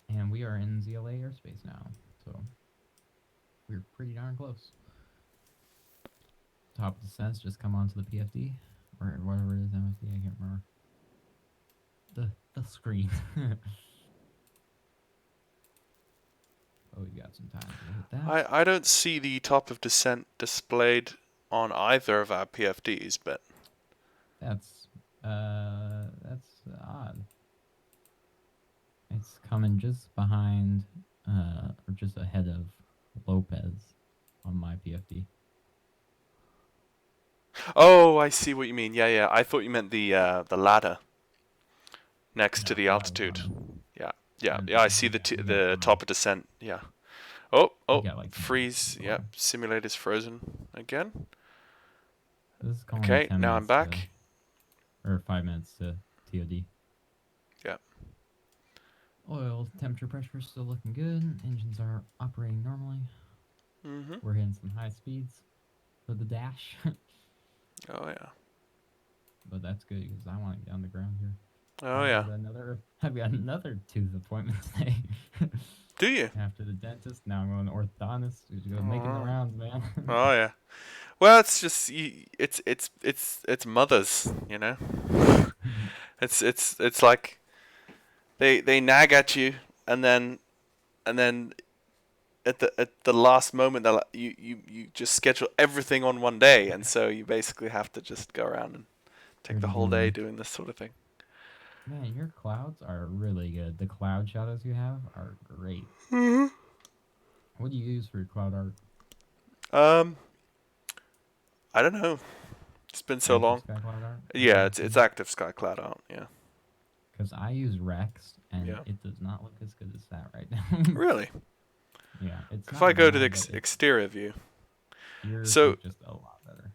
And we are in ZLA airspace now, so we're pretty darn close. Top descents just come onto the PFD, or whatever it is, MFD, I can't remember. The screen. Oh, we got some time to hit that. I don't see the top of descent displayed on either of our PFDs, but That's odd. It's coming just behind, or just ahead of Lopez on my PFD. oh, I see what you mean. Yeah, yeah. I thought you meant the ladder next to No, the that was altitude. on. Yeah, yeah, And yeah. I see we got the fine. top of descent. Yeah. Oh, got, like, freeze. below. Yep, simulator's frozen again. This is calling Okay, 10 now I'm minutes back. or 5 minutes to TOD. Yeah. Oil temperature pressure is still looking good. Engines are operating normally. We're hitting some high speeds for the dash. Oh yeah. But that's good because I want to get on the ground here. Oh yeah. I've got another tooth appointment today. Do you? After the dentist, now I'm going to orthodontist. Who's going making the rounds, man. Oh yeah. Well, it's just it's mothers, you know. It's like they nag at you, and then at the last moment they're like, you just schedule everything on one day, and so you basically have to just go around and take the whole day doing this sort of thing. Man, your clouds are really good. The cloud shadows you have are great. What do you use for your cloud art? I don't know. It's been so Active long. Sky Cloud art? Yeah, it's active sky cloud art. Yeah. Because I use Rex, and Yeah. it does not look as good as that right now. Really? Yeah, it's If not I go to the bad, but exterior view, yours so- look just a lot better.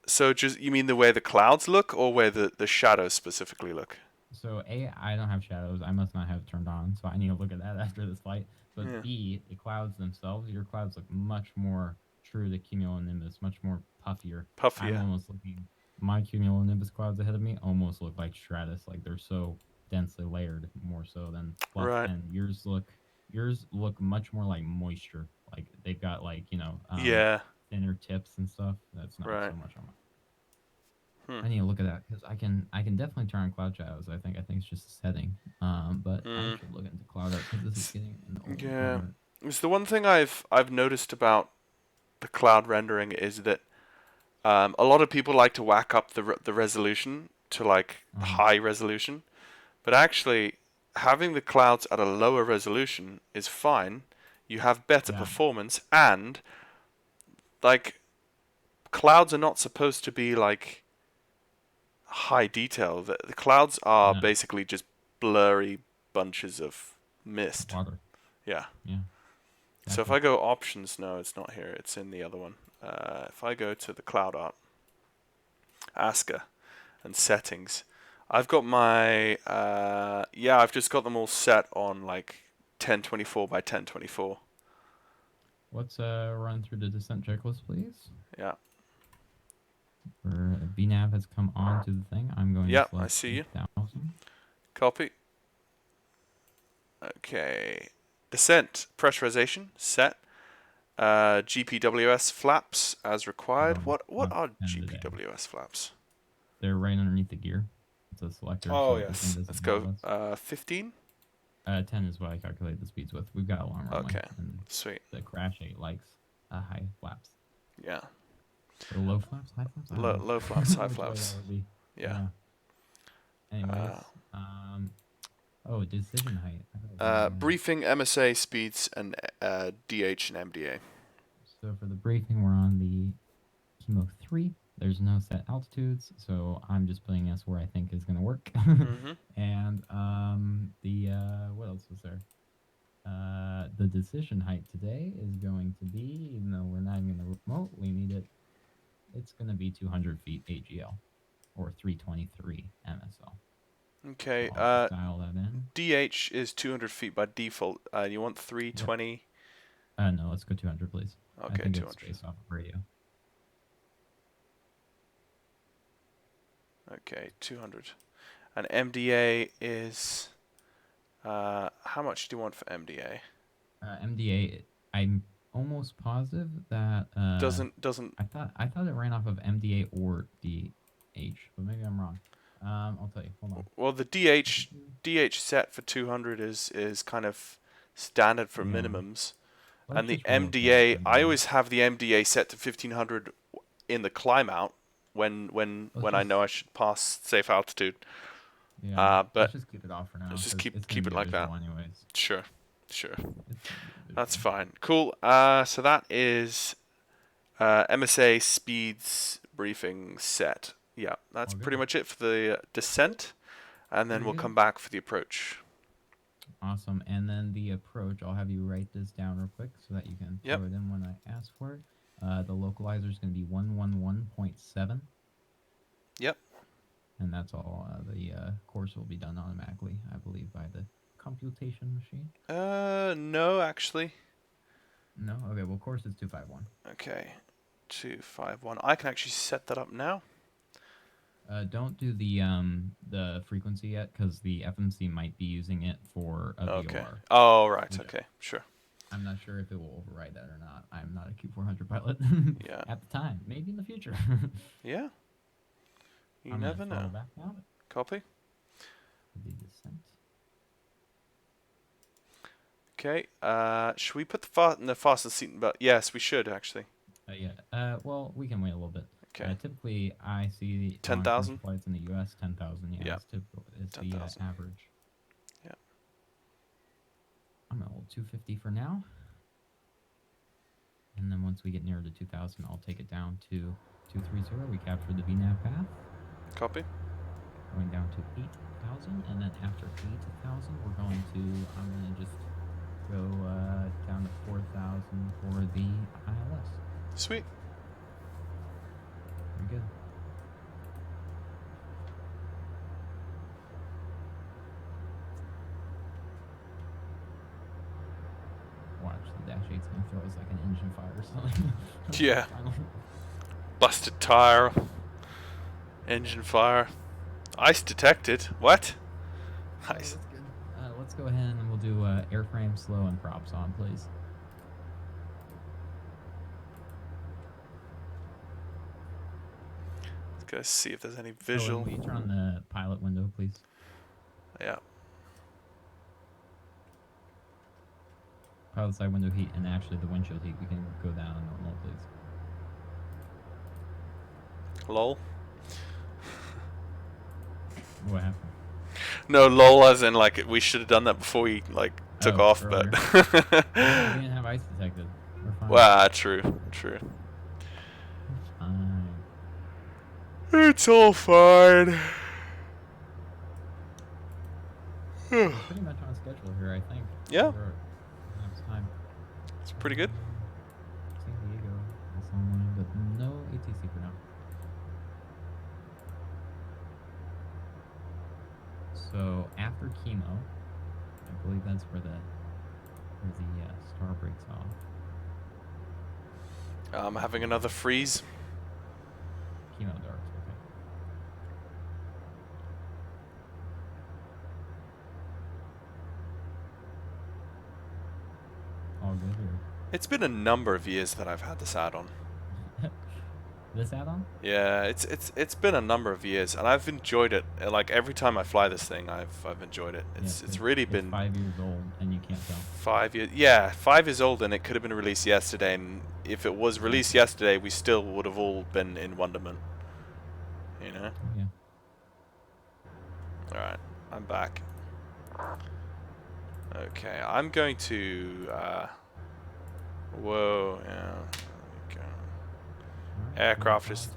so just you mean the way the clouds look, or where the shadows specifically look? So A, I don't have shadows. I must not have it turned on, so I need to look at that after this flight. But Yeah. B, the clouds themselves, your clouds look much more true to cumulonimbus, much more puffier. I'm Puffier. almost looking. My cumulonimbus clouds ahead of me almost look like stratus, like they're so densely layered, more so than fluff. Right. And yours look much more like moisture, like they've got Yeah. thinner tips and stuff. That's not Right. so much on my. I need to look at that because I can definitely turn on cloud shadows. I think it's just a setting. But I should look into cloud art because this is getting an old Yeah. art. It's the one thing I've noticed about the cloud rendering is that a lot of people like to whack up the resolution to like high resolution, but actually having the clouds at a lower resolution is fine. you have better Yeah. performance, and like clouds are not supposed to be like high detail. The clouds are No. basically just blurry bunches of mist. Water. Yeah. Yeah. So if Exactly. I go options, no, it's not here. It's in the other one. If I go to the cloud art, ASCA, and settings, I've got my yeah, I've just got them all set on like 1024 by 1024. Let's run through the descent checklist, please. Yeah. Where VNav has come onto the thing. I'm going Yep, to select I see you. 8,000. Copy. Okay. Descent pressurization set. GPWS flaps as required. What are GPWS flaps? They're right underneath the gear. It's a selector. Oh so the yes. thing Let's doesn't go. have us. 15. 10 is what I calculate the speeds with. We've got a long runway. Okay. And Sweet. the Crash 8 likes high flaps. Yeah. Or low flaps? High flaps? I don't know. Low flaps, high Which way flaps. that would be. Yeah. Anyways. Oh, decision height. I thought Briefing, MSA, speeds, and DH and MDA. So for the briefing, we're on the Chemo 3. There's no set altitudes, so I'm just putting us where I think is going to work. Mhm. And what else was there? The decision height today is going to be, even though we're not even going to remotely need it, it's going to be 200 feet AGL, or 323 MSL. Okay. So I'll dial that in. DH is 200 feet by default. You want 320? No, let's go 200, please. I Okay, think 200. it's based off of radio. Okay, 200. And MDA is how much do you want for MDA? MDA, I'm almost positive that Doesn't I thought it ran off of MDA or DH, but maybe I'm wrong. I'll tell you. Hold on. well, the DH set for 200 is kind of standard for Yeah. minimums. Let's And the just roll with MDA, that. I always have the MDA set to 1500 in the climb out when I know I should pass safe altitude. Yeah, but let's just keep it off for now. let's just 'cause keep it's gonna it be like that. visual anyways. Sure. It's gonna be That's visual. fine. Cool. So that is MSA speeds briefing set. Yeah, that's All good. pretty much it for the descent, and then Very we'll good. come back for the approach. Awesome. And then the approach, I'll have you write this down real quick so that you can Yep. throw it in when I ask for it. The localizer is going to be 111.7. Yep. And that's all. The course will be done automatically, I believe, by the computation machine. No, actually. No? Okay, well, course is 251. Okay, 251. I can actually set that up now. Don't do the frequency yet, because the FMC might be using it for a Okay. VOR. Oh, right. Yeah. Okay, sure. I'm not sure if it will override that or not. I'm not a Q400 pilot Yeah. at the time. Maybe in the future. Yeah. You I'm never gonna throttle know. back now. Copy. The descent. Okay. Should we put the fasten seat belt? Yes, we should actually. Yeah. Well, we can wait a little bit. Okay. Typically, I see 10,000? flights in the U.S. 10,000. Yeah, Yeah. it's typical. It's the 10,000. average. Yeah. I'm at 250 for now. And then once we get nearer to 2,000, I'll take it down to 230. We captured the VNav path. Copy. Going down to 8,000, and then after 8,000, I'm going to just go down to 4,000 for the ILS. Sweet. Very good. Watch, the Dash-8's gonna throw us like an engine fire or something. Yeah. Finally. Busted tire. Engine fire. Ice detected. What? Oh, Ice. that's good. Let's go ahead and we'll do airframe slow and props on, please. Let's go see if there's any Oh, visual. and will you turn on the pilot window, please? Yeah. Pilot side window heat and actually the windshield heat. We can go down to normal, please. Lol. What happened? No, lol as in like we should have done that before we like took Oh, off, earlier. but We didn't have ice detected. We're fine. Well, true, true. We're fine. It's all fine. We're pretty much on schedule here, I think. Yeah. For next time. It's pretty good. San Diego is online, but no ATC for now. So after chemo, I believe that's where the star breaks off. I'm having another freeze. Chemo darks, okay. All good here. It's been a number of years that I've had this add-on. This add-on? Yeah, it's been a number of years, and I've enjoyed it. Like every time I fly this thing, I've enjoyed it. It's really been 5 years old, and you can't tell. 5 years. Yeah, 5 years old, and it could have been released yesterday. And if it was released yesterday, we still would have all been in wonderment. You know. Yeah. All right, I'm back. Okay, I'm going to. Whoa, yeah. There we go. Aircraft is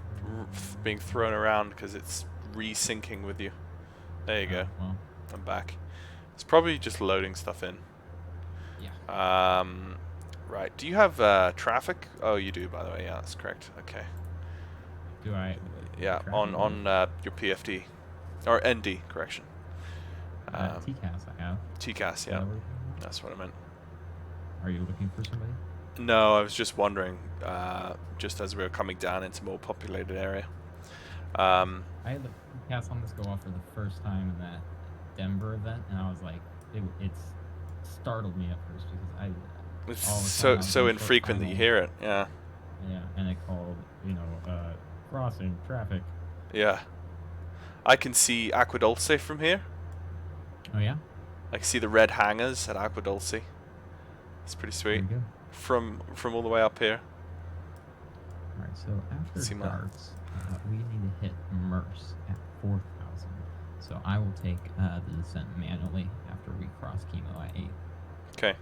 being thrown around because it's resyncing with you. There you go. Well, I'm back. It's probably just loading stuff in. yeah. Right. Do you have traffic? Oh, you do, by the way. Yeah, that's correct. Okay. Do I? Yeah, on your PFD or ND, correction. TCAS I have. TCAS, yeah. That's what I meant. Are you looking for somebody? No, I was just wondering, just as we were coming down into more populated area. I had the TCAS on this go off for the first time in that Denver event, and I was like, it startled me at first because I. It's all of a sudden I was so on infrequent that you channel. hear it. Yeah. Yeah, and it called, crossing traffic. Yeah. I can see Aqua Dulce from here. Oh yeah. I can see the red hangars at Aqua Dulce. It's pretty sweet. Very good. From all the way up here. All right, so after See my- darts, we need to hit MERS at 4,000. So I will take the descent manually after we cross chemo at 8, Okay.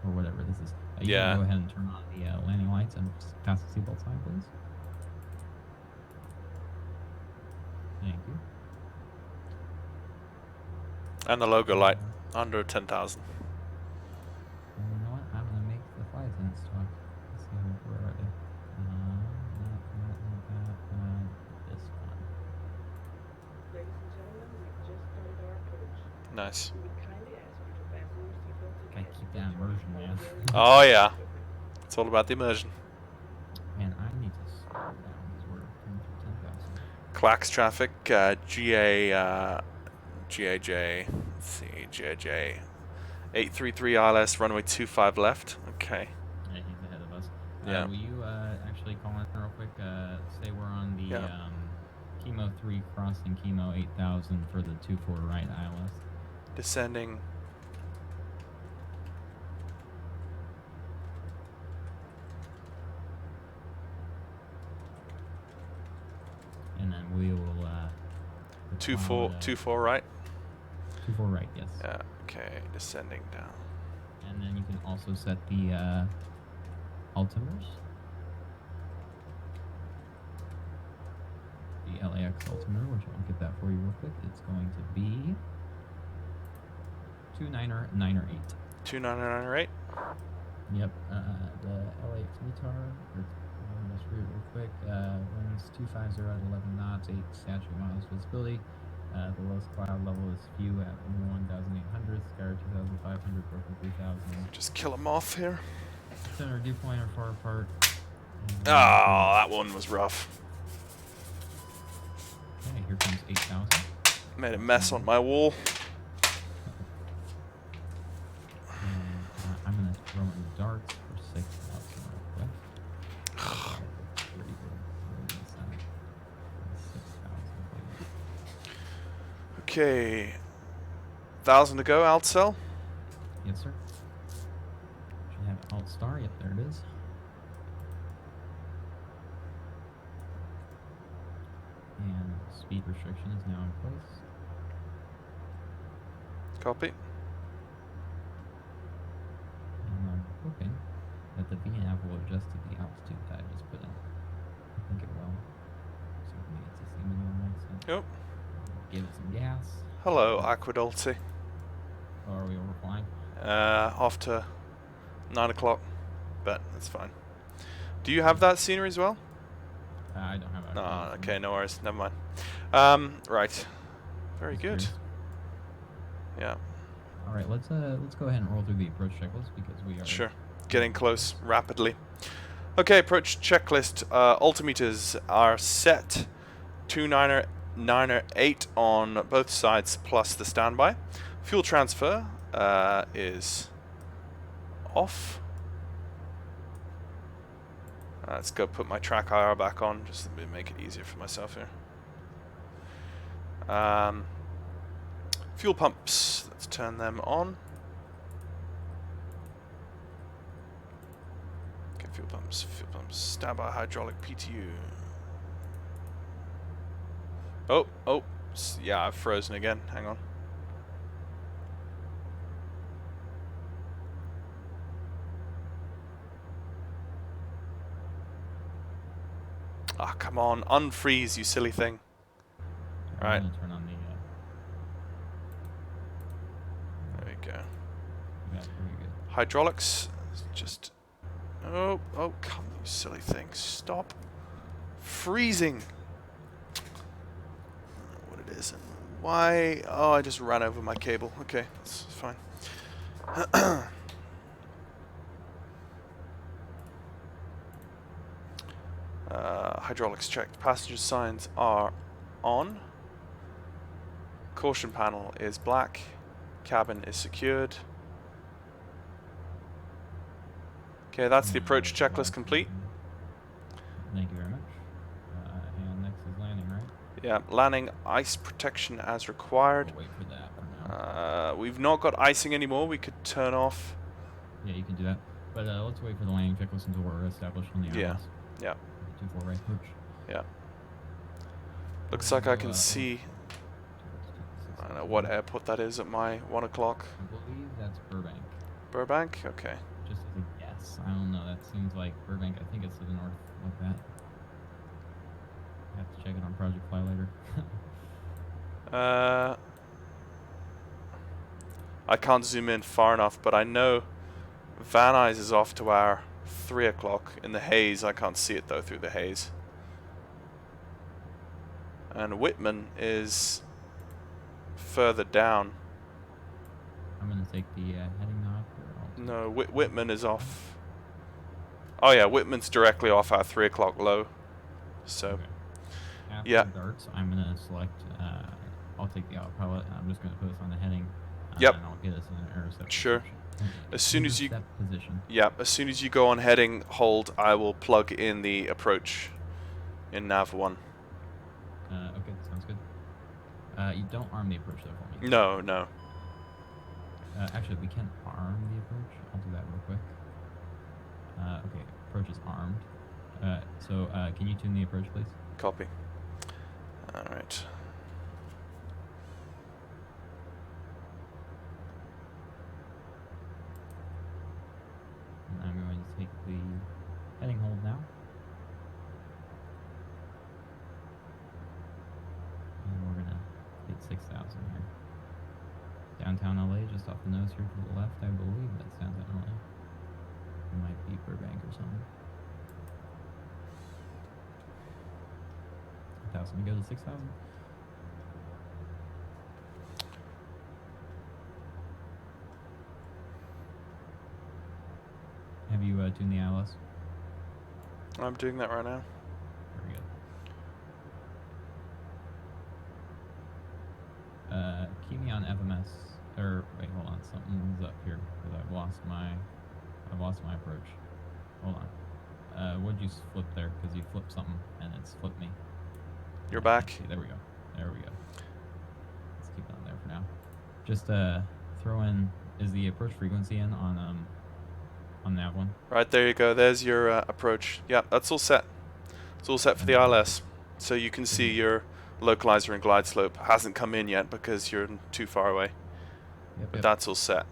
or whatever this is. You Yeah. can go ahead and turn on the landing lights and pass the seatbelt sign, please. Thank you. And the logo light under 10,000. And you know what? I'm gonna make the flight attendants talk. Let's see where are they? This one. Ladies and gentlemen, we've just started our approach. Nice. We would kindly ask you to fasten your seatbelts Gotta again. keep that immersion, man. Oh yeah. It's all about the immersion. Man, I need to slow down because we're coming through 10,000. Clacks traffic, GAJ, let's see, GAJ, 833 ILS, runway 25 left. Okay. Yeah, he's ahead of us. Yeah. Will you actually call in real quick? Say we're on the Yeah. chemo 3 crossing chemo 8000 for the 24 right ILS. Descending. And then we will. 24 right. 24 right, yes. Yeah. Okay. Descending down. And then you can also set the altimeters. The LAX altimeter, which I'll get that for you real quick. It's going to be 2998. 2998. Yep. The LAX METAR, I'm just read it real quick. Winds 250 at 11 knots, 8 statute miles visibility. The lowest cloud level is few at 1,800, sky 2,500, broken 3,000. Just kill him off here. Center dew point are far apart. Oh, that one was rough. Okay, here comes 8,000. Made a mess on my wall. And I'm going to throw in darts for 6,000 real quick. Pretty good. 6,000, please. Okay. 1,000 to go, out cell. Yes, sir. Should have alt star. Yep, there it is. And speed restriction is now in place. Copy. And I'm hoping nav will adjust to the altitude that I just put in. I think it will. So we need to see minimum exit. Yep. Give it some gas. Hello, Aquadulty. Oh, are we overflying? Off to 9 o'clock, but that's fine. Do you have that scenery as well? I don't have No, Aquadulty. okay, no worries, never mind. Right. Very Just good. curious. Yeah, All right, let's go ahead and roll through the approach checklist because we are sure. Getting close rapidly. Okay, approach checklist. Altimeters are set. 298 on both sides plus the standby. Fuel transfer is off. Let's go put my track IR back on just to make it easier for myself here. Fuel pumps, let's turn them on. Okay, fuel pumps, standby hydraulic PTU. Oh, yeah, I've frozen again, hang on. Ah, come on, unfreeze, you silly thing. I'm Right. gonna turn on the. There we go. Yeah, very good. Hydraulics, just... Oh, come, you silly thing. Stop freezing. I don't know what it is and why. Oh, I just ran over my cable. Okay, that's fine. Hydraulics checked. Passenger signs are on. Caution panel is black. Cabin is secured. Okay, that's the approach checklist complete. Thank you very much. And next is landing, right? Yeah, landing ice protection as required. We'll wait for that for now. We've not got icing anymore. We could turn off. Yeah, you can do that. But let's wait for the landing checklist until we're established on the ILS. Yeah, yeah. 24 right approach. Yeah. Looks like I can see. I don't know what airport that is at my 1 o'clock. I believe that's Burbank. Burbank? Okay. Just as a guess. I don't know. That seems like Burbank. I think it's to the north like that. I have to check it on Project Fly later. I can't zoom in far enough, but I know Van Nuys is off to our 3 o'clock in the haze. I can't see it though through the haze. And Whitman is further down. I'm gonna take the heading knob. No, Whitman is off. Oh yeah, Whitman's directly off our 3 o'clock low. So, Okay. After yeah. darts, I'm gonna select. I'll take the autopilot. And I'm just gonna put us on the heading. Yep. And I'll get us in an intercept Sure. position. As soon as you- Intercept position. yeah, as soon as you go on heading hold, I will plug in the approach in nav 1. Okay, sounds good. You don't arm the approach though for me. No, no. Actually, we can arm the approach. I'll do that real quick. Okay, approach is armed. So can you tune the approach, please? Copy. Alright. And I'm going to take the heading hold now. And we're gonna hit 6,000 here. Downtown LA, just off the nose here to the left, I believe that's downtown LA. It might be Burbank or something. 1,000 to go to 6,000. Have you tuned the ILS? I'm doing that right now. Very good. Keep me on FMS. Or wait, hold on. Something's up here because I've lost my approach. Hold on. What'd you flip there? Because you flipped something and it's flipped me. You're I back. can't see. There we go. There we go. Let's keep it on there for now. Just throw in. Is the approach frequency in on nav one? Right, there you go. There's your approach. Yeah, that's all set. It's all set for the ILS. So you can see your localizer and glide slope hasn't come in yet because you're too far away. Yep. But that's all set.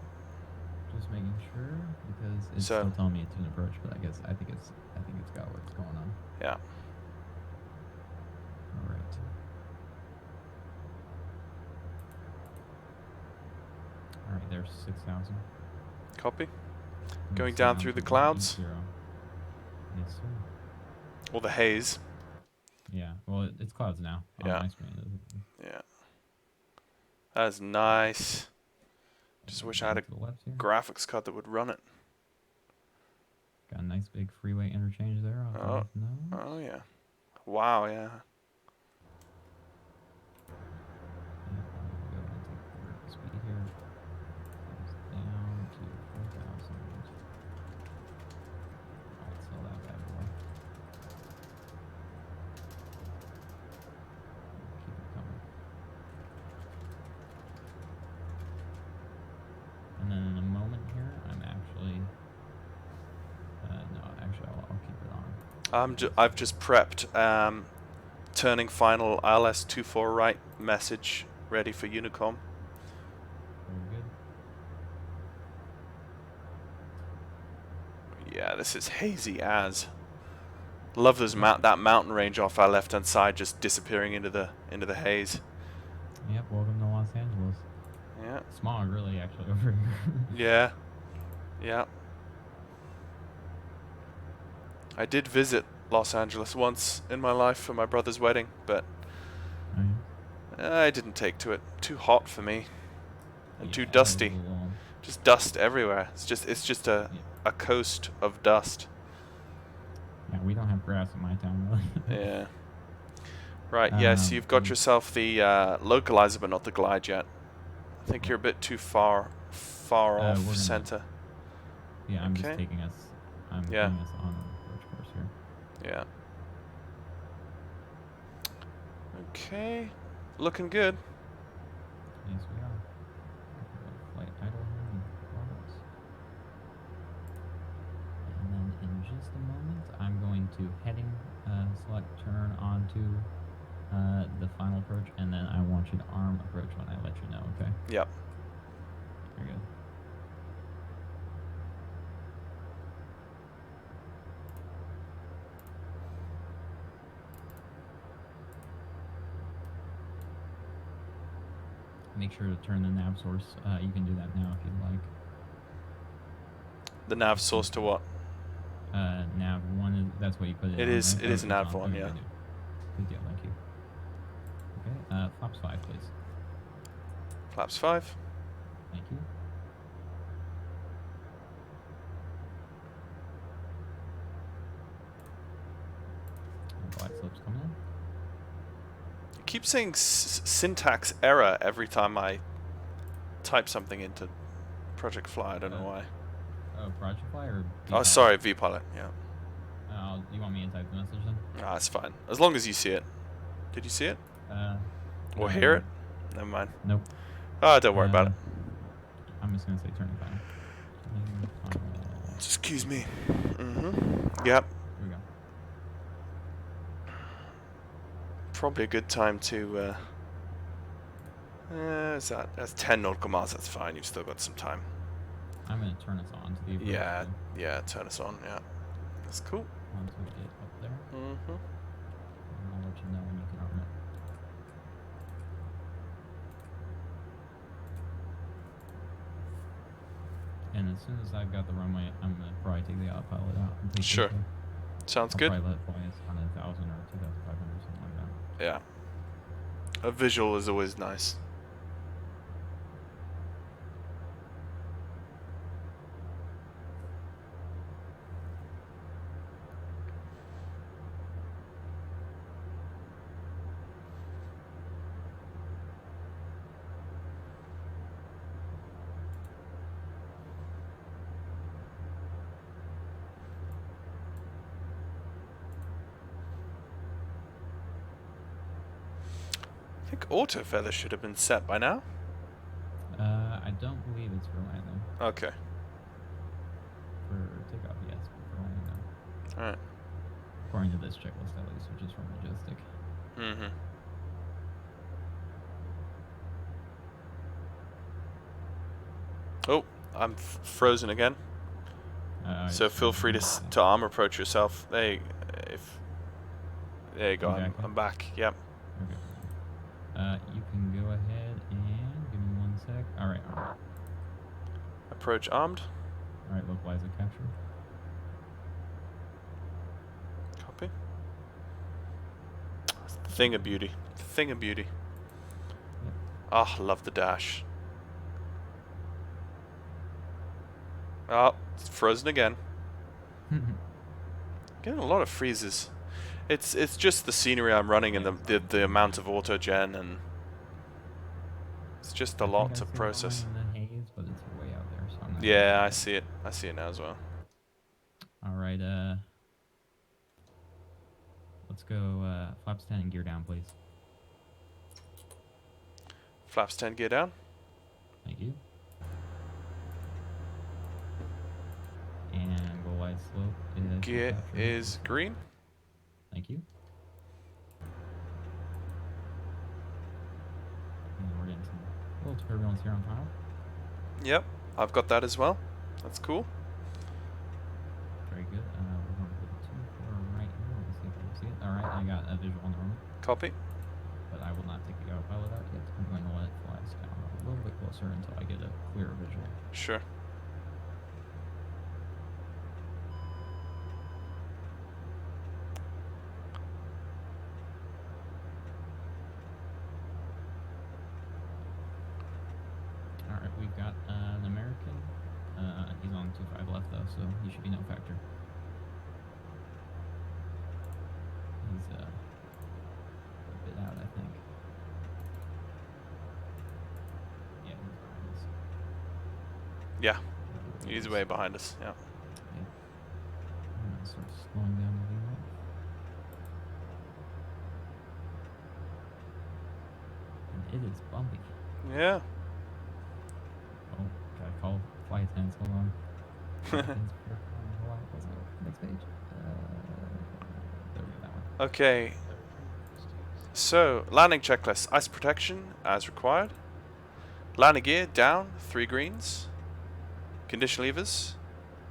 Just making sure because It's So- still telling me it's an approach, but I think it's got what's going on. Yeah. All right. All right, there's 6,000. Copy. Move Going down through the clouds. 780. Yes, sir. Or the haze. Yeah. Well, it's clouds now on Yeah. my screen. Yeah. That's nice. Just wish I had a To the left here. graphics card that would run it. Got a nice big freeway interchange there. Oh. Oh yeah. Wow, yeah. Go and take the speed here. Goes down to 4,000. Alright, sell that bad boy. Keep it coming. And then in a moment here, I'm actually... no, actually, I'll keep it on. I've just prepped turning final ILS24 right message ready for Unicom. Very good. Yeah, this is hazy as. Love those that mountain range off our left hand side just disappearing into the haze. Yep, welcome to Los Angeles. Yeah. Smog, really, actually, over here. Yeah. Yeah. I did visit Los Angeles once in my life for my brother's wedding, but Oh, yeah. I didn't take to it. Too hot for me. And too Yeah, it was dusty. a little- Just dust everywhere. It's just a coast of dust. Yeah, we don't have grass in my town, really. Yeah. Right, yes, you've got Mm. yourself the localizer but not the glide jet. I think you're a bit too far we're off gonna- center. Yeah, I'm just Okay. taking us. I'm Yeah. putting us on an approach course here. Yeah. Okay. Looking good. Yes, we are. Flight idle here in progress. And then in just a moment, I'm going to heading select turn onto the final approach, and then I want you to arm approach when I let you know. Okay. Yep. Very good. Make sure to turn the nav source. You can do that now if you'd like. The nav source to what? Nav 1 is that's what you put it It on, is- right? it is it's nav on. 1, Okay, yeah. Good deal. Good deal, thank you. Okay, flaps 5, please. Flaps 5. Thank you. And glide slopes coming in. You keep saying syntax error every time I type something into Project Fly. I don't know why. Oh, Project Fly or? Oh, VPilot? sorry, VPilot. Yeah. You want me to type the message then? Ah, that's fine. As long as you see it. Did you see it? Or no, hear it? Never mind. Nope. Ah, don't worry about it. I'm just gonna say turning final. Turning final. Excuse me. Mm-hmm. Yep. Here we go. Probably a good time to. That's 10 nautical miles. That's fine. You've still got some time. I'm gonna turn us on to the approach. Yeah. too, Yeah. Turn us on. Yeah. That's cool. Once we get up there, Mm-hmm. and I'll let you know when you can arm it. And as soon as I've got the runway, I'm gonna probably take the autopilot out and take Sure. it there. Sounds I'll good. probably let it fly us on 1,000 or 2,500, something like that. Yeah. A visual is always nice. I think auto feather should have been set by now. I don't believe it's for landing. Okay. For takeoff, yes, but for landing, no. Alright. According to this checklist, at least, which is from Majestic. Mm-hmm. Oh, I'm frozen again. So feel free to arm approach yourself. There you go. I'm back. Yep. Okay. You can go ahead and give me 1 sec. All right. Approach armed. All right. Localize and capture. Copy. Thing of beauty. Thing of beauty. Ah, love the dash. Oh, it's frozen again. Getting a lot of freezes. It's just the scenery I'm running and the amount of autogen, and it's just a lot to process. In the haze, but it's way out there, so I'm not Yeah, I see it. I see it now as well. All right. Let's go. Flaps 10 and gear down, please. Flaps 10, gear down. Thank you. And go wide slope. Gear is green. Thank you. And we're getting some little turbulence here on final. Yep, I've got that as well. That's cool. Very good. We're going to put 2 for right here. Let's see if we can see it. All right, I got a visual on the runway, Copy. but I will not take the autopilot out yet. I'm going to let it fly us down a little bit closer until I get a clearer visual. Sure. Alright, we've got an American. He's on 25 left though, so he should be no factor. He's a bit out, I think. Yeah, he's behind us. Yeah, he's way behind us. Yeah. Yeah. I'm gonna start slowing down the VMAX. And it is bumpy. Yeah. Oh, gotta call flight attendants. Hold on. Hold on. Let's go. Next page. There we go. That one. Okay. So, landing checklist. Ice protection as required. Landing gear down. 3 greens. Condition levers.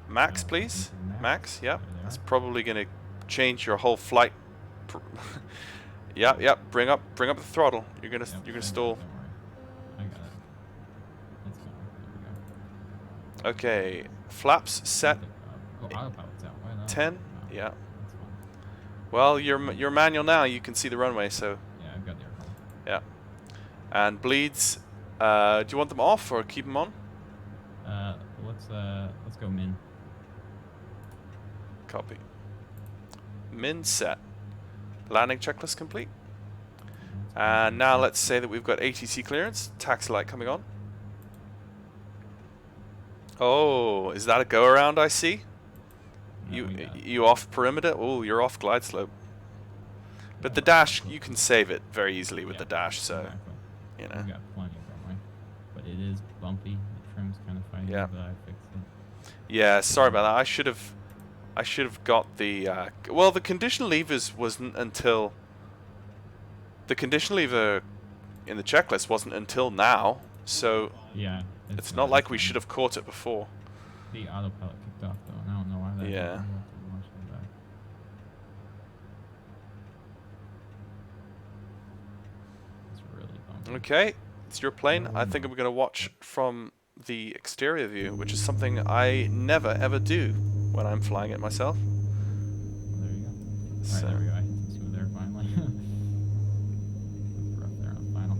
Max, please. Max. Yep. That's probably gonna change your whole flight. Yep. Bring up the throttle. You're gonna stall. Don't worry. I got it. Let's go. There we go. Okay. Flaps set. Oh, autopilot's out. Why not? 10. No, Yeah. that's fine. Well, you're manual now. You can see the runway, so Yeah, I've got the aircon. yeah. And bleeds. Do you want them off or keep them on? Let's go min. Copy. Min set. Landing checklist complete. And now let's say that we've got ATC clearance. Taxi light coming on. Oh, is that a go around? I see. No, we got it. You off perimeter? Oh, you're off glide slope. But the dash, you can save it very easily with the dash, so Exactly. you know. We've got plenty of runway, but it is bumpy. The trim's kind of funny, Yeah. but I fixed it. Yeah, sorry about that. I should have got the well, the condition levers wasn't until the condition lever in the checklist wasn't until now, so Yeah. it's not like we should have caught it before. The autopilot kicked off though, and I don't know why that. Yeah. happened. We'll have to watch it back. It's really bumpy. Okay, it's your plane. I think I'm going to watch from the exterior view, which is something I never ever do when I'm flying it myself. Well, there you go. Alright, So, there we go. I hit some smooth air finally. Rough there on final.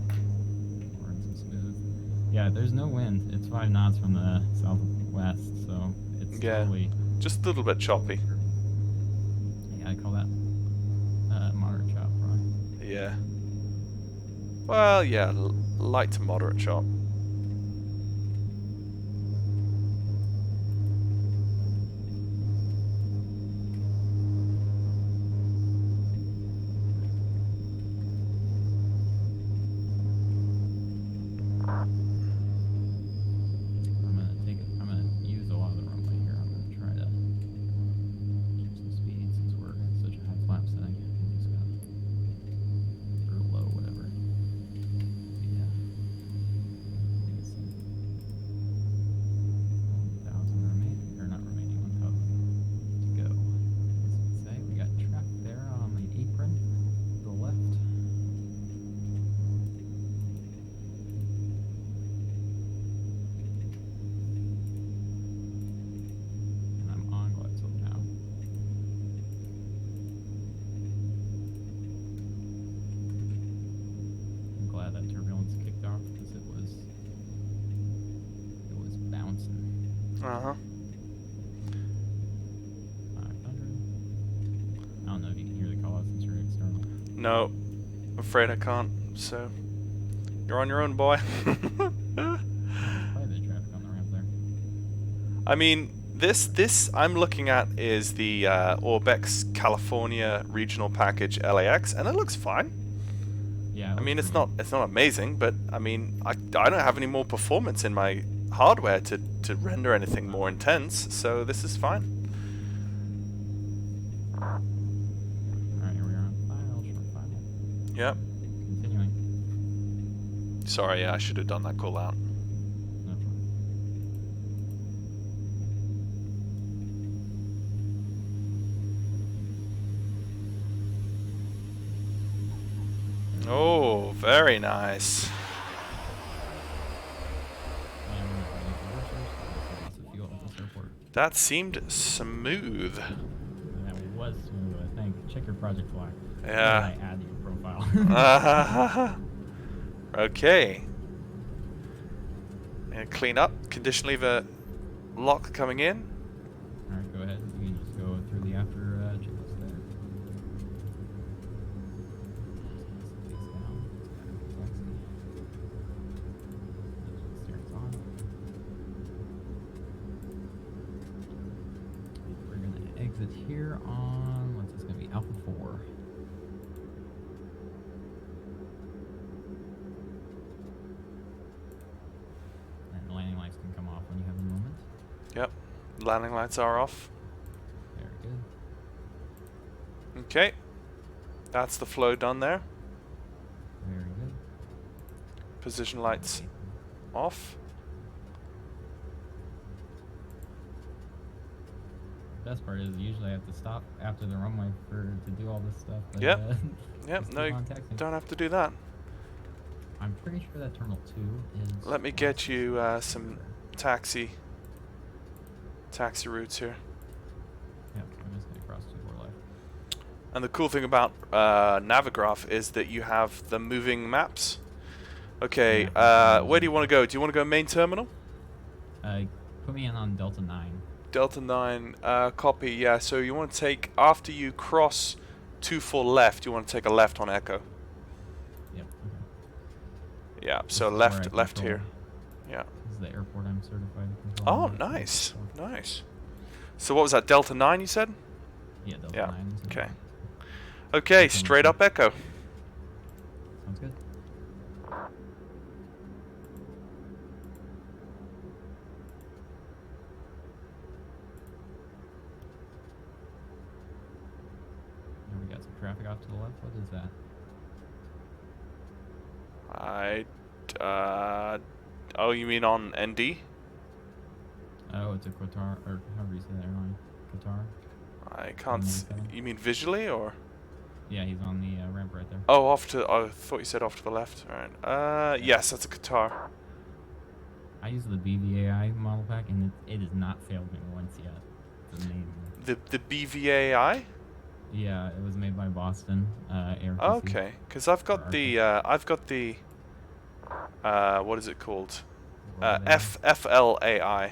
We're in some smooth. Yeah, there's no wind. It's 5 knots from the southwest, so it's Yeah. totally. just a little bit choppy. Yeah, I call that moderate chop, right? Yeah. Well, yeah, light to moderate chop. I'm gonna use a lot of the runway here. I'm gonna try to keep some speed since we're in such a high flap setting. I'm just gonna, or low, whatever. Yeah. Uh-huh. 500. I don't know if you can hear the call out since you're external. No, I'm afraid I can't. So, you're on your own, boy. Quite a bit of traffic on the ramp there. I mean, this I'm looking at is the Orbex California regional package LAX, and it looks fine. Yeah, I mean, it's not amazing, but I mean, I don't have any more performance in my hardware to render anything more intense, so this is fine. Alright, here we are on final, short final. Yep. Continuing. Sorry, yeah, I should have done that call out. No problem. Oh, very nice. And we're ready for reversals. Lots of fuel at this airport. That seemed smooth. That was smooth, I think. Check your project flag. Yeah. I add to your profile. Okay. And clean up. Condition lever lock coming in. Alright, go ahead. You can just go through the after checklist there. Face down. Flexing. Steering's on. We're gonna exit here on, what's this gonna be? Alpha 4. And the landing lights can come off when you have a moment. Yep. Landing lights are off. Very good. Okay. That's the flow done there. Very good. Position lights off. The best part is usually I have to stop after the runway to do all this stuff. But, Yep. just Yep, no, keep you on texting. don't have to do that. I'm pretty sure that Terminal 2 is... Let me get you some taxi routes here. Yep, I'm just gonna cross 2-4 left. And the cool thing about Navigraph is that you have the moving maps. Okay, where do you want to go? Do you want to go main terminal? Put me in on Delta 9. Delta 9, copy, yeah. So you want to take, after you cross 24 left, you want to take a left on Echo. Yep, okay. Yeah, so This is where I left control. here. Yeah. This is the airport I'm certified to control. Oh, nice, nice. So what was that, Delta 9 you said? Yeah, Delta Yeah, 9. is okay. okay. Okay, straight up Echo. Sounds good. Now we got some traffic off to the left. What is that? Oh, you mean on ND? Oh, it's a Qatar, or however you say that airline. Qatar? I can't. You mean visually or? Yeah, he's on the ramp right there. Oh, off to. I thought you said off to the left. All right. Yes, that's a Qatar. I use the BVAI model pack, and it has not failed me once yet. It's amazing. The BVAI? Yeah, it was made by Boston Air. Okay, because I've got the what is it called? FLAI.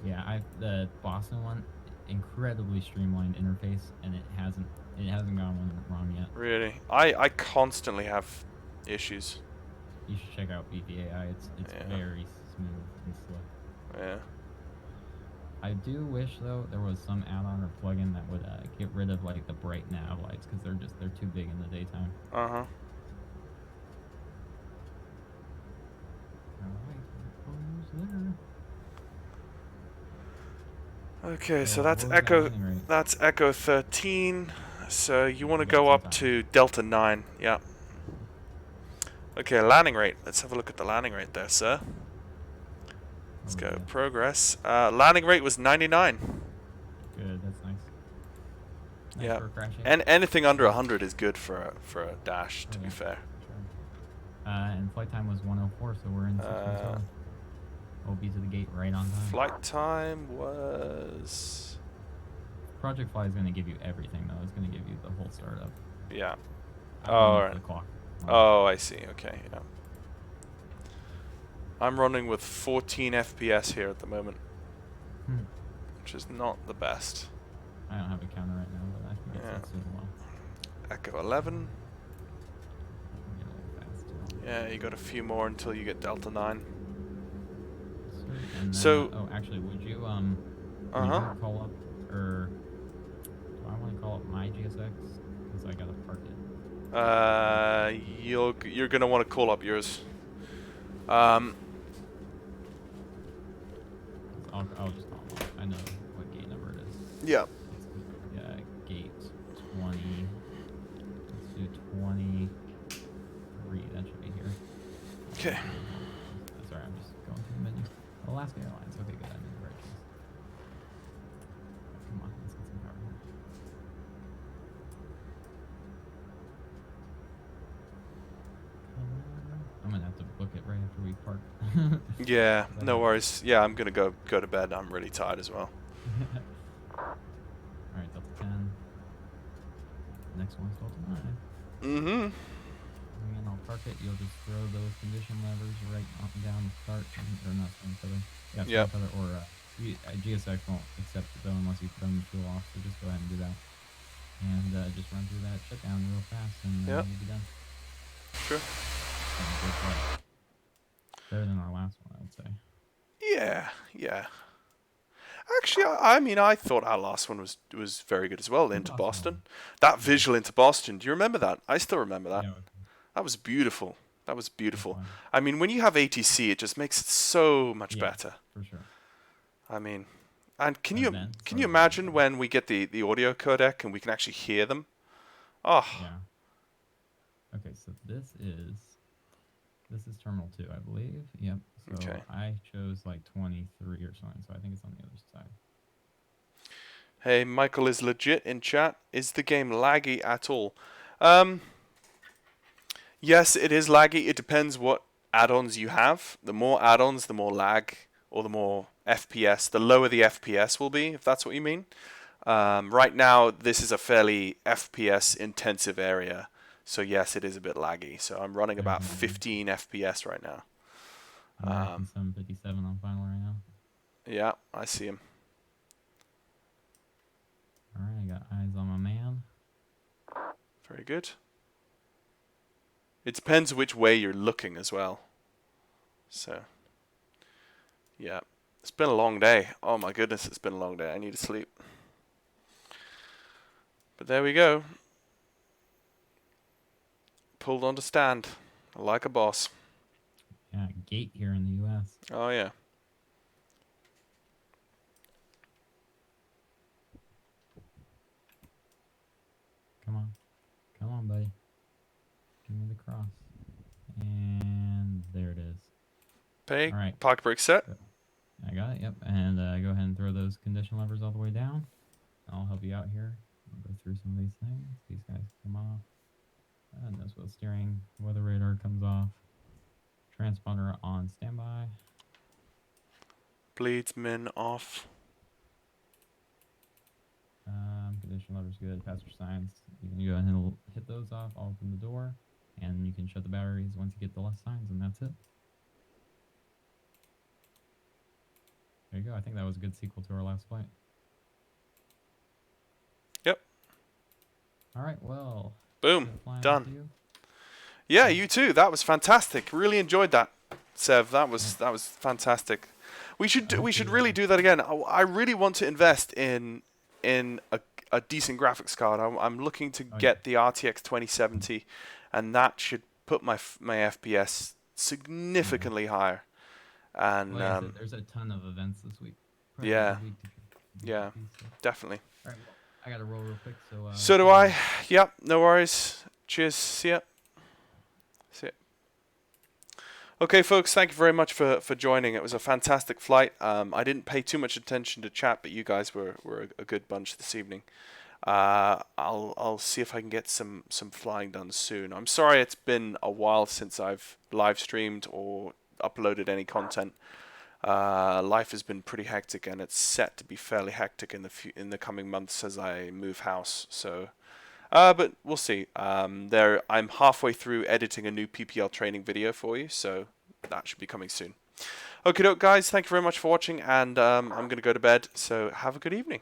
Yeah, the Boston one, incredibly streamlined interface, and it hasn't gone one wrong yet. Really, I constantly have issues. You should check out BVAI. It's Yeah. very smooth and slick. Yeah. I do wish though there was some add-on or plugin that would get rid of like the bright nav lights because they're too big in the daytime. Uh-huh. Okay, so that's what was that Echo. landing rate? That's Echo 13. So you want to got go some up time. to Delta 9. Yeah. Okay, landing rate. Let's have a look at the landing rate there, sir. Let's Oh, go yeah. progress. Landing rate was 99. Good, that's nice. Nice Yeah. for a crashing. And anything under 100 is good for a dash, to Oh, be yeah. fair. Sure. And flight time was 104, so we're in 617. We'll be to the gate right on time. Flight time was... Project Fly is going to give you everything, though. It's going to give you the whole startup. Yeah. I don't Oh, know alright. the clock. Oh, I see. Okay, yeah. I'm running with 14 FPS here at the moment, Hmm. which is not the best. I don't have a counter right now, but I think Yeah. it's doing well. Echo 11. I'm getting a little fast too. Yeah, you got a few more until you get Delta 9. Sweet. And then, So- oh, actually, would you Uh-huh. call up, or do I want to call up my GSX? Because I gotta park it. You're gonna want to call up yours. I'll just call them off. I know what gate number it is. Yeah. Yeah, gate 20. Let's do 23. That should be here. Okay. Sorry, I'm just going through the menu. Alaska Airlines. Okay, good. I'm in the right place. Come on, let's get some power here. I'm gonna have to book it right after we park. Yeah, no worries. Yeah, I'm gonna go to bed. I'm really tired as well. Alright, Delta 10. Next one's Delta 9. Mm-hmm. And I'll park it. You'll just throw those condition levers right up and down the start. Or not string feather. Yeah, string Yep. feather. Or GSX won't accept it though unless you turn the fuel off. So just go ahead and do that. And just run through that shutdown real fast and Yep. you'll be done. Sure. Better than our last one, I would say. Yeah, yeah. Actually, I mean, I thought our last one was very good as well. Into last one. Boston, that visual into Boston. Do you remember that? I still remember that. Yeah, That was beautiful. That was beautiful. fun. I mean, when you have ATC, it just makes it so much Yeah. better. For sure. I mean, and can And you imagine when we get the audio codec and we can actually hear them? Oh, Yeah. Okay, so this is terminal 2, I believe. Yep. So Okay. I chose like 23 or something, so I think it's on the other side. hey, Michael is legit in chat. Is the game laggy at all? Yes, it is laggy. It depends what add-ons you have. The more add-ons, the more lag, or the more FPS. The lower the FPS will be, if that's what you mean. Right now, this is a fairly FPS intensive area. So yes, it is a bit laggy. So I'm running about 15 FPS right now. American 757 on final right now. Yeah, I see him. Alright, I got eyes on my man. Very good. It depends which way you're looking as well. So, yeah. It's been a long day. Oh my goodness, it's been a long day. I need to sleep. But there we go. Pulled on to stand. Like a boss. Yeah, gate here in the US. Oh yeah. Come on. Come on, buddy. Give me the cross. And there it is. Pay. All right. Park brake set. I got it, yep. And go ahead and throw those condition levers all the way down. I'll help you out here. I'll go through some of these things. These guys come off. Nose wheel steering. Weather radar comes off. Transponder on standby. Bleeds min off. Condition levers good. Passenger signs. You can go ahead and hit those off. I'll open the door. And you can shut the batteries once you get the left signs, and that's it. There you go. I think that was a good sequel to our last flight. Yep. All right. Well. Boom. good flying Done. with you. Yeah, you too. That was fantastic. Really enjoyed that, Sev. That was fantastic. We should really do that again. I really want to invest in a decent graphics card. I'm looking to get the RTX 2070, and that should put my FPS significantly higher. And Like I said, there's a ton of events this week. Probably yeah. this week to Yeah. get these, so. definitely. All right, well, I gotta roll real quick. So. So do I. Yep. No worries. Cheers. See ya. See ya. Okay, folks. Thank you very much for joining. It was a fantastic flight. I didn't pay too much attention to chat, but you guys were a good bunch this evening. I'll see if I can get some flying done soon. I'm sorry it's been a while since I've live streamed or uploaded any content. Life has been pretty hectic, and it's set to be fairly hectic in the coming months as I move house. So, but we'll see. I'm halfway through editing a new PPL training video for you, so that should be coming soon. Okay, doke, guys. Thank you very much for watching, and I'm going to go to bed. So have a good evening.